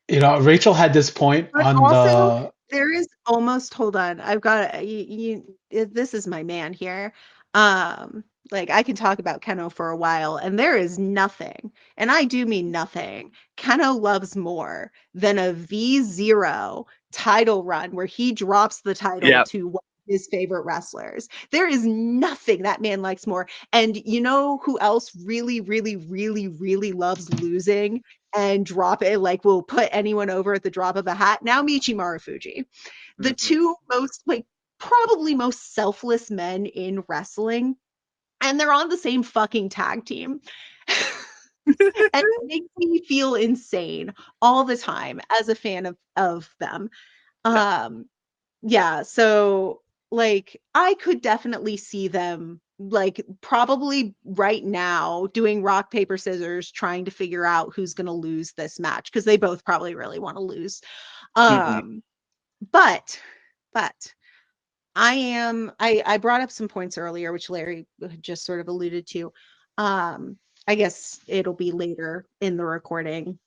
A: Rachel had this point
C: but
A: on
C: also
A: the.
C: there is almost, hold on, I've got this is my man here. Like I can talk about Keno for a while, and there is nothing, and I do mean nothing, Keno loves more than a V0 title run where he drops the title
F: yeah.
C: to one of his favorite wrestlers. There is nothing that man likes more. And you know who else really, really, really, really loves losing and drop it, like will put anyone over at the drop of a hat? Now Michi Marufuji. The
F: Mhm.
C: two most, like, probably most selfless men in wrestling, and they're on the same fucking tag team. And it makes me feel insane all the time as a fan of them. Um yeah, so like I could definitely see them, like, probably right now doing rock paper scissors trying to figure out who's going to lose this match, because they both probably really want to lose.
F: Mhm.
C: um but I brought up some points earlier which Larry just sort of alluded to. I guess it'll be later in the recording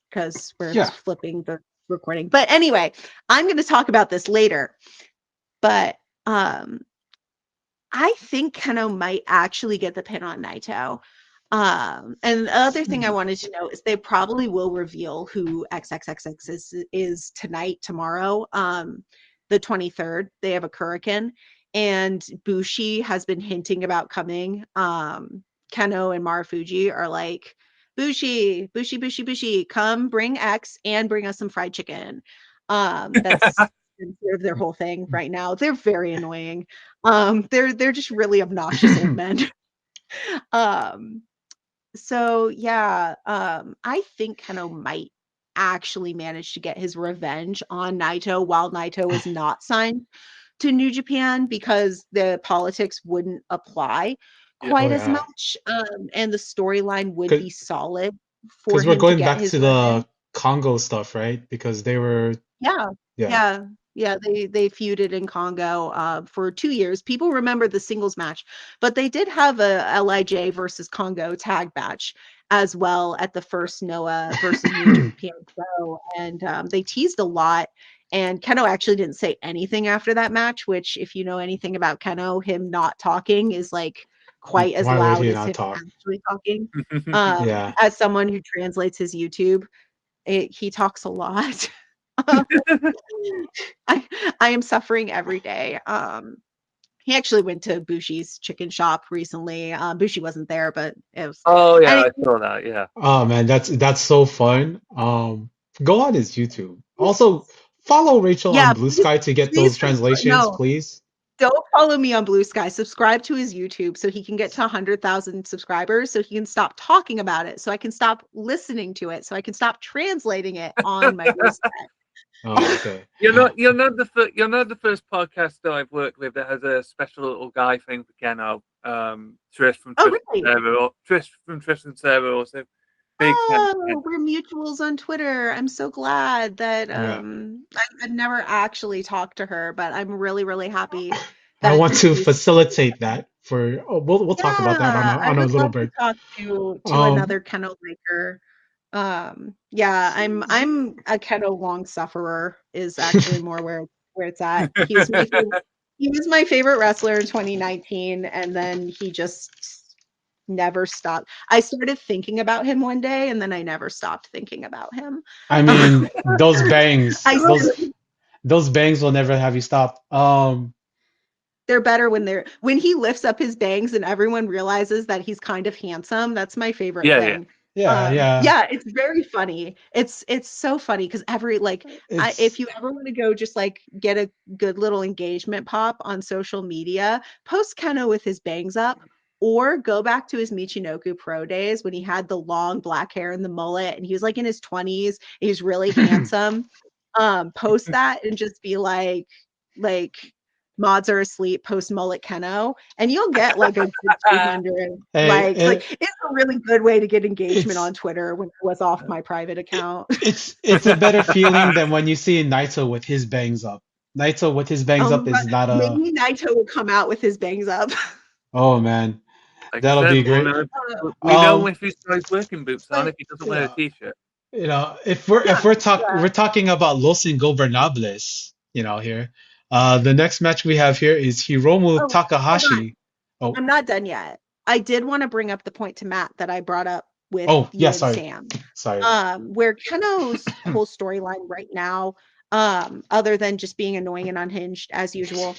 C: because we're
A: Yeah.
C: flipping the recording. But anyway, I'm going to talk about this later. But I think Keno might actually get the pin on Naito. And the other thing I wanted to know is they probably will reveal who XXXX is tonight, tomorrow, the 23rd. They have a Kurikan, and Bushi has been hinting about coming. Keno and Marufuji are like, Bushi, Bushi, Bushi, Bushi, come bring X and bring us some fried chicken. That's sort of their whole thing right now. They're very annoying. They're just really obnoxious old men. um so yeah, I think Keno might actually manage to get his revenge on Naito while Naito is not signed to New Japan, because the politics wouldn't apply
F: Yeah.
A: Oh
C: quite as
A: yeah.
C: much, and the storyline would be solid for
A: Because we're
C: him to
A: going
C: get
A: back
C: his
A: to
C: revenge.
A: the Congo stuff, right? Because they were.
C: Yeah,
A: Yeah.
C: yeah, yeah. They feuded in Congo for 2 years. People remember the singles match, but they did have a Lij versus Congo tag match as well at the first Noah versus New Japan show, and they teased a lot. And Keno actually didn't say anything after that match, which, if you know anything about Keno, him not talking is like quite as
A: Why would
C: loud
A: he
C: as
A: not
C: him
A: talk?
C: actually talking.
A: Yeah.
C: As someone who translates his YouTube, he talks a lot. I I am suffering every day. He actually went to Bushi's chicken shop recently. Bushi wasn't there, but it was.
F: Oh yeah,
C: And
F: I saw that. Yeah.
A: Oh man, that's so fun. Go on his YouTube. Also, follow Rachel on
C: yeah,
A: Blue Sky to get
C: please
A: those translations,
C: no,
A: please.
C: don't follow me on Blue Sky. Subscribe to his YouTube so he can get to 100,000 subscribers, so he can stop talking about it, so I can stop listening to it, so I can stop translating it on my Blue Sky.
A: Oh, okay.
F: You're not the first podcaster I've worked with that has a special little guy thing for Keno. Trish from
C: Oh,
F: Tristan
C: really?
F: Sarah, Trish from Tristan Sarah also big fan.
C: Oh, we're mutuals on Twitter. I'm so glad that
A: Yeah.
C: I've never actually talked to her, but I'm really, really happy
A: I
C: that
A: want to
C: she's,
A: facilitate that for we'll talk about that
C: yeah, I
A: on a
C: would
A: little
C: love to
A: break.
C: talk to
A: Um
C: another kennel maker. Yeah, I'm a kennel long sufferer is actually more where it's at. He was my favorite wrestler in 2019, and then he just never stopped. I started thinking about him one day, and then I never stopped thinking about him.
A: I mean those bangs,
C: I started,
A: those bangs will never have you stop.
C: they're better when he lifts up his bangs and everyone realizes that he's kind of handsome. That's my favorite
F: Yeah, yeah.
C: thing.
A: Yeah.
C: Yeah, it's very funny. It's so funny because every like if
A: It's
C: you ever want to go just like get a good little engagement pop on social media, post Keno with his bangs up, or go back to his Michinoku Pro days when he had the long black hair and the mullet and he was like in his 20s. He's really handsome. Post that and just be like mods are asleep, post mullet Keno, and you'll get like a good 200
A: hey,
C: likes. Like it's a really good way to get engagement
A: it's
C: on Twitter when it was off my private account.
A: it's a better feeling than when you see Naito with his bangs up. Naito with his bangs up is not a.
C: Maybe Naito will come out with his bangs up.
A: Oh man,
F: Like I
A: that'll
F: said,
A: be great.
F: we know
A: Um,
F: if he's got his working boots on,
C: But
F: if he doesn't wear a
A: yeah,
F: t-shirt.
A: if
C: yeah,
A: we're
C: yeah.
A: talking about Los Ingobernables, here. The next match we have here is Hiromu
C: Oh, hold on.
A: Takahashi. Oh,
C: I'm not done yet. I did want to bring up the point to Matt that I brought up with
A: oh, yeah,
C: you and
A: sorry,
C: Sam.
A: sorry.
C: Where Keno's whole storyline right now, other than just being annoying and unhinged as usual,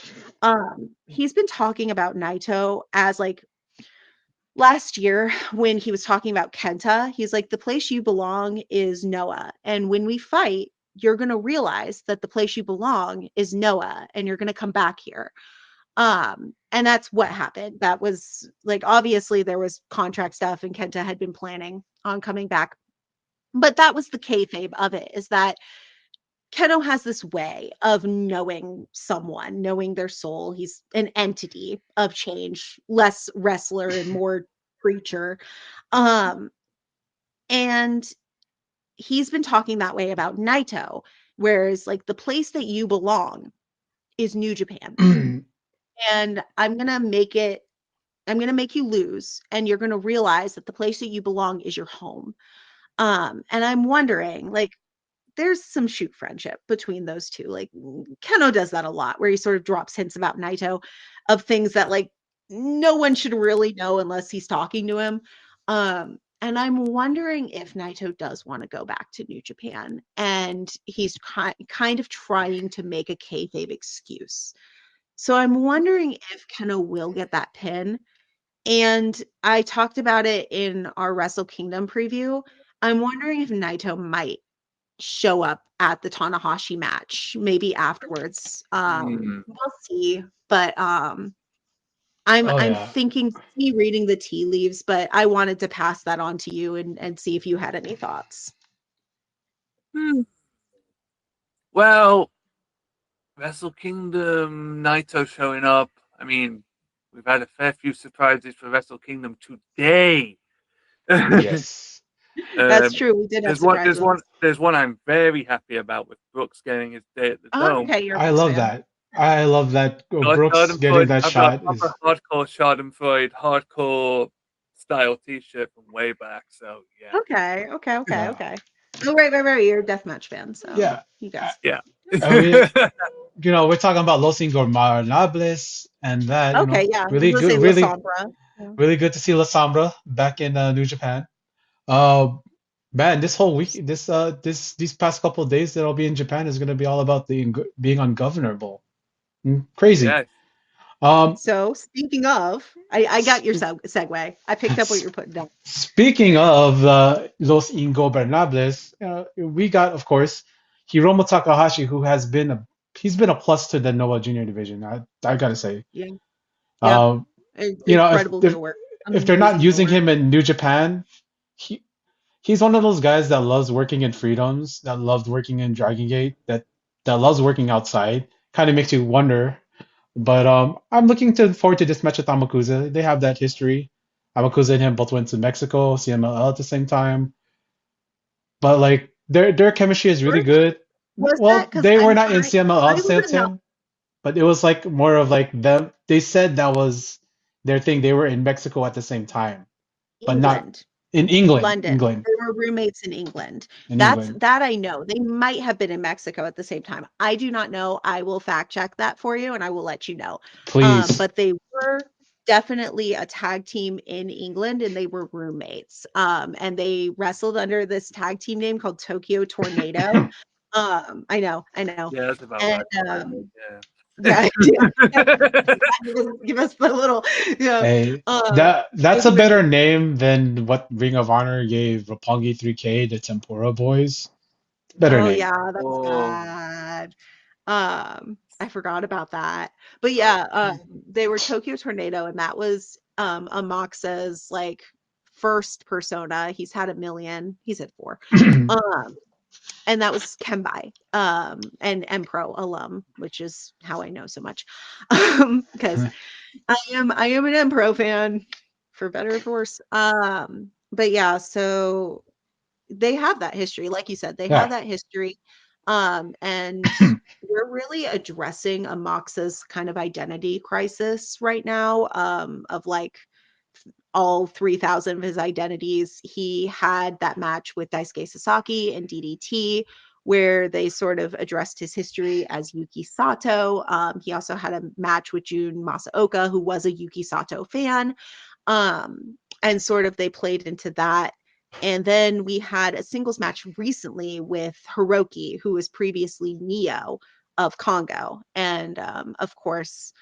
C: he's been talking about Naito as like last year when he was talking about Kenta, he's like, the place you belong is Noah. And when we fight, you're going to realize that the place you belong is Noah and you're going to come back here. And that's what happened. That was like, obviously there was contract stuff and Kenta had been planning on coming back. But that was the kayfabe of it, is that Keno has this way of knowing someone, knowing their soul. He's an entity of change, less wrestler and more preacher. Um, and he's been talking that way about Naito, whereas like the place that you belong is New Japan. And I'm gonna make you lose, and you're gonna realize that the place that you belong is your home. And I'm wondering, like, there's some shoot friendship between those two. Like Keno does that a lot, where he sort of drops hints about Naito of things that like no one should really know unless he's talking to him. And I'm wondering if Naito does want to go back to New Japan, and he's kind of trying to make a kayfabe excuse. So I'm wondering if Keno will get that pin. And I talked about it in our Wrestle Kingdom preview. I'm wondering if Naito might show up at the Tanahashi match, maybe afterwards.
F: Mm.
C: We'll see. But I'm
A: Oh
C: I'm
A: yeah.
C: thinking me reading the tea leaves, but I wanted to pass that on to you and see if you had any thoughts.
F: Hmm. Well, Wrestle Kingdom, Naito showing up. I mean, we've had a fair few surprises for Wrestle Kingdom today.
A: Yes.
C: That's true. We did have surprises.
F: There's one I'm very happy about with Brooks getting his day at the
C: Oh,
F: Dome.
C: okay, you're a
A: I
C: Brooks
A: love
C: fan.
A: that. I love that
F: Got
A: Brooks getting that
F: I've got
A: shot
F: a proper
A: is.
F: hardcore Schadenfreude, hardcore style T-shirt from way back. So yeah,
A: Yeah.
C: Okay. Oh, right. You're a deathmatch fan, so
A: Yeah.
C: you
A: Uh,
C: guys.
F: yeah.
A: we, we're talking about Los Ingobernables and that,
C: Okay, yeah. I was
A: really
C: gonna
A: good,
C: say La Sombra. Yeah.
A: really good to see La Sombra back in New Japan. Uh, man, this whole week, these past couple of days that I'll be in Japan is gonna be all about being ungovernable. Crazy.
F: Yes.
A: Um,
C: So speaking of, I got your
A: sp-
C: segue. I picked up what you're putting down.
A: Speaking of Los Ingobernables, we got, of course, Hiromu Takahashi, who he's been a plus to the Noah Junior division. I gotta say,
C: Yeah. Yep.
A: um, if
C: Incredible heel work.
A: if they're not
C: Amazing heel
A: using
C: work.
A: him in New Japan, he he's one of those guys that loves working in Freedoms, that loves working in Dragon Gate, that loves working outside. Kind of makes you wonder. But I'm looking forward to this match with Amakusa. They have that history. Amakusa and him both went to Mexico, CMLL at the same time. But like their chemistry is really good.
C: Was that
A: Well,
C: because
A: they were
C: I'm
A: not in CMLL
C: I
A: same
C: wouldn't know
A: time, but it was like more of like them. They said that was their thing. They were in Mexico at the same time, but not
C: England.
A: in England.
C: London. They were roommates in England.
A: In England.
C: That I know. They might have been in Mexico at the same time. I do not know. I will fact check that for you and I will let you know.
A: Please.
C: But they were definitely a tag team in England and they were roommates. And they wrestled under this tag team name called Tokyo Tornado. I know.
F: Yeah, that's about
C: And
F: right. Yeah.
C: Yeah, yeah. Give us the little, yeah.
A: Hey,
C: Um,
A: that's
C: those
A: a
C: were
A: better
C: good.
A: name than what Ring of Honor gave Roppongi 3K, the Tempura Boys. Better
C: Oh
A: name.
C: yeah, that's
F: Oh,
C: bad. I forgot about that. But yeah, they were Tokyo Tornado, and that was Amaxa's like first persona. He's had a million. He's had four. Um, and that was Kembai, and Pro alum, which is how I know so much. Because I am an Pro fan, for better or for worse. But yeah, so they have that history, like you said, they have
A: Yeah.
C: that history. And we're really addressing Amaxa's kind of identity crisis right now, of like all 3,000 of his identities. He had that match with Daisuke Sasaki and DDT, where they sort of addressed his history as Yuki Sato. He also had a match with Jun Masaoka, who was a Yuki Sato fan. And sort of they played into that. And then we had a singles match recently with Hiroki, who was previously Neo of Congo. And of course,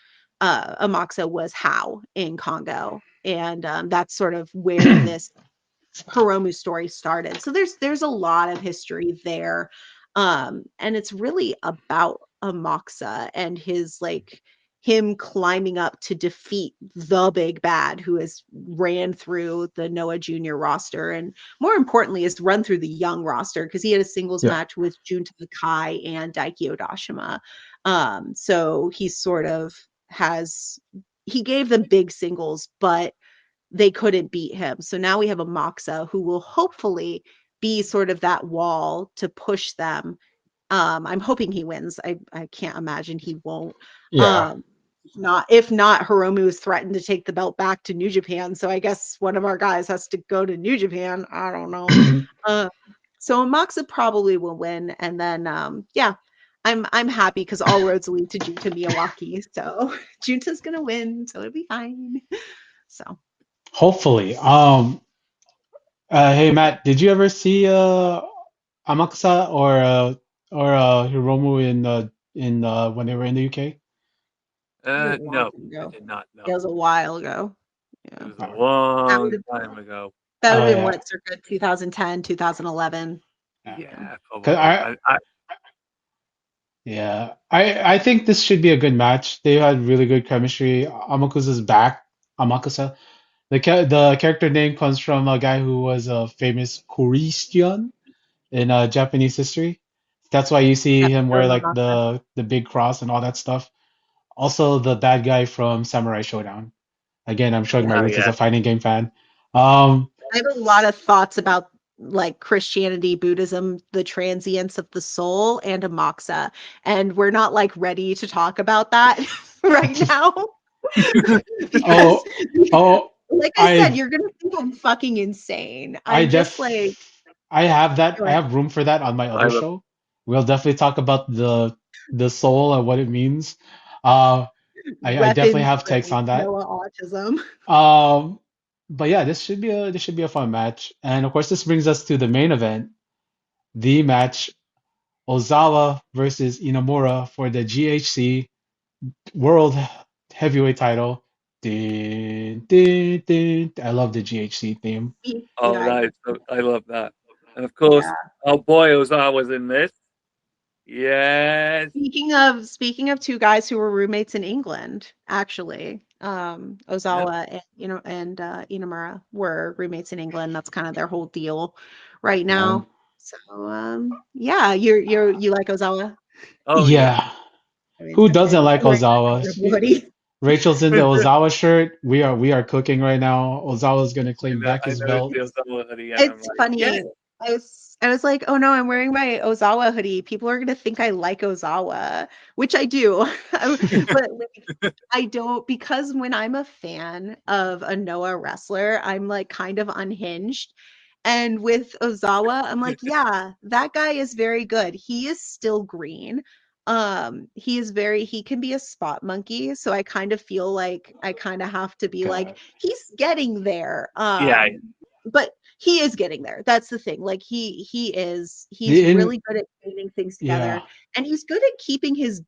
C: Amaxa was How in Congo. And that's sort of where this Hiromu story started. So there's a lot of history there. And it's really about Amaxa and his like him climbing up to defeat the big bad who has ran through the Noah Jr. roster, and more importantly is run through the young roster, because he had a singles
A: Yeah.
C: match with Junta Kai and Daiki Odashima. So he sort of he gave them big singles, but they couldn't beat him. So now we have a Moxa who will hopefully be sort of that wall to push them. I'm hoping he wins. I can't imagine he won't.
A: Yeah.
C: Um, if not, Hiromu is threatened to take the belt back to New Japan. So I guess one of our guys has to go to New Japan. I don't know. Uh, so Moxa probably will win, and then yeah, I'm happy because all roads lead to Junta Miyawaki. So Junta's gonna win, so it'll be fine. So
A: Hopefully. Hey Matt, did you ever see Amakusa or Hiromu in when they were in the UK?
C: a long
F: no,
C: time
F: I
C: ago.
F: did not know.
C: It was a while ago.
F: It
C: Yeah.
F: was a
A: Oh,
C: That would
F: long
C: have
F: time ago.
C: that would
A: oh
C: have been
A: yeah.
C: what, circa 2010, 2011.
A: Yeah.
C: Yeah.
F: Yeah,
A: 'Cause
F: probably. I
A: yeah, I think this should be a good match. They had really good chemistry. Amakusa's back. Amakusa. The character name comes from a guy who was a famous Christian in Japanese history. That's why you see
C: Yep,
A: him
C: I
A: wear like
C: remember that.
A: the big cross and all that stuff. Also, the bad guy from Samurai Showdown. Again, I'm showing my
C: Yeah.
F: oh
A: roots as
F: yeah.
A: a fighting game fan. Um,
C: I have a lot of thoughts about like Christianity, Buddhism, the transience of the soul, and Amoxa. And we're not like ready to talk about that right now. because,
A: oh, oh,
C: like I said,
A: I
C: you're gonna think I'm fucking insane.
A: I
C: I'm just like,
A: def I have that.
C: go
A: I
C: ahead.
A: have room for that on my
F: I
A: other
F: love
A: show. We'll definitely talk about the soul and what it means. Uh, I definitely
C: Weapons
A: have
C: of
A: takes on that.
C: Noah autism.
A: Um, but yeah, this should be a fun match. And of course, this brings us to the main event, the match Ozawa versus Inamura for the GHC World Heavyweight title. Dun, dun, dun. I love the GHC theme.
F: oh
C: Yeah, I
F: that
C: do.
F: is so, I love that. And of
C: Yeah.
F: course, our boy Ozar was in this. Yes.
C: Speaking of two guys who were roommates in England, actually,
F: Yep.
C: Ozawa and Inamura were roommates in England. That's kind of their whole deal right
A: Um,
C: now. So yeah, you like Ozawa?
F: Oh yeah.
A: yeah,
C: I mean,
A: who
C: okay,
A: doesn't like
C: I'm wearing my
A: Ozawa?
C: incredible hoodie.
A: Rachel's in the Ozawa shirt. We are cooking right now. Ozawa's gonna claim back
F: I
A: his
F: know it
A: belt.
F: feels hoodie, and I'm
C: It's
F: like, yes.
C: funny. I was like, oh no, I'm wearing my Ozawa hoodie. People are gonna think I like Ozawa, which I do. But like, I don't, because when I'm a fan of a Noah wrestler, I'm like kind of unhinged. And with Ozawa, I'm like, yeah, that guy is very good. He is still green. He can be a spot monkey. So I kind of feel like I kind of have to be like,
A: God.
C: he's getting there.
F: Yeah.
C: But he is getting there. That's the thing. Like he's
A: The in
C: really good at putting things
A: Yeah.
C: together, and he's good at keeping his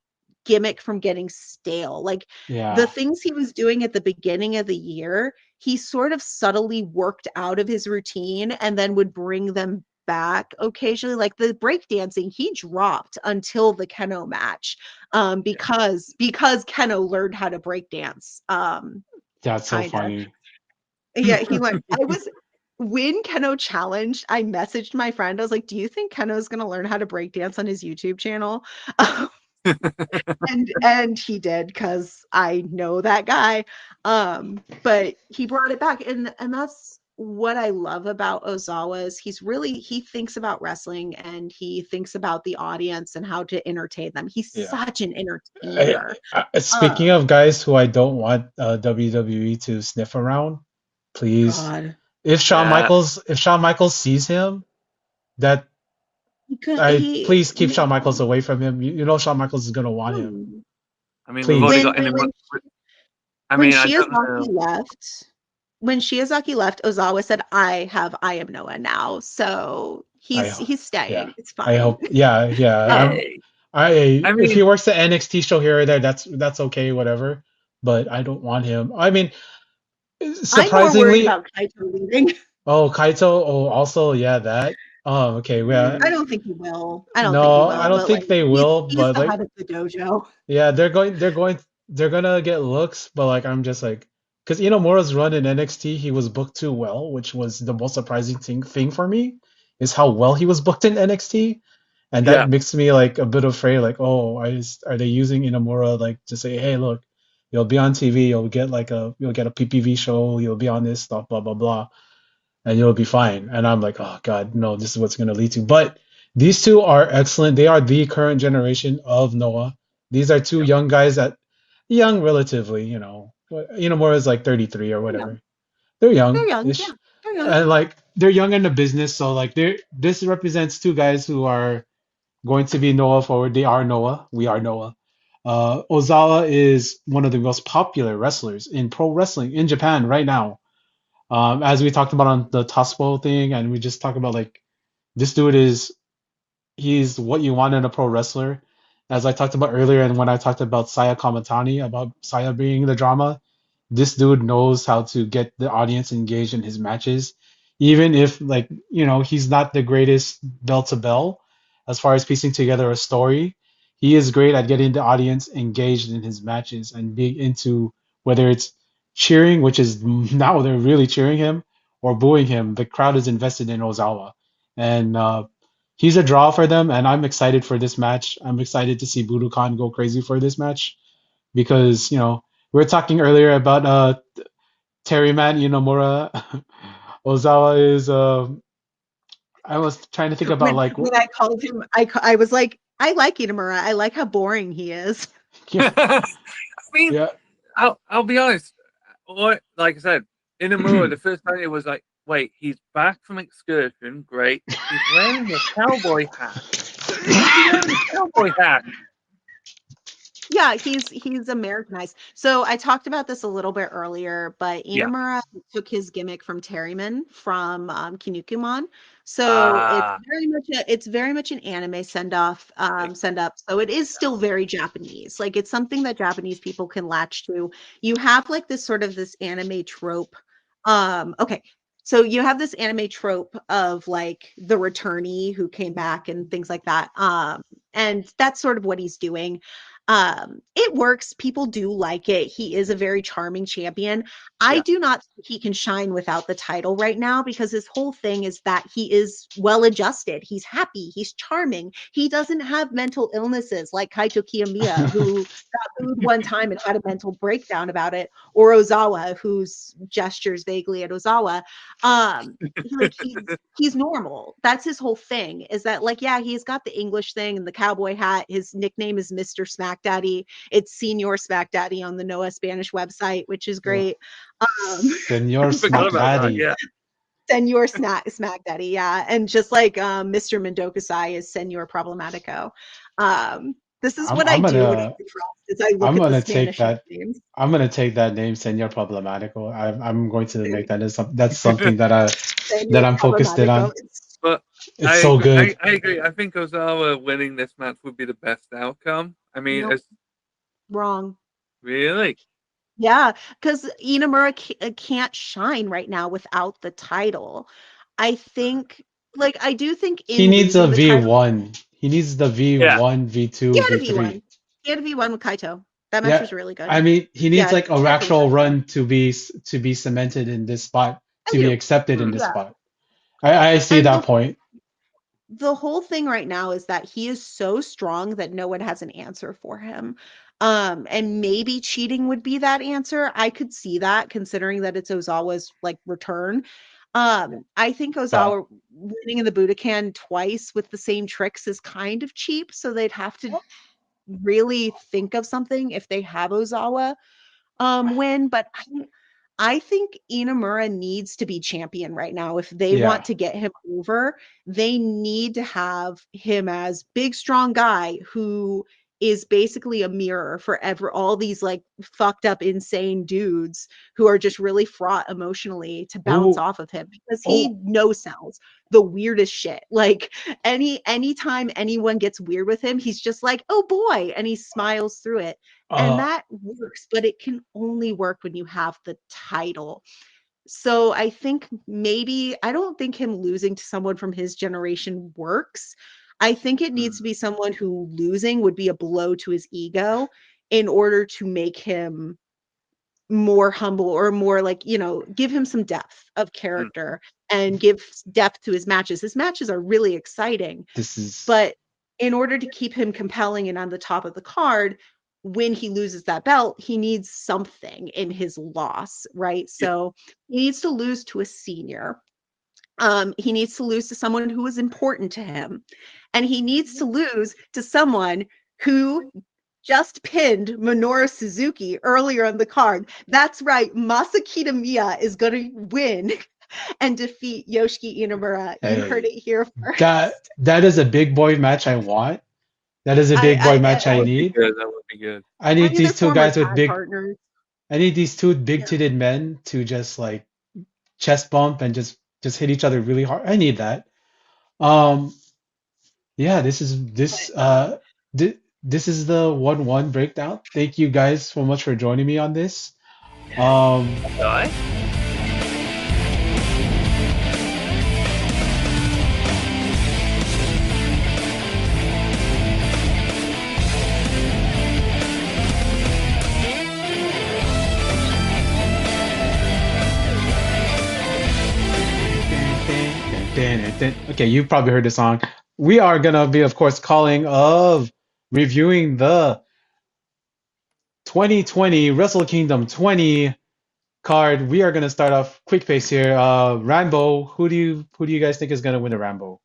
C: gimmick from getting stale. Like the
A: Yeah.
C: things he was doing at the beginning of the year, he sort of subtly worked out of his routine and then would bring them back occasionally. Like the breakdancing, he dropped until the Keno match, because Keno learned how to breakdance.
A: That's so
C: Kind of.
A: funny.
C: Yeah, he learned. I was when Keno challenged, I messaged my friend. I was like, "Do you think Keno's gonna learn how to breakdance on his YouTube channel?" And he did, because I know that guy. But he brought it back, and that's what I love about Ozawa is he thinks about wrestling, and he thinks about the audience and how to entertain them. He's
A: Yeah.
C: such an entertainer.
A: Speaking of guys who I don't want WWE to sniff around, please,
C: God,
F: Yeah.
A: If Shawn Michaels sees him, that
C: he
A: please keep Shawn Michaels away from him. You know Shawn Michaels is gonna want him.
F: I mean, we've already
A: Please.
F: got any. I
C: when
F: mean, I don't know.
C: When Shiozaki left, Ozawa said, I am Noah now." So
A: I
C: he's
A: yeah.
C: staying. It's
A: I
C: fine.
A: hope. Yeah, yeah.
C: Um,
F: Yay. I
A: If he
F: mean,
A: works the NXT show here or there, that's okay, whatever. But I don't want him. I mean,
C: I'm more worried
A: surprisingly,
C: about Kaito leaving.
A: oh Kaito. Oh, also, yeah, that. Oh, okay. Yeah.
C: I don't think he will. I don't think he
A: No, I
C: will,
A: don't
C: but like
A: think they will.
C: he's
A: But
C: the
A: like,
C: head of the dojo.
A: yeah, they're gonna get looks. But like, I'm just like, because Inomura's run in NXT, he was booked too well, which was the most surprising thing for me, is how well he was booked in NXT. And that
F: yeah,
A: makes me like a bit afraid, like, oh, are they using Inamura like to say, hey, look, you'll be on TV, you'll get a PPV show, you'll be on this stuff, blah blah blah, and you'll be fine. And I'm like, oh God, no, this is what's gonna lead to. But these two are excellent. They are the current generation of Noah. These are two
F: yeah,
A: young guys that young relatively, Inamura is like 33 or
C: They're young.
A: whatever. They're
C: They're young. Yeah,
A: young-ish.
C: they're young.
A: And like they're young in the business, so like this represents two guys who are going to be Noah forward. They are Noah. We are Noah. Ozawa is one of the most popular wrestlers in pro wrestling in Japan right now. As we talked about on the ToSpo thing, and we just talked about like this dude he's what you want in a pro wrestler. As I talked about earlier, and when I talked about Saya Kamatani, about Saya being the drama, this dude knows how to get the audience engaged in his matches, even if like he's not the greatest bell to bell as far as piecing together a story. He is great at getting the audience engaged in his matches and being into whether it's cheering, which is now they're really cheering him, or booing him. The crowd is invested in Ozawa, and he's a draw for them. And I'm excited for this match. I'm excited to see Budokan go crazy for this match because we were talking earlier about Terry Man Inomura. Ozawa is I was trying to think about like
C: When I called him, I was like, I like Itamura. I like how boring he is.
A: yeah,
F: I mean,
A: yeah.
F: I'll be honest. Like I said, in the mirror, the first time it was like, wait, he's back from excursion. Great. He's wearing a cowboy hat. Why is he wearing a cowboy hat?
C: Yeah, he's Americanized. So I talked about this a little bit earlier, but
F: Yeah.
C: Inamura took his gimmick from Terryman from Kinnikuman. So
F: Ah.
C: it's very much an anime send up. So it is still very Japanese. Like it's something that Japanese people can latch to. You have like this anime trope. Okay. So you have this anime trope of like the returnee who came back and things like that. And that's sort of what he's doing. It works. People do like it. He is a very charming champion. I
F: Yeah.
C: do not think he can shine without the title right now because his whole thing is that he is well adjusted. He's happy. He's charming. He doesn't have mental illnesses like Kaito Kiyomiya, who got booed one time and had a mental breakdown about it, or Ozawa, whose gestures vaguely at Ozawa. Like he's normal. That's his whole thing. Is that like, yeah, he's got the English thing and the cowboy hat. His nickname is Mr. Smack Daddy. It's Senior Smack Daddy on the Noah Spanish website, which is great.
A: Senor
F: I forgot
A: Smack
F: about that.
A: Daddy.
F: Yeah.
C: Senor Smack Daddy, yeah. And just like Mr. Mendokusai is Senor Problematico. This is what I
A: I'm
C: do when I'm
A: gonna
C: depressed, is I look
A: I'm
C: at the
A: gonna take
C: Spanish
A: that.
C: names.
A: I'm gonna take that name, Senor Problematico. I'm going to make that as that's something that
C: Senor
A: I'm focused in
C: Problematico.
A: on.
F: But
A: It's
F: I
A: so
F: agree.
A: good.
F: I agree. I think Ozawa winning this match would be the best outcome. I mean,
C: Nope. Wrong.
F: Really?
C: Yeah, because Inamura can't shine right now without the title. I think, like, I do think
A: He
C: in
A: needs a
C: losing the title,
A: V1. He needs the
F: Yeah.
A: V1,
C: he
A: V2,
C: had a
A: V3.
C: V1. He had a V1 with Kaito. That match
A: Yeah,
C: was really good.
A: I mean, he needs
C: Yeah,
A: like a
C: definitely
A: actual
C: Kaito.
A: run to be cemented in this spot,
C: I
A: to be
C: do.
A: accepted in
F: Hmm.
A: this
C: Yeah.
A: spot. I see
C: And
A: that point.
C: the whole thing right now is that he is so strong that no one has an answer for him. And maybe cheating would be that answer. I could see that considering that it's Ozawa's like return. I think
A: But
C: Ozawa winning in the Budokan twice with the same tricks is kind of cheap, so they'd have to really think of something if they have Ozawa win. But I think Inamura needs to be champion right now. If they
A: yeah.
C: want to get him over, they need to have him as big, strong guy who is basically a mirror for all these like fucked up, insane dudes who are just really fraught emotionally to bounce
A: Ooh,
C: off of him because
A: oh,
C: he no sells the weirdest shit. Like anytime anyone gets weird with him, he's just like, oh boy, and he smiles through it. And
A: uh,
C: that works, but it can only work when you have the title. So I think maybe I don't think him losing to someone from his generation works. I think it needs to be someone who losing would be a blow to his ego in order to make him more humble or more like, give him some depth of
F: Hmm.
C: character and give depth to his matches. His matches are really exciting,
A: this is
C: but in order to keep him compelling and on the top of the card, when he loses that belt, he needs something in his loss, right?
F: Yeah.
C: So he needs to lose to a senior. He needs to lose to someone who is important to him. And he needs to lose to someone who just pinned Minoru Suzuki earlier on the card. That's right. Masakita Miya is going to win and defeat Yoshiki Inamura. You heard
A: hey,
C: it here
A: that
C: first.
A: that is a big boy match I want. That is a
C: I,
A: big boy
C: I,
A: match
F: That
A: I
F: would be
A: need.
F: good. That would be good.
A: I
C: I
A: need
C: mean, they're
A: these two
C: former
A: guys with
C: tag
A: big.
C: partners.
A: I need these two
C: Yeah.
A: big-titted men to just like chest bump and just hit each other really hard. I need that. Um, yeah, this is the 1-1 breakdown. Thank you guys so much for joining me on this. Um,
F: All right.
A: okay, you've probably heard the song. We are gonna be, of course, reviewing the 2020 Wrestle Kingdom 20 card. We are gonna start off quick pace here. Rambo, who do you guys think is gonna win the Rambo?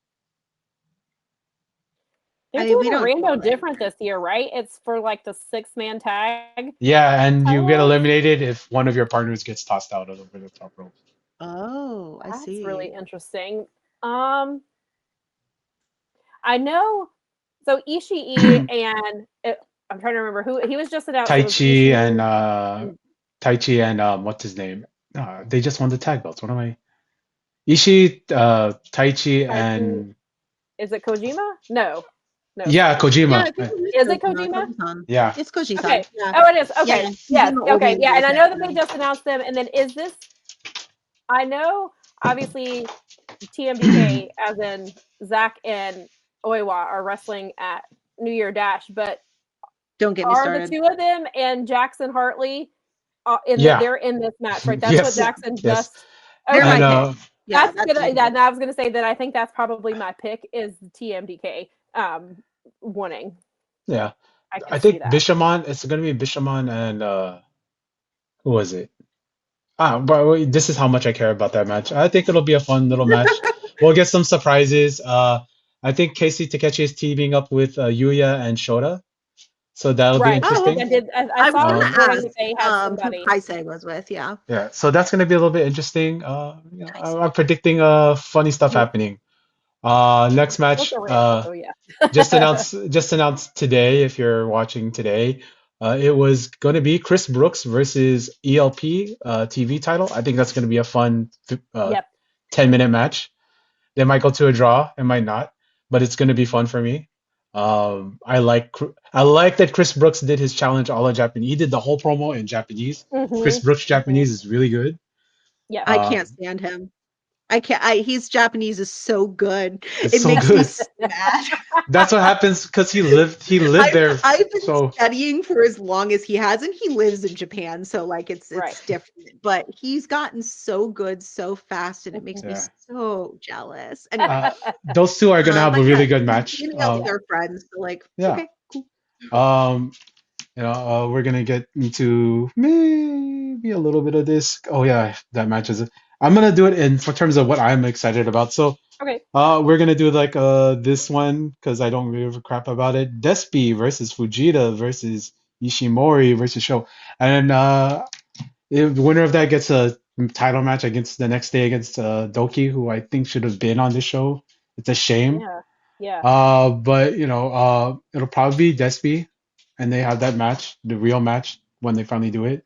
B: They're
C: We
B: doing a
C: don't
B: rainbow
C: know right
B: different this year, right? It's for like the 6-man tag
A: Yeah, and you get
B: titles.
A: eliminated if one of your partners gets tossed out over the top rope.
C: Oh, I
B: That's
C: see.
B: really interesting. Um, I know. So Ishii and I'm trying to remember who he was just announced. It was
A: Taichi and
B: Ishii and
A: what's his name? They just won the tag belts. What am I? Ishii, Taichi,
B: Taichi.
A: and
B: Is it Kojima? No, no,
A: yeah,
B: sorry.
C: Yeah,
A: Kojima.
C: I think it is
B: Is it
C: Kojima.
B: Kojima?
C: Koji-san.
A: Yeah.
C: It's Koji-san.
B: Okay.
C: Yeah.
B: Oh, it is.
C: Yeah.
B: Okay.
C: He's in
B: Yes.
C: the
B: Okay.
C: old
B: Yeah, and I know that they
C: now.
B: just announced them. And then is this? I know, obviously, TMDK, as in Zach and Oiwa, are wrestling at New Year Dash, but
C: Don't get me
B: are the
C: started.
B: two of them and Jackson Hartley
A: Yeah.
B: they're in this match, right? That's what
A: Yes.
B: Jackson
A: Yes.
B: just.
C: They're
B: Okay,
C: my
A: And
C: pick. Yeah,
B: that's
C: that's
B: good.
C: my
B: Yeah,
C: pick.
B: and I was gonna say that I think that's probably my pick is TMDK winning.
A: yeah,
B: I
A: I
B: could see
A: think
B: that.
A: Bishamon. It's gonna be Bishamon and who was it? But this is how much I care about that match. I think it'll be a fun little match. We'll get some surprises. I think Casey Takechi is teaming up with Yuya and Shota, so that'll be
B: Right.
C: Oh,
A: interesting.
C: okay.
B: I
C: I was
B: saw
C: gonna
A: Um,
B: reporting
C: ask
B: that they had
C: who
B: somebody.
C: Kaisei was with. Yeah.
A: yeah, so that's gonna be a little bit interesting.
C: Kaisei.
A: I'm predicting funny stuff happening. Next
B: What's
A: match.
B: a random? So yeah.
A: Just announced today, if you're watching today, it was going to be Chris Brooks versus ELP TV title. I think that's going to be a fun
B: Yep.
A: 10-minute match. They might go to a draw, it might not, but it's going to be fun for me. I like that Chris Brooks did his challenge all in Japanese. He did the whole promo in Japanese. Chris Brooks Japanese is really good.
B: Yeah.
C: I can't stand him. I can't. He's Japanese is so good.
A: It's
C: It
A: so
C: makes me
A: good.
C: so mad.
A: That's what happens because he lived there.
C: I've been
A: So
C: studying for as long as he has, and he lives in Japan, so like it's
B: Right.
C: different. But he's gotten so good so fast, and it makes me
A: yeah,
C: so jealous. Anyway,
A: those two are gonna have a
C: but yeah,
A: really good match.
C: me and Ellie are friends, so like
A: Yeah.
C: okay, cool.
A: We're gonna get into maybe a little bit of this. Oh yeah, that match is. I'm gonna do it in for terms of what I'm excited about. So
B: Okay.
A: we're gonna do like this one because I don't really give a crap about it. Despi versus Fujita versus Ishimori versus Sho, and if the winner of that gets a title match against the next day against Doki, who I think should have been on this show. It's a shame.
B: Yeah. Yeah.
A: But it'll probably be Despi, and they have that match, the real match, when they finally do it.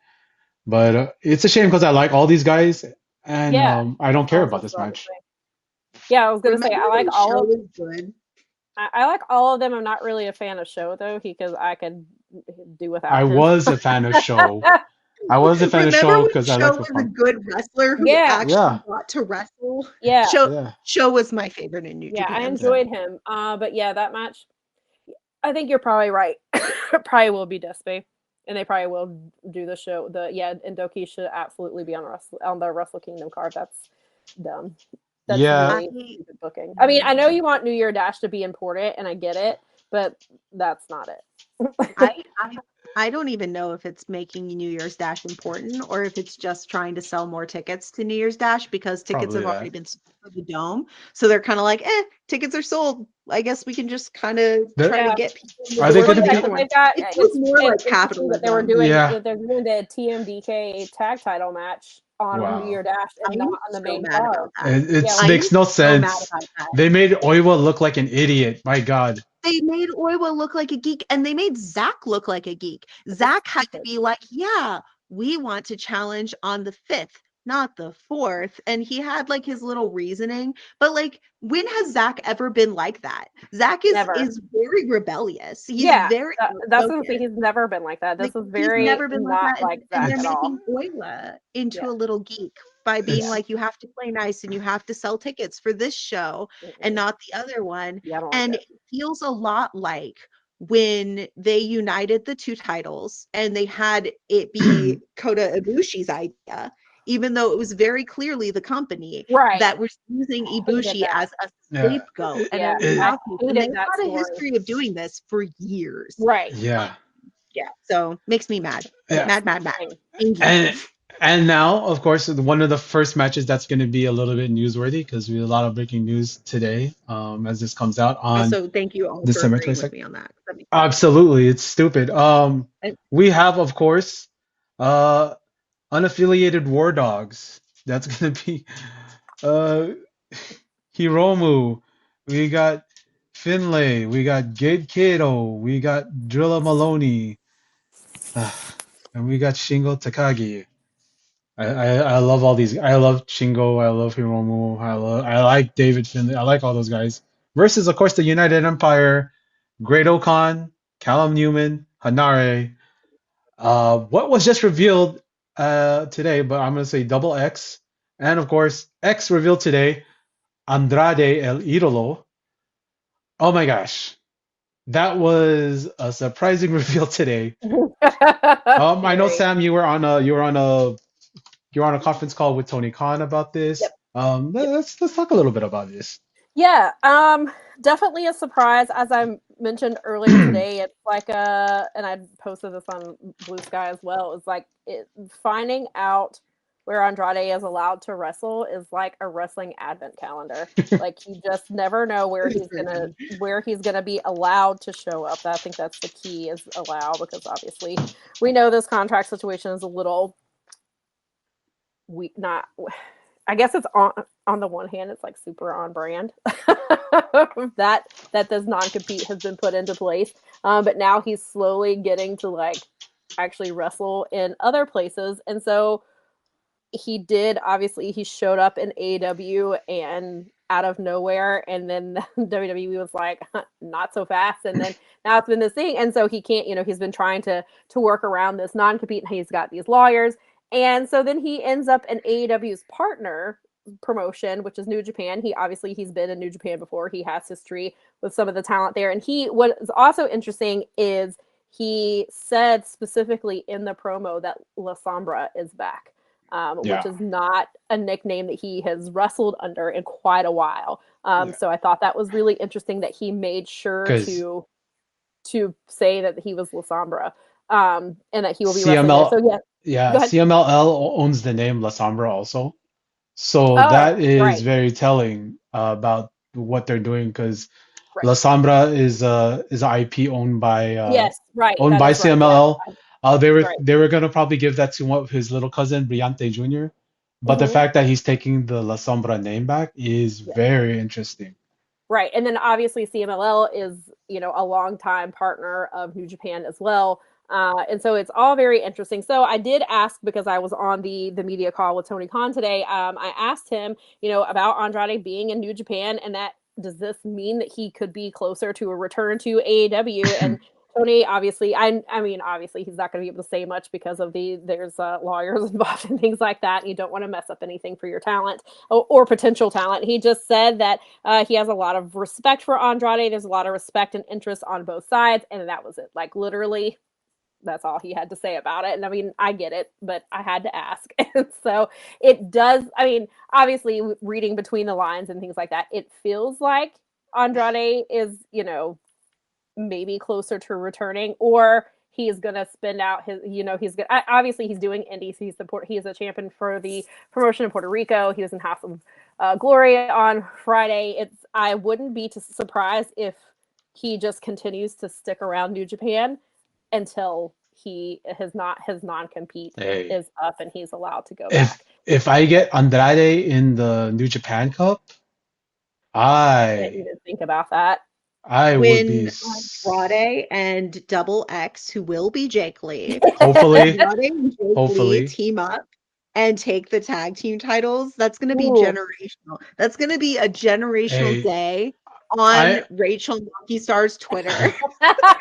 A: But it's a shame because I like all these guys, and
B: Yeah.
A: I don't
B: I
A: care
B: was
A: about
B: just
A: this
B: about to
A: match.
B: say. Yeah, I was gonna say
C: Remember
B: I like
C: when
B: all
C: Show
B: of
C: was good?
B: I like all of them. I'm not really a fan of Show though, because I could do
A: I
B: without him.
A: was a fan of Show. I was a fan of
C: Remember
A: Show
C: when
A: because I
C: Show
A: like the
C: was a
A: funk.
C: good wrestler who
B: Yeah.
C: actually
A: Yeah,
C: got to wrestle?
B: Yeah.
A: yeah.
C: Show was my favorite in New
B: Yeah, I
C: Japan.
A: Yeah.
B: enjoyed him. But yeah, that match, I think you're probably right. It probably will be Despe, and they probably will do the show. And Doki should absolutely be on the Wrestle Kingdom card. That's dumb. That's
A: Yeah.
B: really stupid booking. I mean, I know you want New Year Dash to be important, and I get it, but that's not it.
C: I don't even know if it's making New Year's Dash important or if it's just trying to sell more tickets to New Year's Dash because tickets
A: Probably
C: have already
A: that.
C: been sold for the dome. So they're kind of like, tickets are sold. I guess we can just kind of
A: The-
C: try to
B: Yeah.
C: get people in the
A: Are they
C: door
B: Well,
C: for
A: gonna
C: the
B: yeah,
C: other
B: because
A: be?
C: one.
B: they've got
C: It feels more like
B: it's interesting that they were
C: capitalism.
B: doing
A: Yeah.
B: that they're doing the TMDK tag title match on New
A: Wow.
B: Year Dash and not
C: I'm
B: on the
C: so
B: main
C: mad
B: card.
C: about that.
A: It
B: Yeah,
C: I'm
A: makes no
C: so mad
A: sense.
C: about that.
A: They made Oiwa look like an idiot. My God.
C: They made Oiwa look like a geek and they made Zach look like a geek. Zach had to be like, yeah, we want to challenge on the 5th, not the 4th. And he had like his little reasoning. But like, when has Zach ever been like that? Zach
B: never.
C: is very rebellious. He's
B: Yeah,
C: very
B: that's what
C: outspoken.
B: he's never been like that. This
C: Like,
B: is
C: he's
B: very
C: never been like
B: not
C: that.
B: like
C: And
B: Zach
C: they're
B: at all.
C: making Oiwa into
B: Yeah.
C: a little geek by being
A: It's
C: like, you have to play nice and you have to sell tickets for this show and not the other one.
B: Yeah, I don't like
C: And
B: it.
C: it feels a lot like when they united the two titles and they had it be Kota Ibushi's idea, even though it was very clearly the company
B: Right.
C: that was using
B: hated
C: Ibushi
B: that.
C: as a
A: yeah.
C: scapegoat and a
B: Yeah, I
C: mouthpiece. And
B: hated
C: they've
B: that
C: had a
B: story.
C: history of doing this for years.
B: Right.
A: Yeah.
C: Yeah, so makes me mad.
A: Yeah.
C: Mad.
B: Same.
C: Angry.
A: And now, of course, one of the first matches that's going to be a little bit newsworthy because we have a lot of breaking news today as this comes out on
C: Also, thank you all for
A: December
C: agreeing with
A: 22nd.
C: me on that. That makes
A: Absolutely, it's stupid.
C: sense.
A: We have, of course, unaffiliated War Dogs. That's going to be uh, Hiromu. We got Finlay. We got Gabe Kato. We got Drilla Maloney. And we got Shingo Takagi. I love all these. I love Shingo. I love Hiromu. I like David Finlay. I like all those guys. Versus, of course, the United Empire, Great Okan, Callum Newman, Hanare. What was just revealed today, but I'm gonna say double X, and of course X revealed today, Andrade El Idolo. Oh my gosh, that was a surprising reveal today. I know
B: Very.
A: Sam, you're on a conference call with Tony Khan about this.
B: Yep.
A: Let's talk a little bit about this.
B: Yeah, definitely a surprise. As I mentioned earlier today, it's like and I posted this on Blue Sky as well. It's like finding out where Andrade is allowed to wrestle is like a wrestling advent calendar. Like you just never know where he's gonna be allowed to show up. I think that's the key is allow, because obviously we know this contract situation is a little I guess it's on the one hand, it's like super on brand that this non-compete has been put into place. But now he's slowly getting to like actually wrestle in other places. And so he showed up in AEW, and out of nowhere, and then WWE was like, not so fast, and then now it's been this thing, and so he can't, he's been trying to work around this non-compete, and he's got these lawyers, and so then he ends up in AEW's partner promotion, which is New Japan. He's been in New Japan before. He has history with some of the talent there, and what is also interesting is he said specifically in the promo that La Sombra is back, which is not a nickname that he has wrestled under in quite a while. So I thought that was really interesting that he made sure to say that he was La Sombra, and that he will be wrestling there. So
A: yeah,
B: go ahead.
A: CMLL owns the name La Sombra also. So
B: Oh,
A: that is
B: right.
A: very telling about what they're doing because
B: Right.
A: La Sombra is a IP owned by
B: Yes, right. That is right.
A: CMLL.
B: Right.
A: They were gonna probably give that to one of his little cousin Brillante Jr. But the
B: Mhm.
A: fact that he's taking the La Sombra name back is
B: Yeah.
A: very interesting.
B: Right. And then obviously CMLL is, a longtime partner of New Japan as well. And so it's all very interesting. So I did ask, because I was on the media call with Tony Khan today. I asked him, about Andrade being in New Japan, and that does this mean that he could be closer to a return to AEW? And Tony, obviously, obviously he's not going to be able to say much because of there's lawyers involved and things like that. And you don't want to mess up anything for your talent or potential talent. He just said that he has a lot of respect for Andrade. There's a lot of respect and interest on both sides, and that was it. Like, literally, that's all he had to say about it. And I mean, I get it, but I had to ask. And so it does. I mean, obviously, reading between the lines and things like that, it feels like Andrade is, maybe closer to returning, or he's gonna spend out his, he's gonna, obviously he's doing indies. He's a champion for the promotion in Puerto Rico. He was in House of Glory on Friday. I wouldn't be surprised if he just continues to stick around New Japan until his non-compete
A: Hey,
B: is up and he's allowed to go back.
A: if I get Andrade in the New Japan Cup,
B: I didn't
A: I
B: even think about that.
A: I would be
C: When Andrade and Double X, who will be Jake Lee,
A: hopefully
C: Andrade and Jake Lee
A: hopefully.
C: team up and take the tag team titles, that's going to be
B: Ooh.
C: generational. That's going to be a generational
A: Hey,
C: day on
A: I
C: Rachel Monkey Star's Twitter.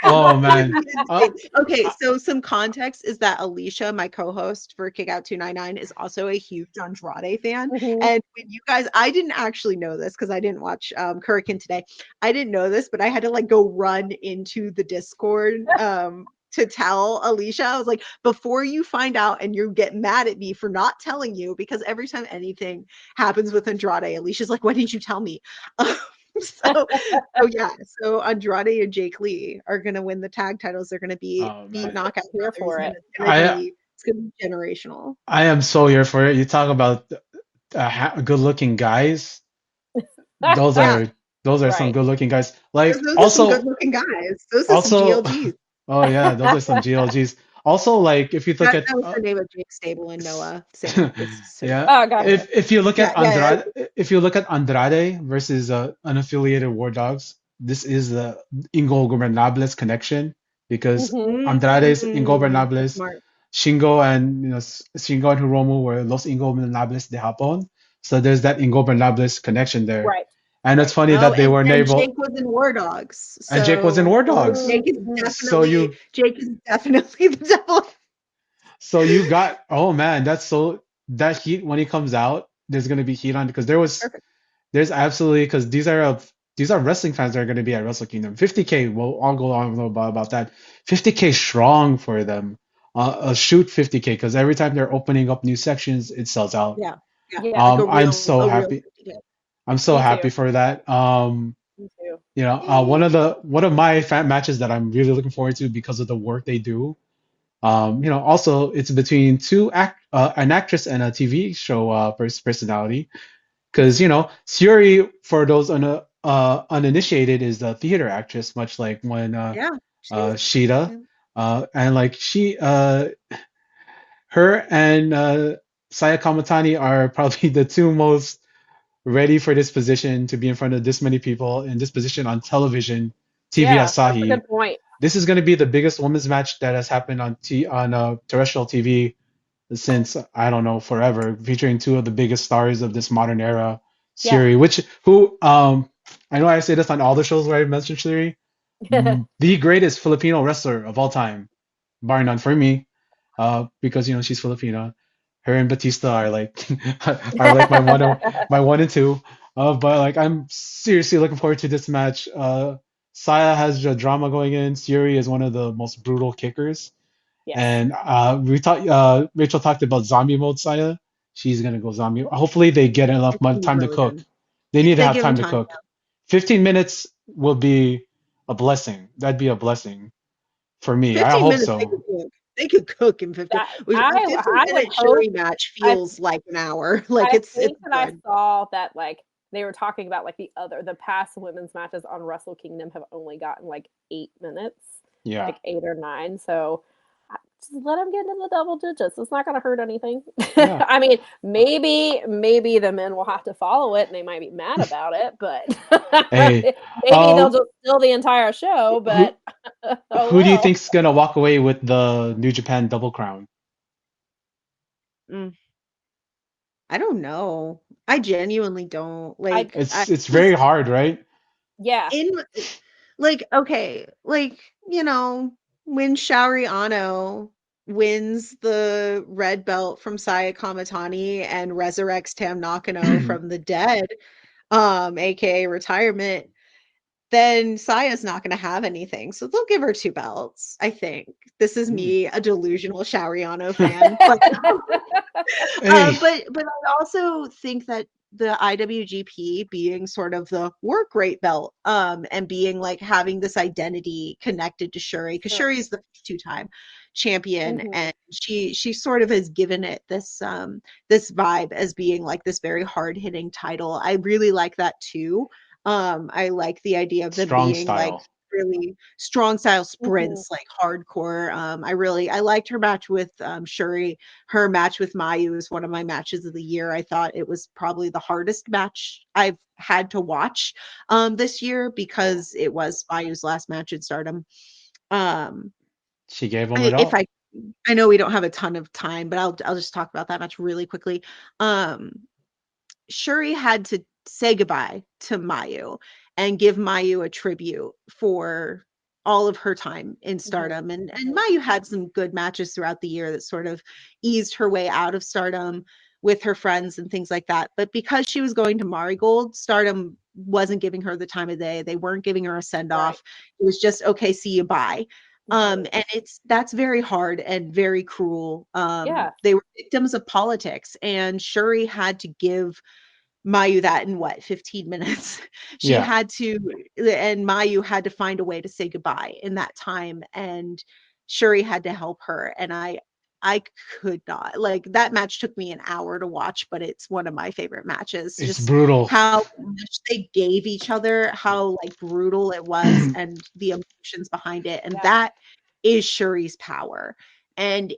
A: oh man.
C: Okay, so some context is that Alicia, my co-host for Kickout 299, is also a huge Andrade fan.
B: Mhm.
C: And when you guys, I didn't actually know this because I didn't watch Kurikan today. I didn't know this, but I had to like go run into the Discord to tell Alicia. I was like, before you find out and you get mad at me for not telling you, because every time anything happens with Andrade, Alicia's like, why didn't you tell me? So yeah, so Andrade and Jake Lee are gonna win the tag titles. They're gonna beat
A: Oh man.
C: Knockout
B: Here
C: Brothers,
B: for
C: and
B: it.
C: it's gonna be generational.
A: I am so here for it. You talk about good-looking guys. Those
C: Yeah,
A: are those are some
B: Right.
A: good-looking guys. Like
C: those are some
A: also
C: good-looking guys. Those are some
A: also
C: GLGs.
A: oh yeah, those are some GLGs. Also, like if you look
C: That
A: at
C: was the name of Jake's stable and Noah. Same. It's so
A: yeah,
B: Oh, gotcha.
A: if you look
C: yeah,
A: at
C: yeah,
A: Andrade, if you look at Andrade versus unaffiliated War Dogs, this is the Ingobernables connection because
B: Mhm.
A: Andrade's
C: That's
A: Ingobernables,
C: smart.
A: Shingo and Shingo and Hiromu were Los Ingobernables de Japón, so there's that Ingobernables connection there,
B: Right.
A: and it's
B: Right.
A: funny
C: Oh,
A: that they
C: and
A: were
C: Jake
A: able,
C: was in War Dogs.
A: and Jake was in
C: So
A: War Dogs, so you
C: Jake is definitely the devil.
A: So you got, oh man, that heat when he comes out, there's gonna be heat on because
C: Perfect.
A: there's absolutely because these are wrestling fans that are gonna be at Wrestle Kingdom. 50K, well, I'll go on a little bit about that. 50K strong for them. Shoot 50K because every time they're opening up new sections, it sells out.
C: Yeah. Yeah.
B: Yeah.
C: Like
A: I'm so
C: a real
A: happy.
C: 50K.
A: I'm so
B: Me
A: happy
B: too.
A: for that.
B: Me too.
A: One of my fan matches that I'm really looking forward to because of the work they do. Also it's between an actress and a TV show personality. Because Suri, for those uninitiated, is a theater actress, much like when
C: Yeah. She's
A: Sheeta,
C: yeah.
A: and like her and Saya Kamatani are probably the two most ready for this position to be in front of this many people in this position on television, TV
B: Yeah, that's a
A: Asahi.
B: good point.
A: This is going to be the biggest women's match that has happened on terrestrial TV since I don't know forever, featuring two of the biggest stars of this modern era,
B: Yeah.
A: Siri, which who I know I say this on all the shows where I mentioned Siri, the greatest Filipino wrestler of all time, bar none for me, because she's Filipino. Her and Batista are like are like my one and two. But like I'm seriously looking forward to this match. Saya has the drama going in. Siri is one of the most brutal kickers.
B: Yes.
A: And Rachel talked about zombie mode Saya. She's gonna go zombie. Hopefully they get enough
C: It's gonna be
A: time to
C: really
A: cook.
C: good.
A: They need
C: If
A: to
C: they
A: have
C: give him
A: time to
C: time,
A: cook. 15 minutes will be a blessing. That'd be a blessing for me. I
C: 15
A: hope
C: minutes they
A: so.
C: could cook. They could cook in 15.
B: That
C: A 15
B: I would
C: minute
B: hope.
C: Shuri match
B: I
C: feels like an hour. Like
B: I
C: it's
B: think that I
C: good.
B: saw that like they were talking about like the past women's matches on Wrestle Kingdom have only gotten like 8 minutes,
A: Yeah.
B: like 8 or 9. So just let them get into the double digits. It's not going to hurt anything.
A: Yeah.
B: I mean, maybe the men will have to follow it and they might be mad about it, but
A: Hey,
B: maybe they'll just steal the entire show.
A: who
B: But oh
A: who do you
B: well.
A: think's gonna walk away with the New Japan Double Crown?
C: Mm, I don't know. I genuinely don't.
B: I
C: Like I
A: It's very
C: because
A: hard, right?
B: yeah.
C: in like okay, like when Shaori Ano wins the red belt from Saya Kamatani and resurrects Tam Nakano from the dead, aka retirement, then Saya's not going to have anything. So they'll give her two belts, I think. This is me, a delusional Shaoriano fan, but
A: Hey,
C: but I also think that the IWGP being sort of the work rate belt, and being like having this identity connected to Shuri, because
B: Sure.
C: Shuri is the two-time champion,
B: Mhm.
C: and she sort of has given it this this vibe as being like this very hard-hitting title. I really like that too. I like the idea of them
A: strong
C: being like
A: style.
C: really strong style
B: Mhm.
C: sprints, like hardcore. I liked her match with Shuri. Her match with Mayu is one of my matches of the year. I thought it was probably the hardest match I've had to watch this year because it was Mayu's last match in Stardom. Um,
A: She gave them it
C: if
A: all.
C: I know we don't have a ton of time, but I'll just talk about that match really quickly. Um, Shuri had to say goodbye to Mayu and give Mayu a tribute for all of her time in
B: Mhm.
C: Stardom. And Mayu had some good matches throughout the year that sort of eased her way out of Stardom with her friends and things like that. But because she was going to Marigold, Stardom wasn't giving her the time of day. They weren't giving her a send
B: Right.
C: off. It was just okay, see you, bye.
B: Mhm.
C: And that's very hard and very cruel.
B: Yeah.
C: They were victims of politics, and Shuri had to give Mayu that in what, 15 minutes. She
A: Yeah,
C: had to, and Mayu had to find a way to say goodbye in that time, and Shuri had to help her. And I could not, like, that match took me an hour to watch, but it's one of my favorite matches.
A: it's
C: Just
A: brutal.
C: how much they gave each other, how like brutal it was, and the emotions behind it. And
B: Yeah.
C: that is Shuri's power. And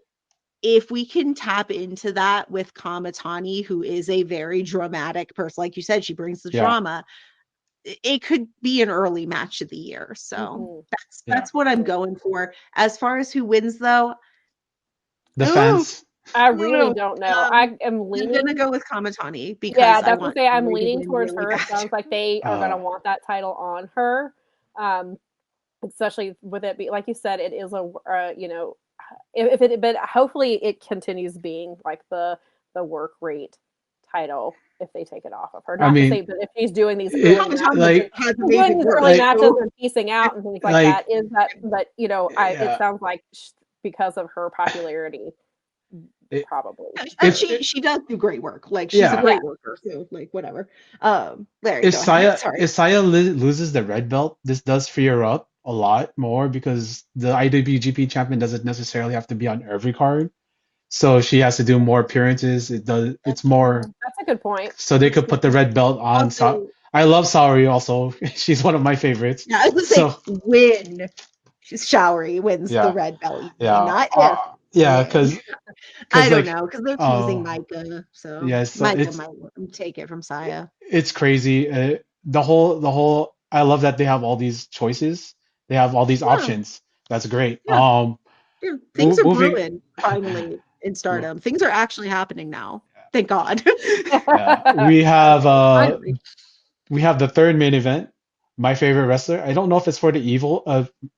C: if we can tap into that with Kamatani, who is a very dramatic person, like you said, she brings the
A: Yeah,
C: drama. It could be an early match of the year. So
B: Mhm.
A: yeah.
C: that's what I'm
B: Mhm.
C: going for. As far as who wins, though,
A: The
C: oh,
A: fans.
B: I
C: I don't
B: really
C: know.
B: don't know. I am
C: I'm gonna
B: leaning.
C: go with Kamatani
B: Yeah,
C: because I
B: that's gonna
C: want
B: say I'm
C: Shuri to
B: leaning
C: win
B: towards
C: really
B: her. It
C: bad.
B: sounds like they are gonna
A: Uh,
B: want that title on her. Um, Especially with it be like you said, it is a if it but hopefully it continues being like the work rate title if they take it off of her.
A: I
B: Not to say
A: mean,
B: that if she's doing these early
A: it
B: matches
C: Kamatani
B: and
A: like
C: has
B: she's doing
C: amazing
B: these
C: work.
B: early
A: like
B: matches
C: So
B: and piecing out and things like
A: like
B: that is that but it
A: yeah.
B: sounds like because of her popularity
A: It,
B: probably.
C: and
A: if
C: she does do great work. Like she's a
A: yeah,
B: Yeah.
C: great worker. So like whatever. Larry,
A: if
C: go ahead.
A: Saya
C: Sorry.
A: if Saya loses the red belt, this does free her up a lot more because the IWGP champion doesn't necessarily have to be on every card. So she has to do more appearances. It's
B: That's
A: more
B: true. That's a good point.
A: so they
B: That's a
A: could
B: good
A: put the
B: point.
A: red belt on
C: Also,
A: I love Saori also. She's one of my favorites.
C: yeah, I was gonna say
A: So
C: win. Showery wins the
A: yeah,
C: red belt, you mean,
A: yeah,
C: not if.
A: yeah,
C: Win. I
A: cause
C: don't
A: like
C: know, because they're teasing
A: oh
C: Micah, so
A: yeah, so
C: Micah might take it from Saya.
A: it's crazy. The whole I love that they have all these choices. They have all these
C: Yeah,
A: options. That's great.
C: yeah, yeah. Things are
A: Moving.
C: brewing finally in Stardom. Things are actually happening now. Thank God.
A: Yeah,
C: Finally.
A: we have the third main event. My favorite wrestler. I don't know if it's for the evil.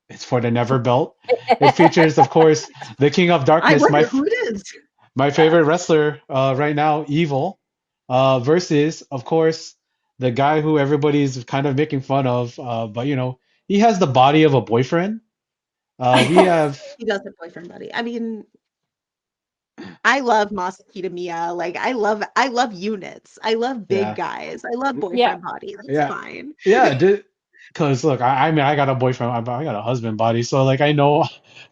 A: It's for the Never Belt. It features, of course, the King of
C: I
A: Darkness,
C: wonder who it is.
A: my favorite wrestler right now, Evil, versus, of course, the guy who everybody's kind of making fun of. But he has the body of a boyfriend. We have,
C: He does have boyfriend buddy. I mean, I love Masakita Mia. Like I love units. I love big
A: yeah,
C: guys. I love
B: Yeah.
C: boyfriend body. That's
A: yeah,
C: fine.
A: yeah. Because look, I mean, I got a boyfriend, I got a husband body, so like I know,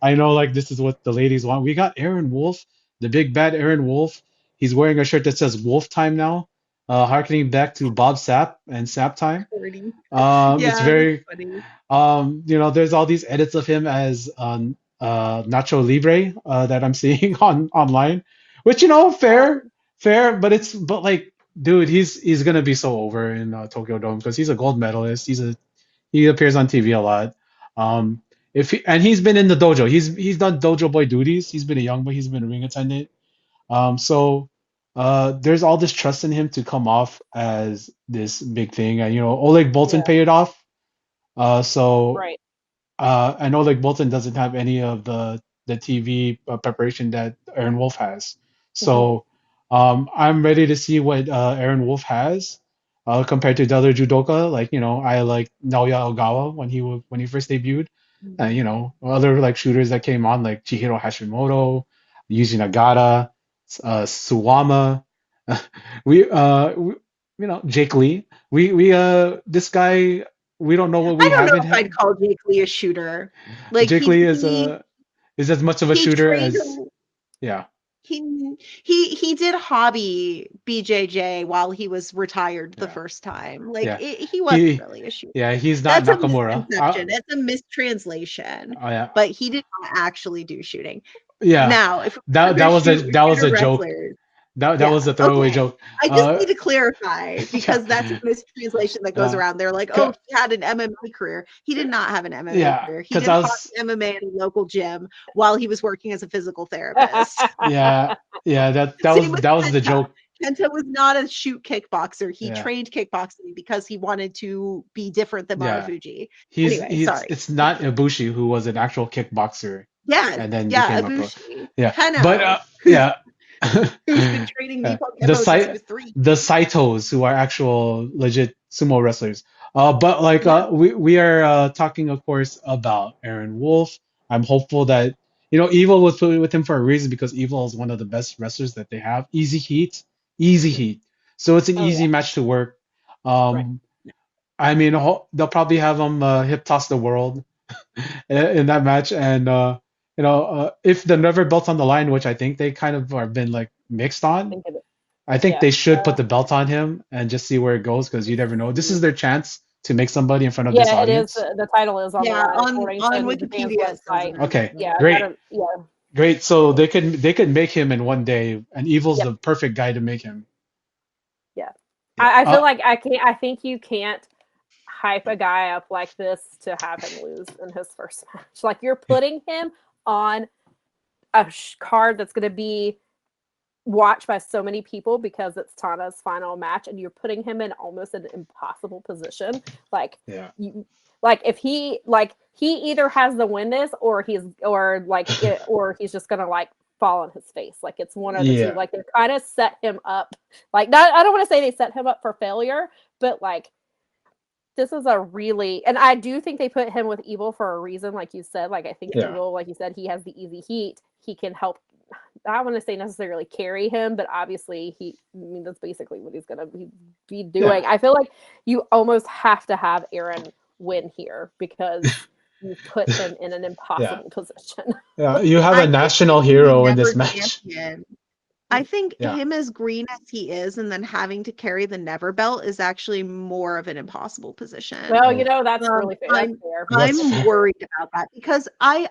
A: like this is what the ladies want. We got Aaron Wolf, the big bad Aaron Wolf. He's wearing a shirt that says Wolf Time now, harkening back to Bob Sapp and Sapp Time.
C: Pretty.
A: It's
C: Yeah, that's
A: very
C: funny.
A: there's all these edits of him as Nacho Libre that I'm seeing on online, which
B: Um,
A: fair, but like, dude, he's gonna be so over in Tokyo Dome because he's a gold medalist. He appears on TV a lot. If he, and he's been in the dojo. He's done dojo boy duties. He's been a young boy. He's been a ring attendant. So there's all this trust in him to come off as this big thing. And Oleg Bolton
B: yeah.
A: paid it off. So
B: Right.
A: I know like Bolton doesn't have any of the TV preparation that Aaron Wolf has.
B: Hmm.
A: So I'm ready to see what Aaron Wolf has compared to the other judoka. Like I like Naoya Ogawa when he first debuted. And other like shooters that came on like Chihiro Hashimoto, Yuji Nagata, Suwama. we Jake Lee. We this guy, we don't know what we
C: I don't
A: have
C: know
A: in
C: if I'd
A: him.
C: call Jake Lee a shooter. Like
A: Jake Lee is as much of a
C: he
A: shooter
C: trained
A: as, yeah,
C: he did hobby BJJ while he was retired the
A: yeah,
C: first time. Like
A: yeah.
C: he wasn't
A: He
C: really a shooter.
A: yeah, he's not
C: That's a
A: Nakamura.
C: misconception. It's a mistranslation.
A: Yeah,
C: But he did not actually do shooting.
A: yeah.
C: Now, if
A: That
C: we're
A: that
C: gonna
A: was a
C: shoot
A: that was
C: shooter
A: a joke.
C: wrestlers,
A: That
C: yeah,
A: was a throwaway
C: okay.
A: joke.
C: I just need to clarify
A: Yeah,
C: because that's a mistranslation that goes
A: yeah,
C: around. They're like, oh,
A: C-
C: he had an MMA career. He did not have an MMA
A: yeah.
C: career. He
A: Because
C: did
A: I
C: hot
A: was
C: MMA at a local gym while he was working as a physical therapist.
A: yeah, yeah. That that
C: Same
A: was
C: with
A: that was the
C: Kenta.
A: joke.
C: Kenta was not a shoot kickboxer. He
A: Yeah,
C: trained kickboxing because he wanted to be different than
A: yeah.
C: Marufuji.
A: He's
C: Anyway,
A: he's
C: sorry.
A: it's not Ibushi who was an actual kickboxer
C: Yes,
A: and then
C: yeah,
A: became a pro.
C: Ibushi.
A: Yeah, but
C: Keno,
A: yeah.
C: who's been training
A: Yeah.
C: Nippon Kempo since he was 3.
A: The Saitos who are actual legit sumo wrestlers. But like
C: Yeah.
A: we are talking, of course, about Aaron Wolf. I'm hopeful that Evil was put with him for a reason because Evil is one of the best wrestlers that they have. Easy heat. So it's an
B: Oh yeah.
A: easy match to work.
B: Right.
A: Um, I mean, they'll probably have him hip toss the world in that match, and if the Never belt's on the line, which I think they kind of have been like mixed on,
B: Think of it.
A: I think
B: Yeah.
A: they should put the belt on him and just see where it goes because you never know. This is their chance to make somebody in front of this
B: Yeah, it is.
A: audience.
B: The title is on the
C: Yeah,
B: line
C: on
B: according
C: on
B: to Japan's
C: Wikipedia it says
B: website.
C: it is.
A: Okay,
B: Yeah, I
A: great,
B: gotta, yeah.
A: great. So they could make him in one day, and Evil's
B: Yeah.
A: the perfect guy to make him.
B: Yeah.
A: Yeah.
B: I feel like I think you can't hype a guy up like this to have him lose in his first match. Like you're putting him on a card that's going to be watched by so many people because it's Tana's final match, and you're putting him in almost an impossible position. Like
A: Yeah.
B: if he either has the win this or he's just gonna like fall on his face. Like it's one of the two.
A: Yeah.
B: Like they kind of set him up. Like not, I don't want to say they set him up for failure, but like this is a really, and I do think they put him with Evil for a reason, like you said. Like I think
A: Yeah.
B: Evil, like you said, he has the easy heat. He can help. I don't want to say necessarily carry him, but obviously I mean, that's basically what he's gonna be doing.
A: Yeah.
B: I feel like you almost have to have Aaron win here because you put him in an impossible position.
A: Yeah. You have
C: I
A: a
C: think
A: national
C: him being
A: hero in
C: never
A: this match.
C: champion, I think
A: Yeah.
C: him as green as he is and then having to carry the Never belt is actually more of an impossible position.
B: Well,
A: Oh.
B: that's really fair. That's fair.
C: I'm worried about that because I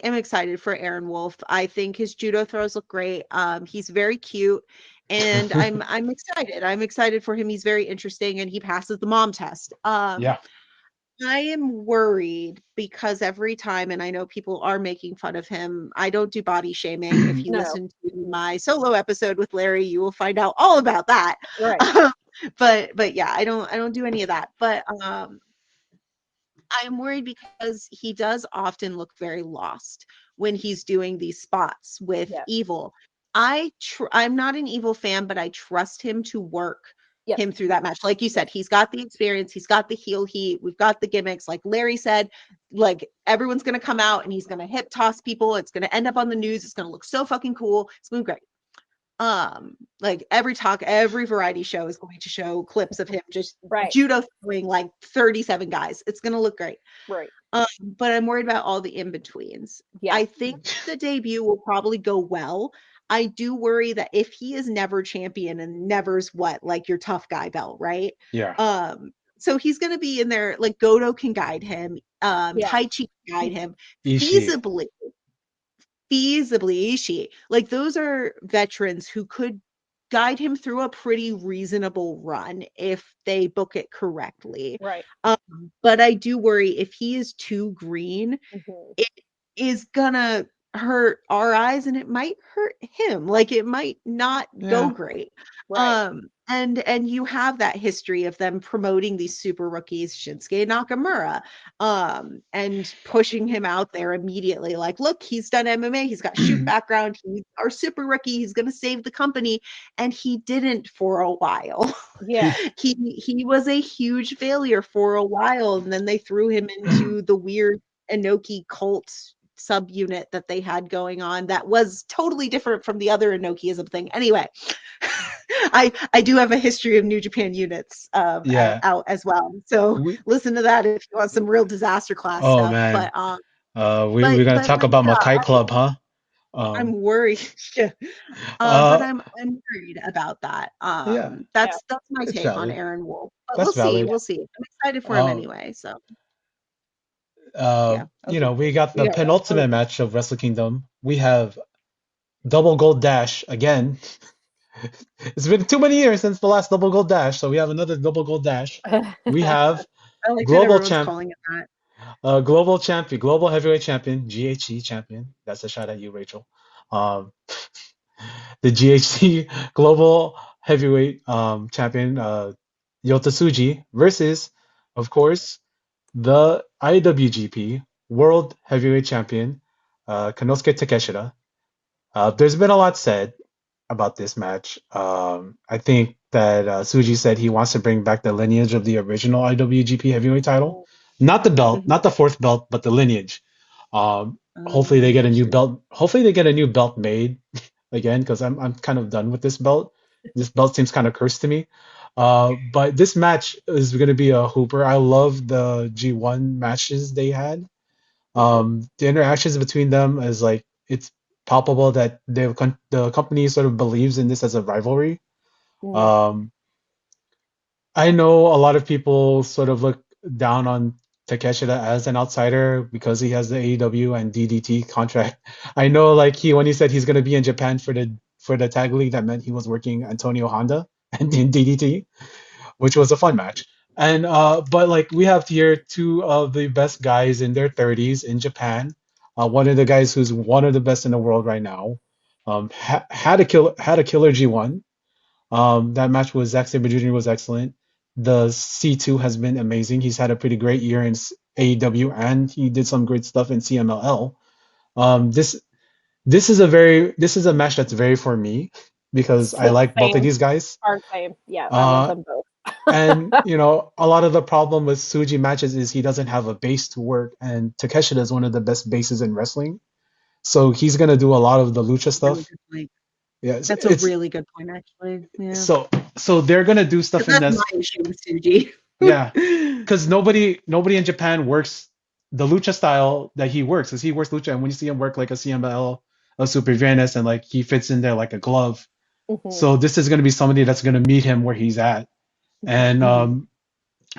C: am excited for Aaron Wolf. I think his judo throws look great. He's very cute, and I'm excited. I'm excited for him. He's very interesting, and he passes the mom test.
A: Yeah.
C: I am worried because every time, and I know people are making fun of him, I don't do body shaming. If you
B: No.
C: listen to my solo episode with Larry, you will find out all about that.
B: Right.
C: But yeah, I don't do any of that. But I'm worried because he does often look very lost when he's doing these spots with
B: Yeah.
C: Evil. I'm not an Evil fan, but I trust him to work
B: Yep.
C: him through that match. Like you said, he's got the experience, he's got the heel heat, we've got the gimmicks. Like Larry said, like everyone's gonna come out and he's gonna hip toss people. It's gonna end up on the news. It's gonna look so fucking cool. It's gonna be great. Like every variety show is going to show clips of him just
B: Right.
C: judo throwing like 37 guys. It's gonna look great.
B: Right.
C: But I'm worried about all the in-betweens.
B: Yeah.
C: I think the debut will probably go well. I do worry that if he is never champion and never's what, like your tough guy belt, right?
A: Yeah.
C: So he's gonna be in there, like Goto can guide him,
B: Yeah.
C: Tai Chi can guide him,
A: Ishii.
C: feasibly Ishii. Like those are veterans who could guide him through a pretty reasonable run if they book it correctly.
B: Right.
C: But I do worry if he is too green,
B: Mhm.
C: it is gonna hurt our eyes and it might hurt him. Like it might not go
A: Yeah.
C: great.
B: Right.
C: And you have that history of them promoting these super rookies, Shinsuke Nakamura, and pushing him out there immediately. Like, look, he's done MMA, he's got shoot background, he's our super rookie, he's gonna save the company, and he didn't for a while.
B: Yeah.
C: He was a huge failure for a while, and then they threw him into the weird Inoki cult subunit that they had going on that was totally different from the other Inokiism thing. Anyway, I do have a history of New Japan units
A: Yeah.
C: out as well. So
A: We,
C: listen to that if you want some real disaster class
A: oh
C: stuff.
A: man.
C: But
A: We're gonna talk
C: like
A: about
C: yeah,
A: Makai Club, huh?
C: I'm
A: Um.
C: worried. Yeah. But
A: Uh.
C: I'm worried about that.
A: Yeah.
B: Yeah.
C: That's my
A: It's
C: take on
A: valid.
C: Aaron Wolf. But
A: That's
C: we'll see.
A: valid.
C: We'll see. I'm excited for him
A: Um.
C: anyway. So
A: Uh.
C: yeah.
A: You
C: Okay.
A: know, we got
C: We
A: the
C: got
A: penultimate match of Wrestle Kingdom. We have double gold dash again. It's been too many years since the last double gold dash, so we have another double gold dash. We have
C: I like that
A: global
C: everyone's
A: champ,
C: calling it that.
A: global champion, global heavyweight champion, GHC champion. That's a shot at you, Rachel. Um, the GHC global heavyweight champion, Yota Tsuji versus, of course, the IWGP World Heavyweight Champion, Konosuke Takeshita. There's been a lot said about this match. I think that Suji said he wants to bring back the lineage of the original IWGP Heavyweight title, not the belt,
C: Mhm.
A: not the fourth belt, but the lineage. Hopefully they get a new
C: Sure.
A: belt. Hopefully they get a new belt made again, because I'm kind of done with this belt. This belt seems kind of cursed to me. But this match is going to be a hooper. I love the G1 matches they had.
B: Mhm.
A: The interactions between them is like it's palpable that the company sort of believes in this as a rivalry.
B: Mhm.
A: Um, I know a lot of people sort of look down on Takeshita as an outsider because he has the AEW and DDT contract. I know, like when he said he's going to be in Japan for the tag league, that meant he was working Antonio Honda and in DDT, which was a fun match. And but like we have here two of the best guys in their 30s in Japan. One of the guys who's one of the best in the world right now. Had a killer G1. That match with Zack Sabre Jr. was excellent. The C2 has been amazing. He's had a pretty great year in AEW and he did some great stuff in CMLL. Um, this this is a match that's very for me because I like both of
B: Same.
A: these guys.
B: Hard same. Yeah, I love
A: Uh,
B: them both.
A: and you know, a lot of the problem with Suji matches is he doesn't have a base to work, and Takeshita is one of the best bases in wrestling. So he's gonna do a lot of the lucha
C: Really
A: stuff.
C: good point.
A: Yeah,
C: That's a really good point, actually. Yeah.
A: so so they're gonna do stuff
C: Because
A: in
C: that's
A: this.
C: my issue with Suji.
A: Yeah, because nobody in Japan works the lucha style that he works. Because he works lucha, and when you see him work like a CML, a Super Venus, and like he fits in there like a glove.
B: Mhm.
A: So this is gonna be somebody that's gonna meet him where he's at. And
C: Mhm.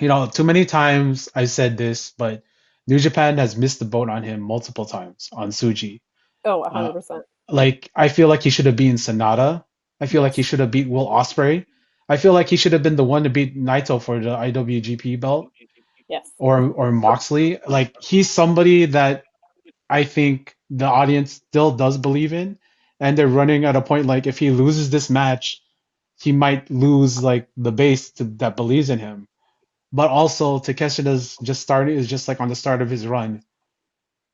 A: you know, too many times I said this, but New Japan has missed the boat on him multiple times on Suji.
B: Oh,
A: Uh,
B: 100%.
A: like I feel like he should have beaten Sonata. I feel like he
B: Yes.
A: should have beat Will Ospreay. I feel like he should have been the one to beat Naito for the IWGP belt.
B: Yes.
A: or Moxley. Like he's somebody that I think the audience still does believe in, and they're running at a point like if he loses this match, he might lose like the base that believes in him. But also Takeshita's just started is just like on the start of his run,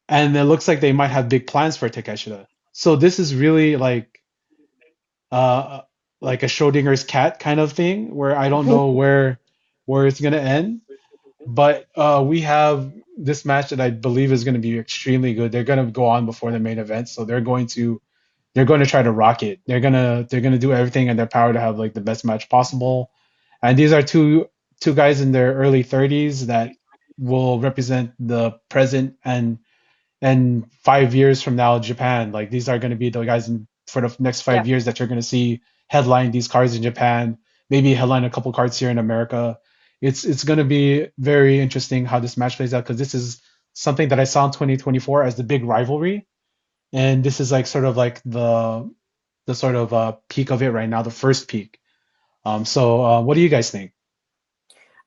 A: and it looks like they might have big plans for Takeshita. So this is really uh like a Schrodinger's cat kind of thing where I don't know where it's gonna end. But we have this match that I believe is going to be extremely good. They're going to go on before the main event, so they're going to try to rock it. They're going to do everything in their power to have like the best match possible. And these are two guys in their early 30s that will represent the present and 5 years from now Japan. Like these are going to be the guys for the next
B: Yeah.
A: 5 years that you're going to see headline these cards in Japan, maybe headline a couple cards here in America. It's going to be very interesting how this match plays out because this is something that I saw in 2024 as the big rivalry, and this is like sort of like the sort of peak of it right now, the first peak. So what do you guys think?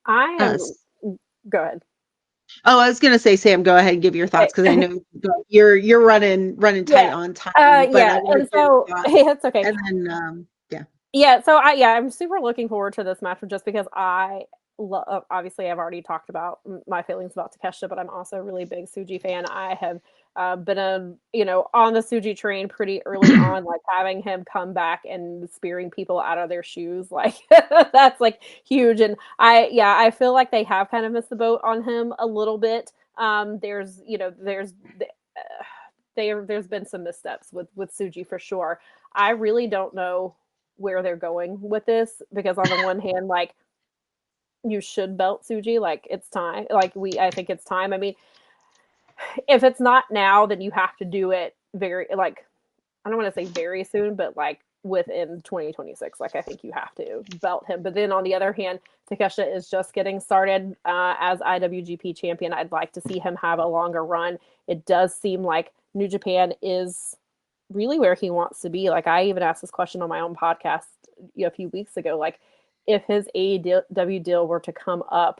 B: I am.
C: Us.
B: Go ahead.
C: Oh, I was gonna say, Sam, go ahead and give your thoughts because I know you're running tight
B: Yeah.
C: on time. But
B: Yeah.
C: I want
B: And
C: to hear your
B: so
C: thoughts.
B: it's okay.
C: And then yeah.
B: Yeah, so I'm super looking forward to this match just because obviously I've already talked about my feelings about Takeshita, but I'm also a really big Suji fan. I have been on the Suji train pretty early on, like having him come back and spearing people out of their shoes, like that's like huge. And I feel like they have kind of missed the boat on him a little bit. There's been some missteps with Suji for sure. I really don't know where they're going with this because on the one hand, like you should belt Suji, like it's time. I think it's time. I mean, if it's not now, then you have to do it very like I don't want to say very soon, but like within 2026. Like I think you have to belt him. But then on the other hand, Takeshita is just getting started as IWGP champion. I'd like to see him have a longer run. It does seem like New Japan is really where he wants to be. Like I even asked this question on my own podcast a few weeks ago. Like if his AEW deal were to come up,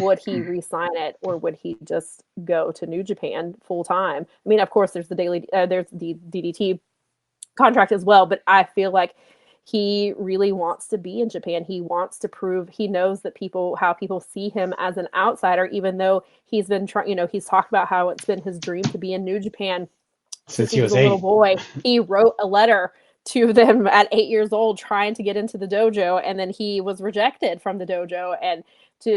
B: would he re-sign it or would he just go to New Japan full time? I mean, of course, there's the DDT contract as well, but I feel like he really wants to be in Japan. He wants to prove he knows that how people see him as an outsider, even though he's been trying, he's talked about how it's been his dream to be in New Japan since
A: Since
B: he
A: he
B: was
A: was
B: a little
A: 8.
B: boy. He wrote a letter to them at 8 years old trying to get into the dojo, and then he was rejected from the dojo, and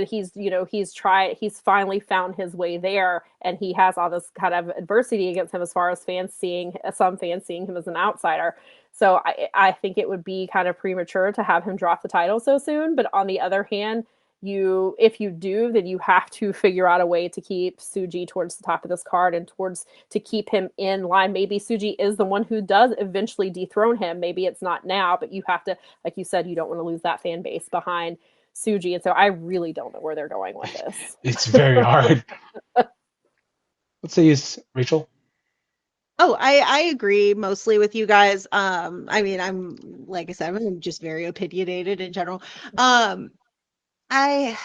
B: he's finally found his way there, and he has all this kind of adversity against him as far as some fans seeing him as an outsider. So I think it would be kind of premature to have him drop the title so soon, but on the other hand, if you do, then you have to figure out a way to keep Suji towards the top of this card and to keep him in line. Maybe Suji is the one who does eventually dethrone him. Maybe it's not now, but you have to, like you said, you don't want to lose that fan base behind Suji. And so I really don't know where they're going with this.
A: It's very hard. Let's say it's Rachel.
C: Oh, I agree mostly with you guys. I mean, I'm like I said, I'm just very opinionated in general. I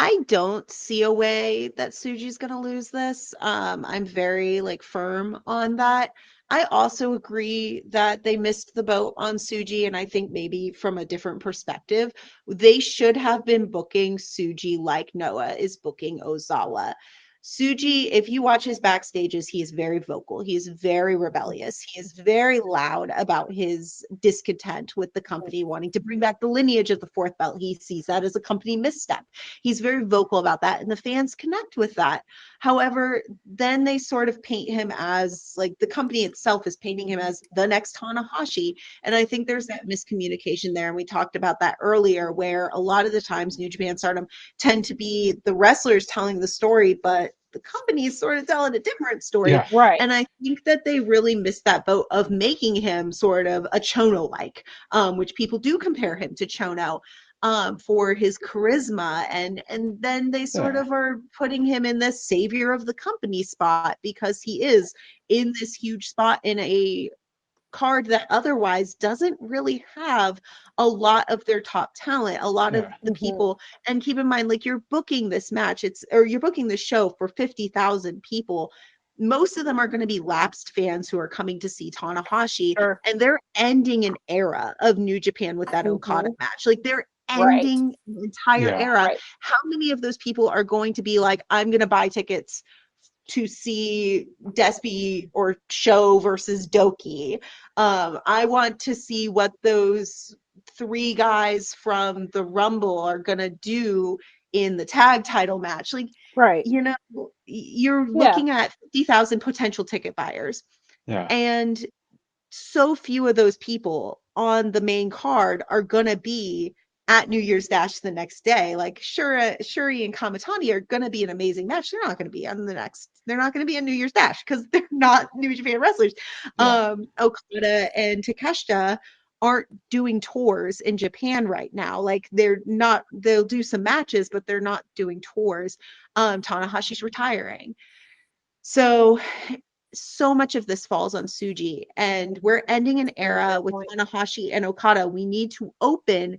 C: I don't see a way that Suji's gonna lose this. I'm very like firm on that. I also agree that they missed the boat on Suji, and I think maybe from a different perspective, they should have been booking Suji like Noah is booking Ozawa. Suji, if you watch his backstages, he is very vocal. He is very rebellious. He is very loud about his discontent with the company wanting to bring back the lineage of the fourth belt. He sees that as a company misstep. He's very vocal about that, and the fans connect with that. However, then they sort of paint him as like the company itself is painting him as the next Tanahashi. And I think there's that miscommunication there. And we talked about that earlier, where a lot of the times New Japan Stardom tend to be the wrestlers telling the story, but the company is sort of telling a different story.
A: Yeah.
B: Right.
C: And I think that they really missed that boat of making him sort of a Chono like, which people do compare him to Chono. For his charisma, and then they sort
A: Yeah.
C: of are putting him in this savior of the company spot because he is in this huge spot in a card that otherwise doesn't really have a lot of their top talent, a lot of
A: Yeah.
C: the
B: Mhm.
C: people. And keep in mind, like, you're booking this match, or you're booking this show for 50,000 people. Most of them are going to be lapsed fans who are coming to see Tanahashi,
B: Sure.
C: and they're ending an era of New Japan with that Okada
B: Mhm.
C: match. Like, they're
B: Right.
C: ending the entire
A: Yeah.
C: era.
B: Right.
C: How many of those people are going to be like, I'm going to buy tickets to see Despy or Show versus Doki? I want to see what those three guys from the Rumble are going to do in the tag title match. Like,
B: Right.
C: you know, you're
B: Yeah.
C: looking at 50,000 potential ticket buyers,
A: Yeah.
C: and so few of those people on the main card are gonna be at New Year's Dash the next day. Like, Shuri and Kamatani are gonna be an amazing match. They're not gonna be on the next. They're not gonna be on New Year's Dash because they're not New Japan wrestlers.
A: Yeah.
C: Okada and Takeshita aren't doing tours in Japan right now. Like, they're not. They'll do some matches, but they're not doing tours. Tanahashi's retiring. So much of this falls on Suji, and we're ending an
B: Really
C: era
B: good
C: with
B: point.
C: Tanahashi and Okada. We need to open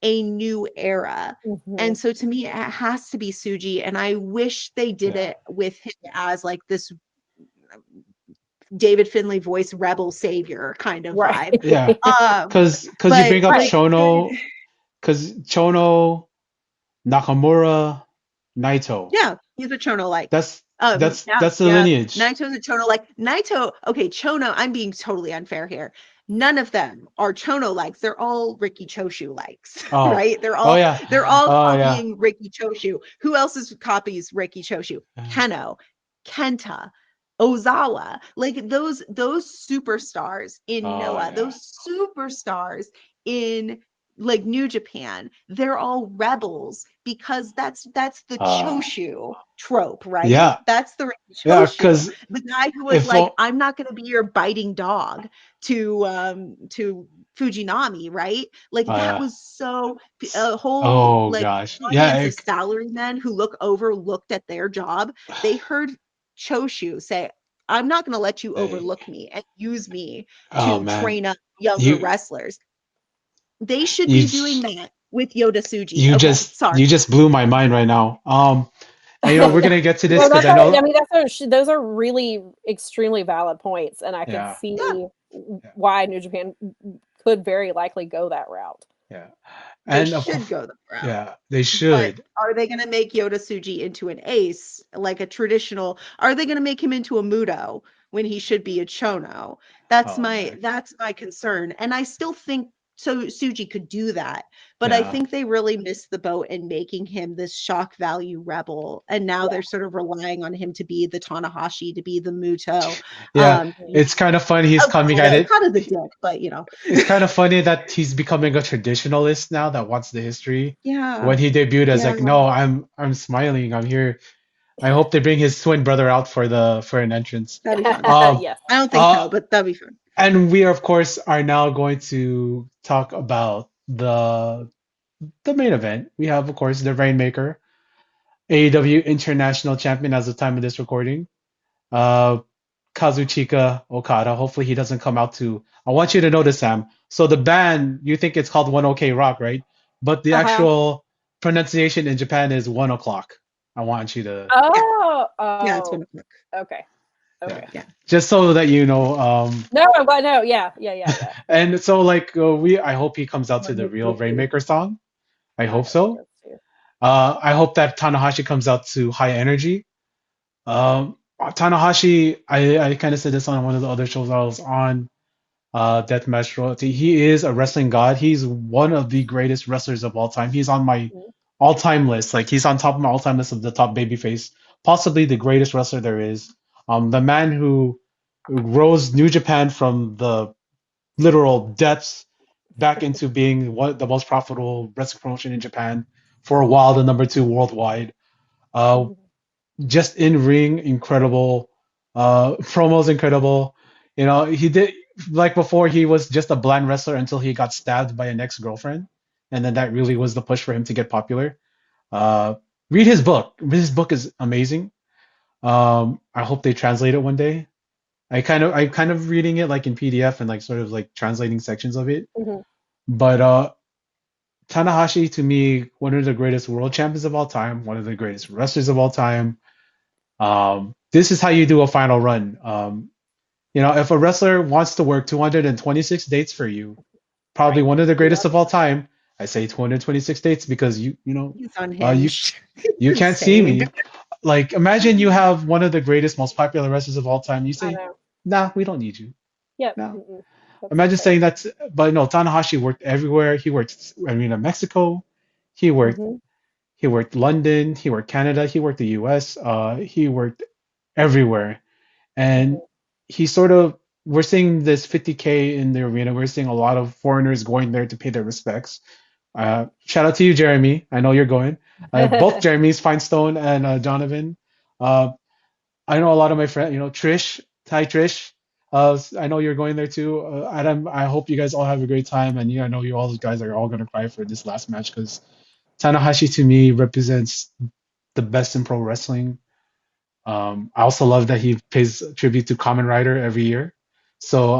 C: a new era. And
B: Mhm.
C: so to me, it has to be Suji. And I wish they did
A: Yeah.
C: it with him as like this David Finlay voice rebel savior kind of
B: Right.
C: vibe.
A: Yeah.
C: Um,
A: Cause you
C: but
A: bring up
B: Right.
C: like
A: Chono, cause Chono, Nakamura, Naito.
C: yeah, he's a Chono like.
A: That's
C: Yeah,
A: that's the
C: yeah.
A: lineage.
C: Naito's a Chono like. Naito, okay, Chono, I'm being totally unfair here. None of them are Chono likes. They're all Ricky Choshu likes,
A: Oh.
C: right? They're
A: Oh
C: all
A: yeah.
C: they're all
A: Oh yeah.
C: copying Ricky Choshu. Who else is copies Ricky Choshu?
A: Uh,
C: Keno, Kenta, Ozawa. Like those superstars in
A: Oh
C: Noah,
A: yeah.
C: those superstars in like New Japan, they're all rebels because that's the
A: Uh
C: Choshu trope, right?
A: yeah.
C: That's the
A: Yeah,
C: Choshu,
A: cause
C: the guy who was
A: if
C: like, I'm not going to be your biting dog to Fujinami, right? Like, that
A: yeah.
C: was so a whole
A: Oh
C: like
A: gosh. Yeah,
C: audience of salarymen who looked at their job. They heard Choshu say, I'm not going to let you
A: hey,
C: overlook me and use me
A: oh
C: to
A: man.
C: train up younger
A: You
C: wrestlers. They should
A: you
C: be doing that with Yoda Suji.
A: you
C: Okay,
A: just
C: sorry.
A: you just blew my mind right now. And
B: Yeah.
A: we're gonna get to this
B: Well,
A: because
B: that's
A: I
B: all, I
A: know.
B: mean, those are really extremely valid points, and I could
A: Yeah.
C: Yeah,
B: see
A: Yeah.
B: why New Japan could very likely go that route.
A: Yeah.
C: they
A: And
C: should go the route.
A: yeah, they
C: But
A: should.
C: are they going to make Yoda Tsuji into an ace, like a traditional? Are they going to make him into a Muto when he should be a Chono?
A: Oh man.
C: That's my concern. And I still think so Suji could do that, but I
A: Yeah.
C: think they really missed the boat in making him this shock value rebel. And now
B: Yeah.
C: they're sort of relying on him to be the Tanahashi, to be the Muto.
A: Yeah.
B: Mhm.
A: It's kind of funny he's coming at it.
C: Okada's a dick, but
A: It's kind of funny that he's becoming a traditionalist now that wants the history.
C: yeah,
A: When he debuted as
C: yeah,
A: like, no, I'm smiling, I'm here. I hope they bring his twin brother out for an entrance.
C: that'd be fun.
A: Um,
B: Yes.
C: I don't think
A: uh,
C: so, but that'd be fun.
A: and we of course are now going to talk about the main event. We have of course the Rainmaker, AEW International Champion as of the time of this recording. Uh, Kazuchika Okada. Hopefully he doesn't come out to. I want you to notice, Sam. So the band, you think it's called One OK Rock, right? But the
B: Uh-huh.
A: actual pronunciation in Japan is 1 o'clock. I want you to,
C: Yeah,
B: Oh,
C: yeah, it's
B: oh,
C: 1 o'clock.
B: okay.
A: yeah,
B: Okay.
C: Yeah.
A: just so that you know.
B: No, but no, yeah, yeah, yeah, yeah.
A: And so like I hope he comes out to the real Rainmaker song. I
B: I
A: hope
B: hope he
A: so.
B: does too.
A: I hope that Tanahashi comes out to High Energy. Tanahashi, I kind of said this on one of the other shows I was on, Deathmatch Royalty. He is a wrestling god. He's one of the greatest wrestlers of all time. He's on my
B: Mhm.
A: all-time list. Like he's on top of my all-time list of the top babyface, possibly the greatest wrestler there is. The man who rose New Japan from the literal depths back into being one the most profitable wrestling promotion in Japan for a while, the number two worldwide. Uh,
B: Mhm.
A: just in ring, incredible. Promos, incredible. He did like before. He was just a bland wrestler until he got stabbed by an ex-girlfriend, and then that really was the push for him to get popular. Uh, read his book. His book is amazing. I hope they translate it one day. I'm kind of reading it like in PDF and like sort of like translating sections of it.
B: Hmm.
A: But Tanahashi to me, one of the greatest world champions of all time, one of the greatest wrestlers of all time. This is how you do a final run. If a wrestler wants to work 226 dates for you, probably
B: Right.
A: one of the greatest
B: Yep.
A: of all time. I say 226 dates because
C: He's
A: you
C: unhinged.
A: you can't see
C: Insane.
A: me. Like imagine you have one of the greatest, most popular wrestlers of all time. You
B: I
A: say,
B: know.
A: nah, we don't need you.
B: Yep.
A: No.
B: Mm-mm. That's
A: Imagine
B: insane.
A: saying that, but no, Tanahashi worked everywhere. He worked Arena Mexico. He worked
B: Hmm.
A: he worked London. He worked Canada. He worked the U.S. He worked everywhere, and
B: Hmm.
A: he sort of we're seeing this 50K in the arena. We're seeing a lot of foreigners going there to pay their respects. Shout out to you, Jeremy. I know you're going. Both Jeremys, Finestone and Donovan. Uh, I know a lot of my friends. Trish, hi Trish. I know you're going there too. Adam, I hope you guys all have a great time, and I know you all guys are all gonna cry for this last match because Tanahashi to me represents the best in pro wrestling. I also love that he pays tribute to Kamen Rider every year. So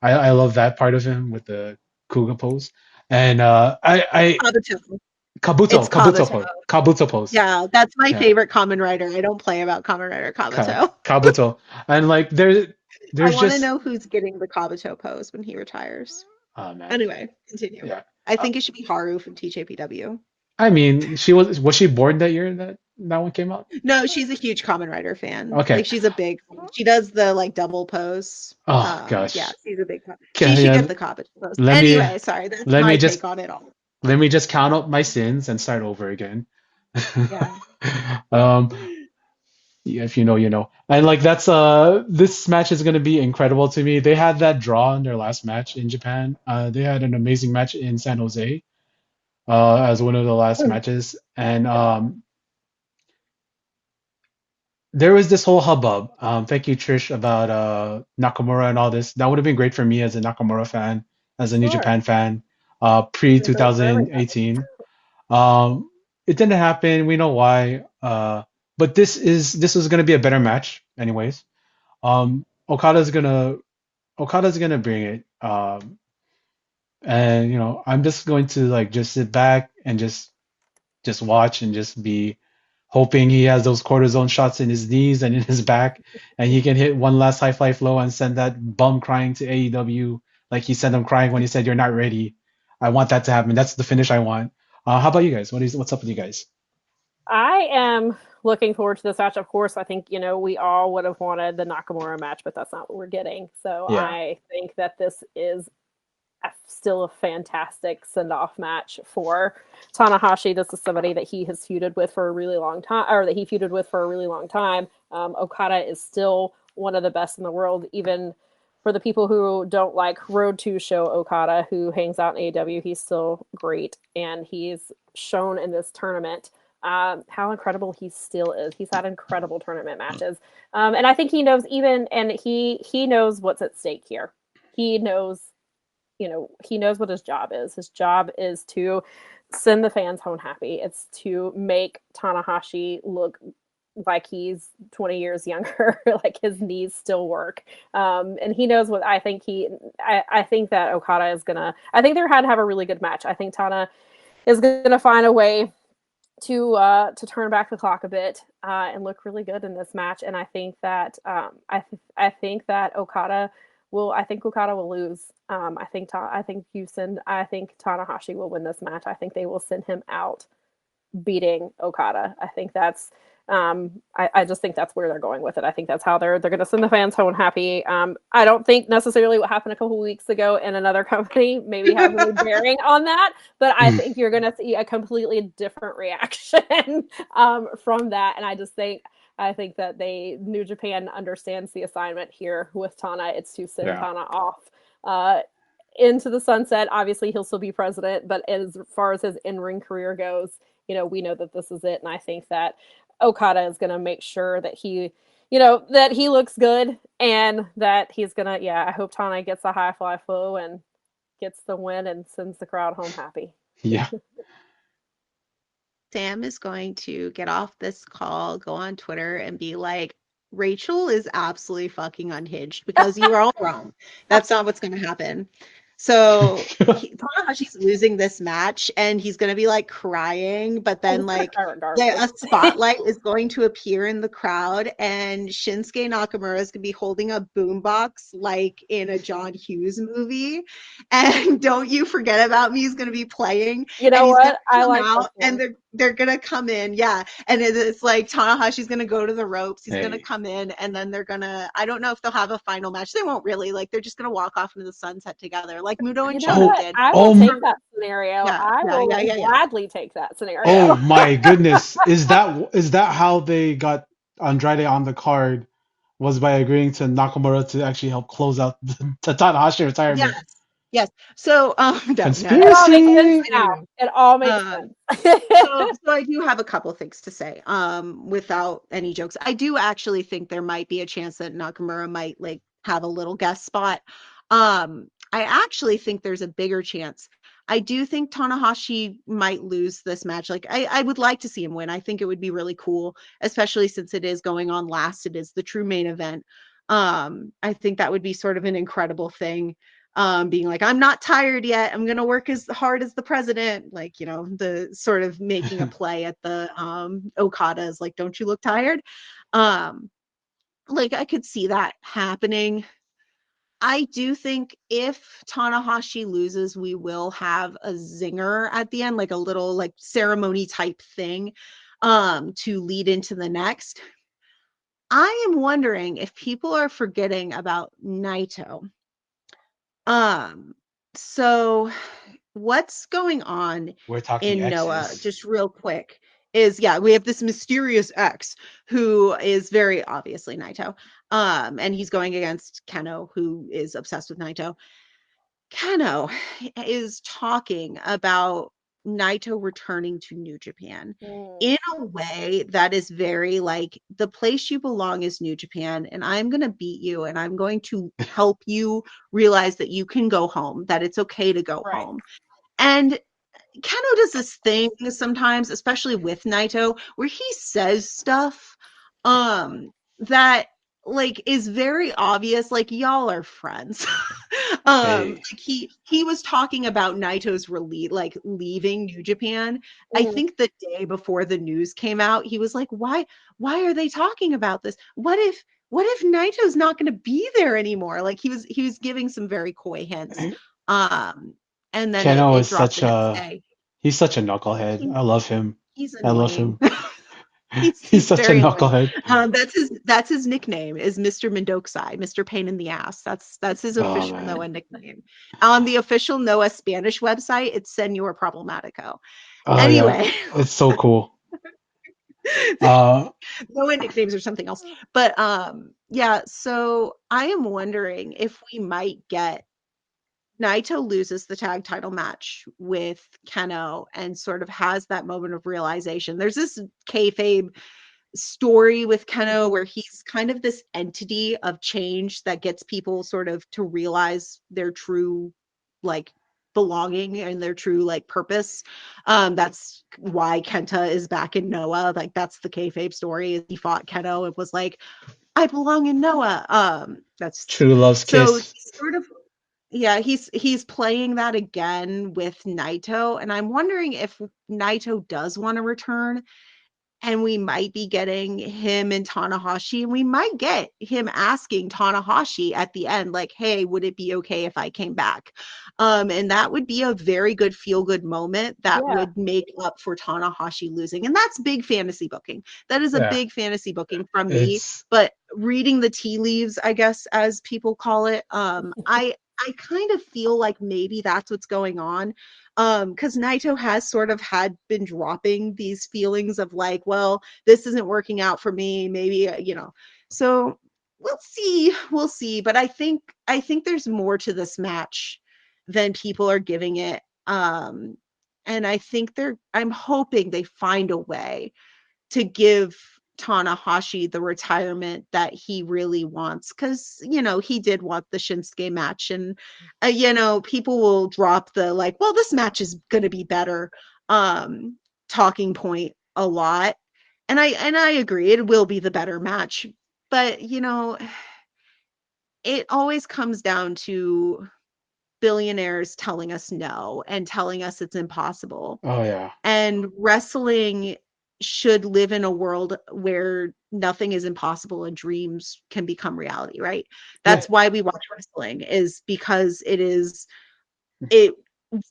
A: I love that part of him with the Kuga pose. And
C: Kabuto.
A: Kabuto,
C: It's
A: Kabuto
C: Kabuto.
A: pose, Kabuto pose.
C: Yeah, that's my
A: Yeah,
C: favorite Kamen Rider. I don't play about Kamen Rider Kabuto.
A: Kabuto. And like
C: I
A: there's
C: want to
A: just
C: know who's getting the Kabuto pose when he retires.
A: oh man,
C: Anyway, continue.
A: yeah.
C: I
A: Uh,
C: think it should be Haru from TJPW.
A: I mean, was she born that year that one came out?
C: No, she's a huge Kamen Rider fan.
A: Okay.
C: Like she's a big. She does the like double pose.
A: Oh
C: Yeah,
A: gosh.
C: she's a big. She
A: Okay,
C: should
A: yeah.
C: get the Kabuto pose.
A: Let me
C: Anyway, sorry, that's
A: let me
C: my
A: just
C: take on it all.
A: let me just count up my sins and start over again.
C: Yeah.
A: um, yeah, if you know, you know. And like that's this match is gonna be incredible to me. They had that draw in their last match in Japan. They had an amazing match in San Jose as one of the last matches. And there was this whole hubbub. Thank you, Trish, about Nakamura and all this. That would have been great for me as a Nakamura fan, as a New
B: Sure.
A: Japan fan, pre
B: Been great for everybody.
A: 2018. Um, it didn't happen. We know why. But this was gonna be a better match, anyways. Um, Okada's gonna Okada's gonna bring it. And I'm just going to like just sit back and just watch and just be hoping he has those cortisone shots in his knees and in his back, and he can hit one last high fly flow and send that bum crying to AEW like he sent him crying when he said you're not ready. I want that to happen. That's the finish I want. How about you guys? What's up with you guys?
B: I am looking forward to this match. Of course, I think, we all would have wanted the Nakamura match, but that's not what we're getting. So
A: Yeah.
B: I think that this is still a fantastic send-off match for Tanahashi. This is somebody that he has feuded with for a really long time, or that he feuded with for a really long time. Okada is still one of the best in the world, even for the people who don't like Road to Show Okada, who hangs out in AEW. He's still great, and he's shown in this tournament how incredible he still is. He's had incredible tournament matches, and I think he knows and he knows what's at stake here. He knows he knows what his job is. His job is to send the fans home happy. It's to make Tanahashi look like he's 20 years younger, like his knees still work. And he knows what I think that Okada is gonna, I think they're going to have a really good match. I think Tana is gonna find a way to turn back the clock a bit and look really good in this match. And I think that I think that Okada will. I think Okada will lose. I think Tanahashi will win this match. I think they will send him out beating Okada. I think that's I just think that's where they're going with it. I think that's how they're going to send the fans home happy. I don't think necessarily what happened a couple weeks ago in another company maybe has any bearing on that, but I think you're going to see a completely different reaction from that. And I think that New Japan understands the assignment here with Tana. It's to send
A: Yeah.
B: Tana off into the sunset. Obviously, he'll still be president, but as far as his in-ring career goes, we know that this is it. And I think that Okada is going to make sure that that he looks good and that he's going to, I hope Tana gets a high fly flow and gets the win and sends the crowd home happy.
A: Yeah.
C: Sam is going to get off this call, go on Twitter, and be like, Rachel is absolutely fucking unhinged because you are all wrong. That's not what's going to happen. So Tanahashi's losing this match and he's going to be like crying, but then like a spotlight is going to appear in the crowd and Shinsuke Nakamura is going to be holding a boombox like in a John Hughes movie. And Don't You Forget About Me is going to be playing.
B: You know
C: and he's
B: what?
C: gonna
B: I
C: come
B: like
C: out
B: this
C: and
B: one.
C: they're going to come in. Yeah. And it's like Tanahashi's going to go to the ropes. He's going to
A: Hey.
C: come in and then they're going to, I don't know if they'll have a final match. They won't really. Like, they're just going to walk off into the sunset together like Muto and
B: You know
C: Shonen
B: what?
A: Oh,
C: did.
B: I will
A: oh,
B: take that scenario.
C: Yeah,
B: I
C: yeah, yeah,
B: will
C: yeah, yeah.
B: gladly take that
A: oh
B: scenario.
A: my goodness. Is that how they got Andrade on the card? Was by agreeing to Nakamura to actually help close out the Tanahashi retirement.
C: Yes, yes. So, no.
B: It all makes sense
A: Conspiracy.
B: now.
C: Anyway,
B: It all makes
C: um,
B: sense.
C: so I do have a couple things to say, without any jokes. I do actually think there might be a chance that Nakamura might like have a little guest spot. I actually think there's a bigger chance. I do think Tanahashi might lose this match. Like I would like to see him win. I think it would be really cool, especially since it is going on last. It is the true main event. I think that would be sort of an incredible thing, being like, I'm not tired yet. I'm going to work as hard as the president. Like, the sort of making a play at the Okada's like, don't you look tired? Um, like, I could see that happening. I do think if Tanahashi loses, we will have a zinger at the end, like a little like ceremony type thing, to lead into the next. I am wondering if people are forgetting about Naito. Um, so what's going on
A: We're talking
C: in Noah,
A: X's.
C: just real quick, is we have this mysterious X who is very obviously Naito. And he's going against Keno, who is obsessed with Naito. Kano is talking about Naito returning to New Japan in a way that is very like, the place you belong is New Japan, and I'm going to beat you, and I'm going to help you realize that you can go home, that it's okay to go
B: Right.
C: home. And Kano does this thing sometimes, especially with Naito, where he says stuff that like is very obvious, like y'all are friends.
A: Hey,
C: Like he was talking about Naito's leaving New Japan. I
B: Mhm.
C: think the day before the news came out, he was like, why are they talking about this? What if Naito's not going to be there anymore? Like he was giving some very coy hints. Um and then it,
A: Keno
C: it
A: is
C: dropped the
A: such
C: next
A: a
C: day.
A: he's such a knucklehead.
C: He,
A: I love him.
C: he's
A: I love
C: annoying.
A: him.
C: he's
A: He's
C: he's
A: such a
C: very annoying.
A: knucklehead.
C: That's his nickname is Mr. Mendokusai, Mr. Pain in the Ass. That's his
A: Oh
C: official Noah
A: man.
C: nickname. On the official Noah Spanish website, it's Senor Problematico.
A: Oh yeah.
C: Anyway,
A: It's so cool. Uh
C: Noah nicknames or something else. But yeah, so I am wondering if we might get Naito loses the tag title match with Keno and sort of has that moment of realization. There's this kayfabe story with Keno where he's kind of this entity of change that gets people sort of to realize their true like belonging and their true like purpose. That's why Kenta is back in Noah. Like that's the kayfabe story. Is he fought Keno and was like, I belong in Noah. That's
A: True Love's
C: so
A: Kiss.
C: he's sort of, yeah, he's playing that again with Naito, and I'm wondering if Naito does want to return, and we might be getting him and Tanahashi, and we might get him asking Tanahashi at the end, like, "Hey, would it be okay if I came back?" And that would be a very good feel good moment that
B: Yeah.
C: would make up for Tanahashi losing, and that's big fantasy booking. That is a
A: Yeah.
C: big fantasy booking from me.
A: It's
C: But reading the tea leaves, I guess, as people call it, I kind of feel like maybe that's what's going on, because Naito has sort of had been dropping these feelings of like, well, this isn't working out for me, maybe, so we'll see, but I think there's more to this match than people are giving it, and I'm hoping they find a way to give Tanahashi the retirement that he really wants, because he did want the Shinsuke match, and people will drop the like, well, this match is going to be better, um talking point a lot, and I agree it will be the better match, But, it always comes down to billionaires telling us no and telling us it's impossible.
A: Oh yeah.
C: And wrestling should live in a world where nothing is impossible and dreams can become reality, right?
A: Yeah.
C: That's why we watch wrestling, is because it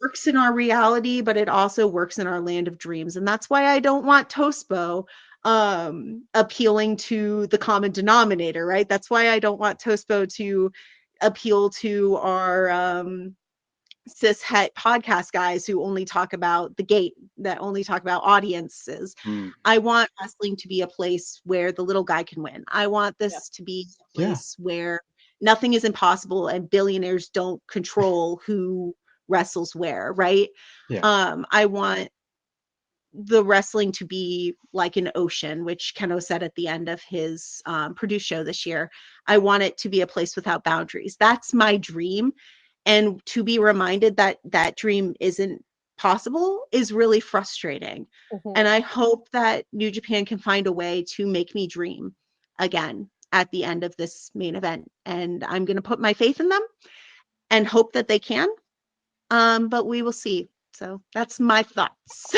C: works in our reality, but it also works in our land of dreams. And that's why I don't want ToSpo appealing to the common denominator, right? That's why I don't want ToSpo to appeal to our cis het podcast guys who only talk about the gate, that only talk about audiences.
A: Mm.
C: I want wrestling to be a place where the little guy can win. I want this to be a
A: Yeah.
C: place where nothing is impossible and billionaires don't control who wrestles where, right?
A: Yeah.
C: I want the wrestling to be like an ocean, which Keno said at the end of his produced show this year. I want it to be a place without boundaries. That's my dream. And to be reminded that that dream isn't possible is really frustrating. And I hope that New Japan can find a way to make me dream again at the end of this main event. And I'm going to put my faith in them and hope that they can. But we will see. So that's my thoughts.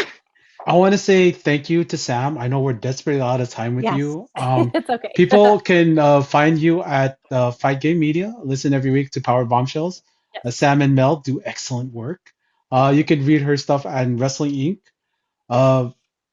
A: I want to say thank you to Sam. I know we're desperately out of time with
C: Yes.
A: you.
B: It's okay.
A: People can find you at Fight Game Media. Listen every week to Power Bombshells.
B: Yes.
A: Sam and Mel do excellent work. You can read her stuff on Wrestling Inc. Uh,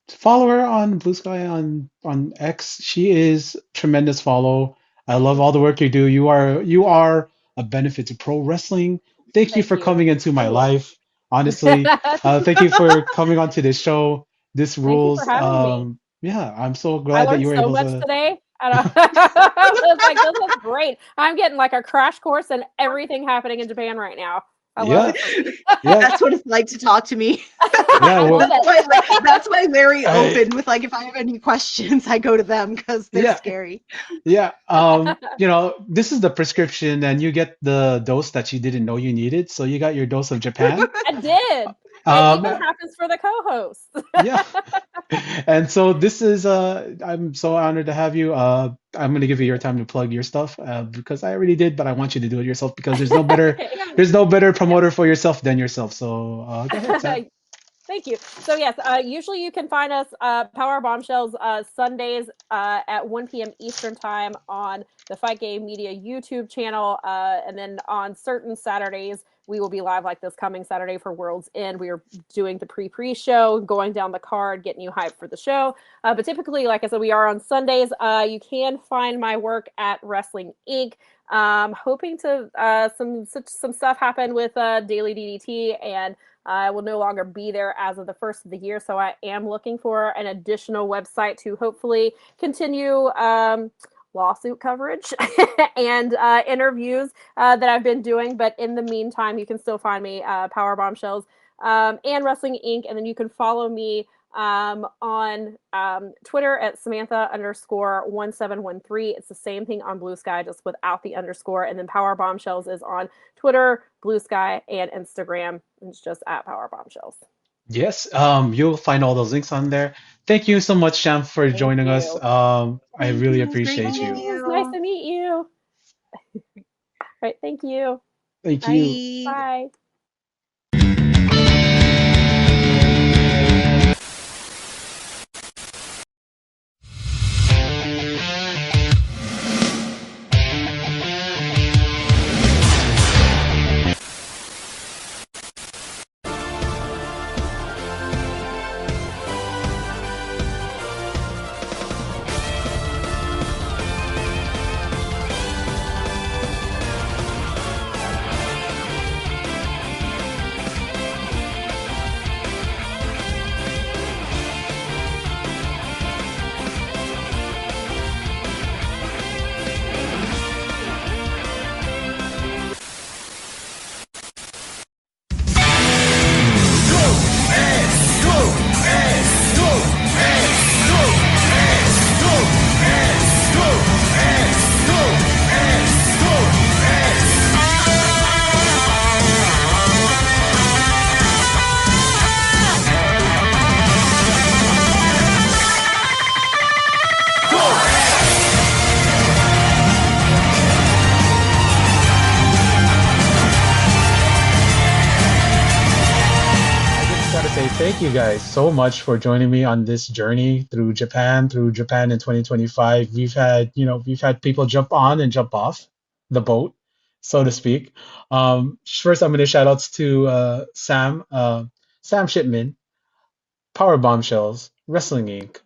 A: Follow her on Blue Sky on X. She is tremendous follow. I love all the work you do. You are a benefit to pro wrestling. Thank you
B: Thank
A: for
B: you.
A: coming into my
B: You're
A: life. Honestly, thank you for coming onto this show. This
B: Thank you
A: rules.
B: for having me.
A: Yeah, I'm so
B: I
A: glad that
B: learned
A: you were
B: so
A: able
B: much
A: to.
B: today. I was like, this is great. I'm getting like a crash course in everything happening in Japan right now. I love
A: Yeah,
B: it for me.
A: yeah,
C: That's what it's like to talk to me.
A: yeah.
B: I love
A: Well,
B: it.
C: That's why Larry
A: I,
C: open with, like, if I have any questions, I go to them because they're
A: yeah,
C: scary.
A: yeah. This is the prescription, and you get the dose that you didn't know you needed. So you got your dose of Japan.
B: I did. It
A: Um,
B: even happens for the co-hosts.
A: yeah. And so this is I'm so honored to have you. I'm gonna give you your time to plug your stuff because I already did, but I want you to do it yourself because
B: Okay.
A: there's no better promoter for yourself than yourself. So go ahead, Sam.
B: Thank you. So yes, usually you can find us Power Bombshells Sundays at 1 p.m. Eastern time on the Fight Game Media YouTube channel, and then on certain Saturdays we will be live like this coming Saturday for World's End. We are doing the pre-show, going down the card, getting you hyped for the show. But typically, like I said, we are on Sundays. You can find my work at Wrestling Inc. Hoping to some stuff happen with Daily DDT, and I will no longer be there as of the first of the year, so I am looking for an additional website to hopefully continue lawsuit coverage and interviews that I've been doing. But in the meantime, you can still find me Power Bombshells and Wrestling Inc. And then you can follow me on Twitter at Samantha_1713. It's the same thing on Blue Sky, just without the underscore. And then Power Bombshells is on Twitter, Blue Sky, and Instagram. It's just at Power Bombshells.
A: Yes, you'll find all those links on there. Thank you so much, Sham, for
B: Thank
A: joining us.
B: you.
A: I really
C: It was great
A: appreciate
C: meeting
A: you.
B: It was nice to meet you. All right, thank you.
A: Thank you.
C: Bye.
B: Bye.
A: thank you guys so much for joining me on this journey through Japan in 2025. We've had people jump on and jump off the boat, so to speak. First, I'm going to shout outs to Sam Shipman, Powerbombshells, Wrestling Inc.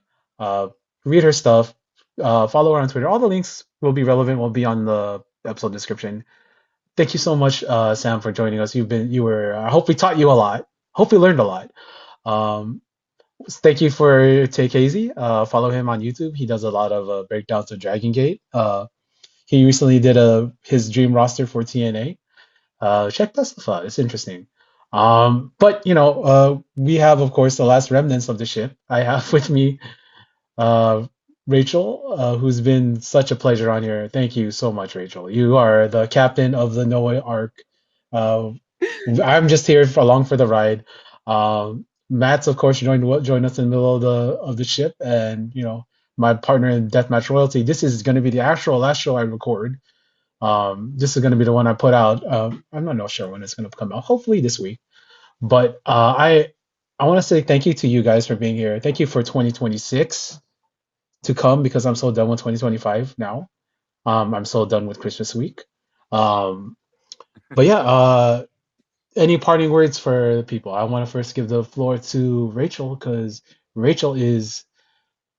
A: Read her stuff. Follow her on Twitter. All the links will be relevant. Will be on the episode description. Thank you so much, Sam, for joining us. I hope we taught you a lot. Hope we learned a lot. Um, Thank you for Take Hazy. Follow him on YouTube. He does a lot of breakdowns of Dragon Gate. He recently did his dream roster for TNA. Check that stuff out. It's interesting. But we have, of course, the last remnants of the ship. I have with me uh, Rachel, who's been such a pleasure on here. Thank you so much, Rachel. You are the captain of the Noah arc. Uh, I'm just here along for the ride. Matt's, of course, joined us in the middle of the ship, and my partner in Deathmatch Royalty. This is going to be the actual last show I record. This is going to be the one I put out. I'm not sure when it's going to come out. Hopefully this week. But I want to say thank you to you guys for being here. Thank you for 2026 to come, because I'm so done with 2025 now. I'm so done with Christmas week. Um, but yeah, any parting words for the people? I want to first give the floor to Rachel, because Rachel is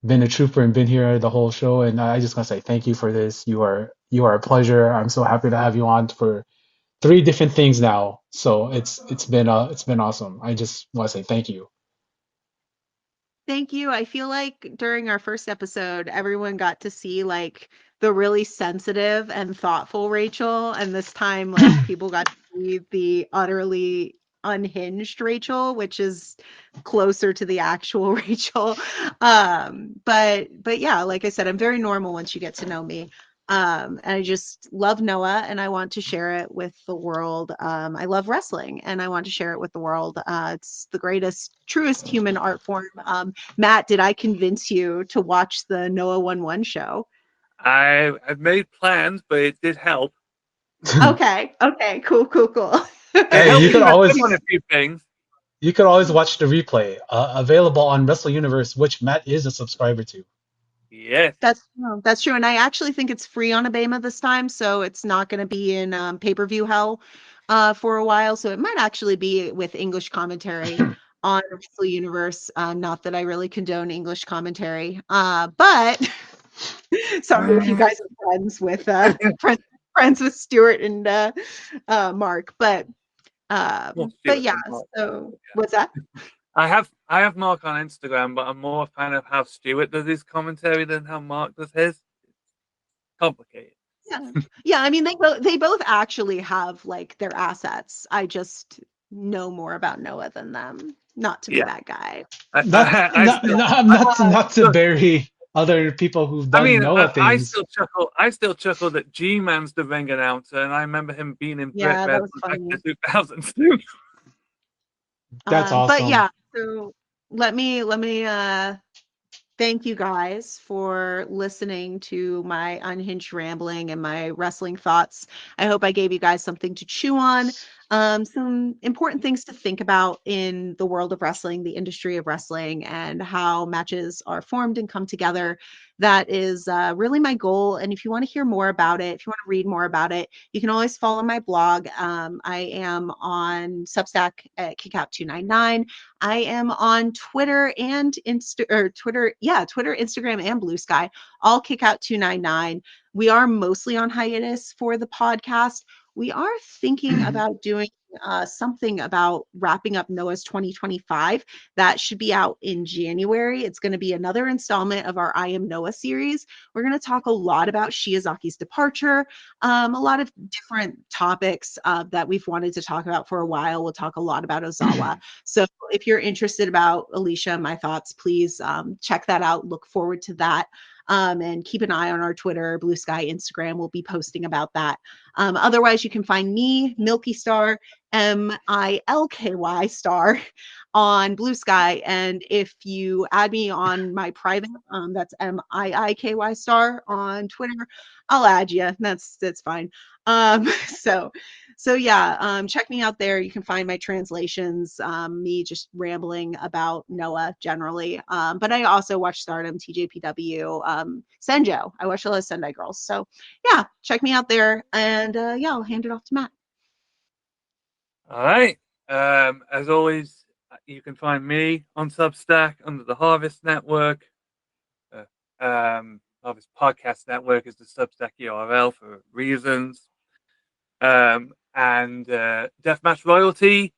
A: been a trooper and been here the whole show, and I just want to say thank you for this. You are a pleasure. I'm so happy to have you on for three different things now. So it's been awesome. I just want to say thank you.
C: Thank you. I feel like during our first episode, everyone got to see like the really sensitive and thoughtful Rachel, and this time, like people got to see the utterly unhinged Rachel, which is closer to the actual Rachel. But yeah, like I said, I'm very normal once you get to know me. And I just love Noah, and I want to share it with the world. I love wrestling, and I want to share it with the world. It's the greatest, truest human art form. Matt, did I convince you to watch the Noah 1-1 show?
F: I've made plans, but it did help.
C: Okay, cool.
F: It
A: Hey,
F: helped
A: you
F: me
A: could always
F: on a few things.
A: watch the replay. Available on Wrestle Universe, which Matt is a subscriber to.
F: Yes.
C: That's true, and I actually think it's free on Abema this time, so it's not going to be in pay-per-view hell for a while. So it might actually be with English commentary on Wrestle Universe. Not that I really condone English commentary, but sorry if you guys are friends with Stuart and Mark, but yeah. So what's that?
F: I have Mark on Instagram, but I'm more a fan of how Stuart does his commentary than how Mark does his. Complicated.
C: Yeah. I mean, they both actually have like their assets. I just know more about Noah than them. Not to be that guy.
A: Not to bury other people who've done Noah
F: I
A: things.
F: still chuckle that G-Man's the ring announcer, and I remember him being in
C: Yeah,
F: Brit
C: that
F: Red
C: was
F: back
C: funny.
F: in 2002.
A: That's awesome.
C: But yeah, so let me thank you guys for listening to my unhinged rambling and my wrestling thoughts. I hope I gave you guys something to chew on, some important things to think about in the world of wrestling, the industry of wrestling, and how matches are formed and come together. That is really my goal. And if you want to hear more about it, if you want to read more about it, you can always follow my blog. I am on Substack at Kickout299. I am on Twitter and Twitter, Instagram, and Blue Sky, all Kickout299. We are mostly on hiatus for the podcast. We are thinking about doing something about wrapping up Noah's 2025. That should be out in January. It's going to be another installment of our I Am Noah series. We're going to talk a lot about Shiazaki's departure, a lot of different topics that we've wanted to talk about for a while. We'll talk a lot about Ozawa. So if you're interested about Alicia and my thoughts, please check that out. Look forward to that. And keep an eye on our Twitter, Blue Sky, Instagram. We'll be posting about that. Otherwise, you can find me, Milky Star, Milky Star, on Blue Sky. And if you add me on my private, that's Miiky Star on Twitter, I'll add you. That's fine. So So yeah, check me out there. You can find my translations, me just rambling about Noah generally. But I also watch Stardom, TJPW, Senjo. I watch a lot of Sendai Girls. So yeah, check me out there. And yeah, I'll hand it off to Matt.
F: All right. As always, you can find me on Substack under the Harvest Network. Harvest Podcast Network is the Substack URL for reasons. And Deathmatch Royalty.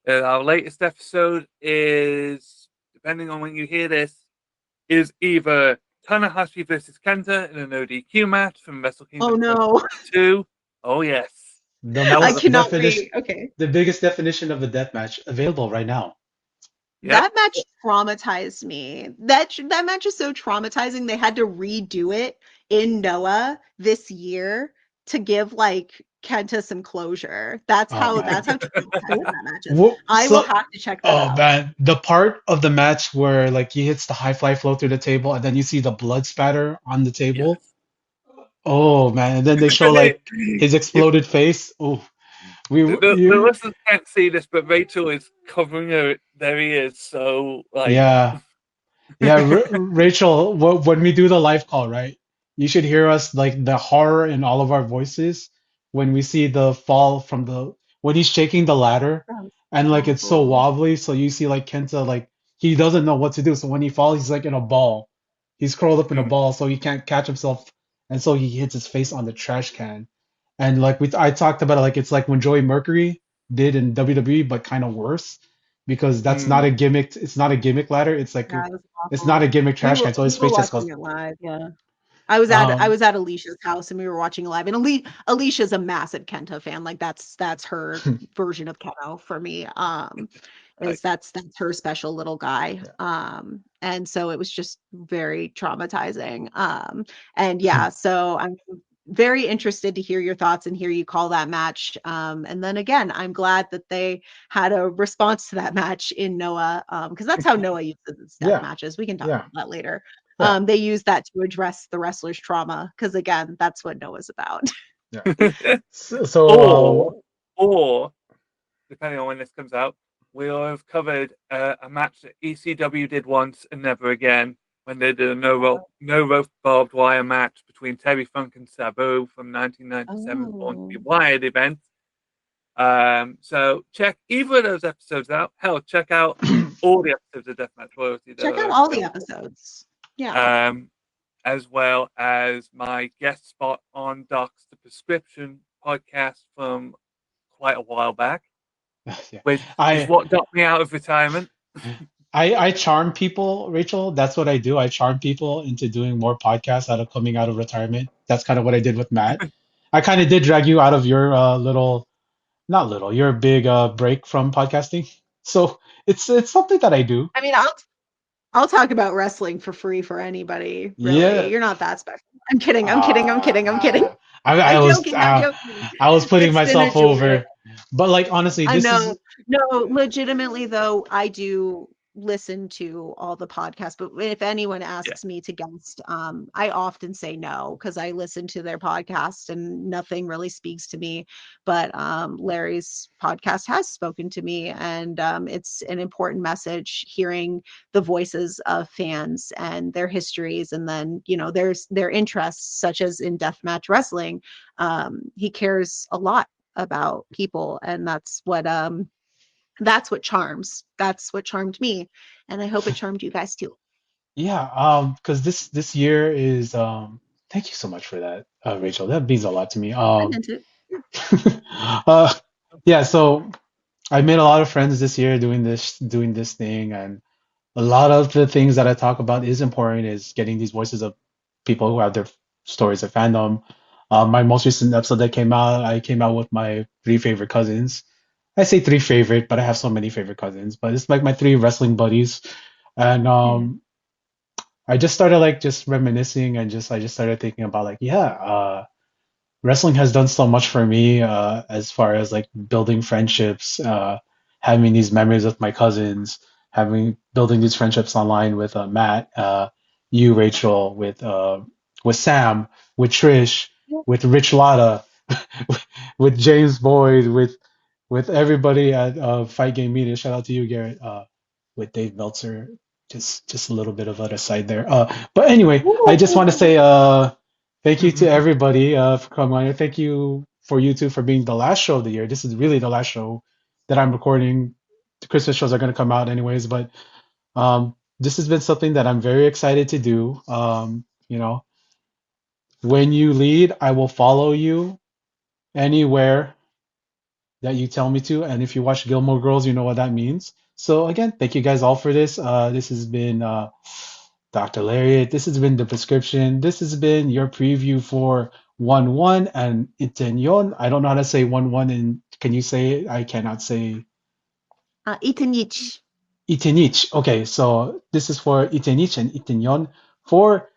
F: Our latest episode is, depending on when you hear this, is either Tanahashi versus Kenta in an ODQ match from Wrestle
C: Oh
F: Kingdom
C: no,
F: 2022. Oh yes,
A: The
F: that
C: I
F: was
A: most
C: cannot
A: definition,
C: wait. Okay.
A: the biggest definition of a death match available right now.
F: yep.
C: That match traumatized me. That match is so traumatizing. They had to redo it in Noah this year to give like Kenta some closure.
A: Oh
C: That's
A: man.
C: how traumatizing that match is.
A: Wha-
C: I will
A: So,
C: have to check that
A: oh
C: out.
A: man, the part of the match where like he hits the high fly flow through the table and then you see the blood spatter on the table.
F: Yes.
A: Oh man, and then they show like his
F: If
A: exploded face. Oh,
F: the listeners can't see this, but Rachel is covering her their ears, so like,
A: yeah. Yeah, Rachel, when we do the live call, right? You should hear us like the horror in all of our voices when we see the fall from the when he's shaking the ladder
C: That was
A: and like it's so
C: awful.
A: wobbly, so you see like Kenta like he doesn't know what to do. So when he falls, he's like in a ball. He's curled up in a
F: mm,
A: ball, so he can't catch himself, and so he hits his face on the trash can. And like I talked about it, like it's like when Joey Mercury did in WWE, but kind of worse because that's not
F: mm,
A: a gimmick. It's not a gimmick ladder. It's like
C: Yeah, it was
A: it's not
C: awful.
A: a gimmick trash can, so
C: We
A: his
C: were
A: face just
C: watching
A: goes.
C: it live, yeah. I
A: Um,
C: was at Alicia's house and we were watching it live. And Alicia's a massive Kenta fan. Like that's her version of Keno for me.
F: like,
C: Is that's her special little guy. And so it was just very traumatizing. And yeah, so I'm very interested to hear your thoughts and hear you call that match. And then again, I'm glad that they had a response to that match in Noah, because that's how Noah uses its death
A: yeah,
C: matches. We can talk
A: yeah,
C: about that later.
A: yeah,
C: They use that to address the wrestler's trauma because again, that's what Noah's about.
A: yeah. So
F: or or depending on when this comes out, we'll have covered a match that ECW did once and never again when they did a no rope barbed wire match between Terry Funk and Sabu from 1997 Born to Be
C: Oh,
F: Wired event. So check either of those episodes out. Hell, check out all the episodes of Deathmatch Royalty that
C: check out
F: are
C: all the
F: available.
C: episodes. Yeah.
F: As well as my guest spot on Docs the Prescription podcast from quite a while back,
A: yeah.
F: which is
A: I
F: what got me out of retirement.
A: I charm people, Rachel. That's what I do. I charm people into doing more podcasts out of coming out of retirement. That's kind of what I did with Matt. I kind of did drag you out of your little, not little, your big break from podcasting. So it's something that I do.
C: I mean, I'll talk about wrestling for free for anybody, really.
A: Yeah.
C: You're not that special. I'm kidding. I'm kidding. I'm kidding. I'm kidding.
A: Ah, I
C: I'm
A: was
C: joking. I'm joking.
A: I was putting
C: It's been a
A: myself
C: joy.
A: over, but like honestly,
C: I
A: this is
C: know. No, legitimately though, I do listen to all the podcasts, but if anyone
F: Yeah.
C: asks me to guest, I often say no because I listen to their podcast and nothing really speaks to me. But Larry's podcast has spoken to me, and it's an important message hearing the voices of fans and their histories, and then there's their interests, such as in deathmatch wrestling. He cares a lot about people, and that's what charmed me, and I hope it charmed you guys too.
A: yeah, because this year is thank you so much for that, Rachel. That means a lot to me.
C: I meant it.
A: Uh, yeah, so I made a lot of friends this year doing this thing, and a lot of the things that I talk about is important is getting these voices of people who have their stories of fandom. My most recent episode that came out, I came out with my three favorite cousins. I say three favorite, but I have so many favorite cousins. But it's like my three wrestling buddies, and
C: Yeah.
A: I just started like just reminiscing and I just started thinking about like yeah, wrestling has done so much for me as far as like building friendships, having these memories with my cousins, having building these friendships online with Matt, you, Rachel, with Sam, with Trish, with Rich Latta. with James Boyd, with everybody at Fight Game Media. Shout out to you, Garrett. With Dave Meltzer, just a little bit of other side there. But anyway, I just want to say thank you to everybody for coming on here. Thank you for you two for being the last show of the year. This is really the last show that I'm recording. The Christmas shows are going to come out anyways, but this has been something that I'm very excited to do. You know, when you lead, I will follow you anywhere that you tell me to. And if you watch Gilmore Girls, you know what that means. So again, thank you guys all for this. This has been Dr. Lariat. This has been the prescription. This has been your preview for 1-1 and Itenyon. I don't know how to say 1-1 and can you say it? I cannot say
C: Itanich.
A: Itenich. Okay, so this is for Itenich and Itenyon. For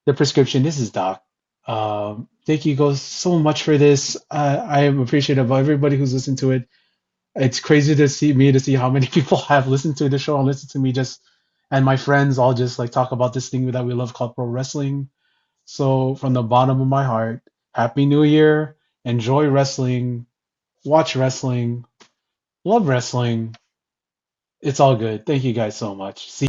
A: the prescription, this is Doc. Thank you guys so much for this. I am appreciative of everybody who's listened to it. It's crazy to see how many people have listened to the show and listened to me just and my friends all just like talk about this thing that we love called pro wrestling. So from the bottom of my heart, Happy New Year. Enjoy wrestling. Watch wrestling. Love wrestling. It's all good. Thank you guys so much. See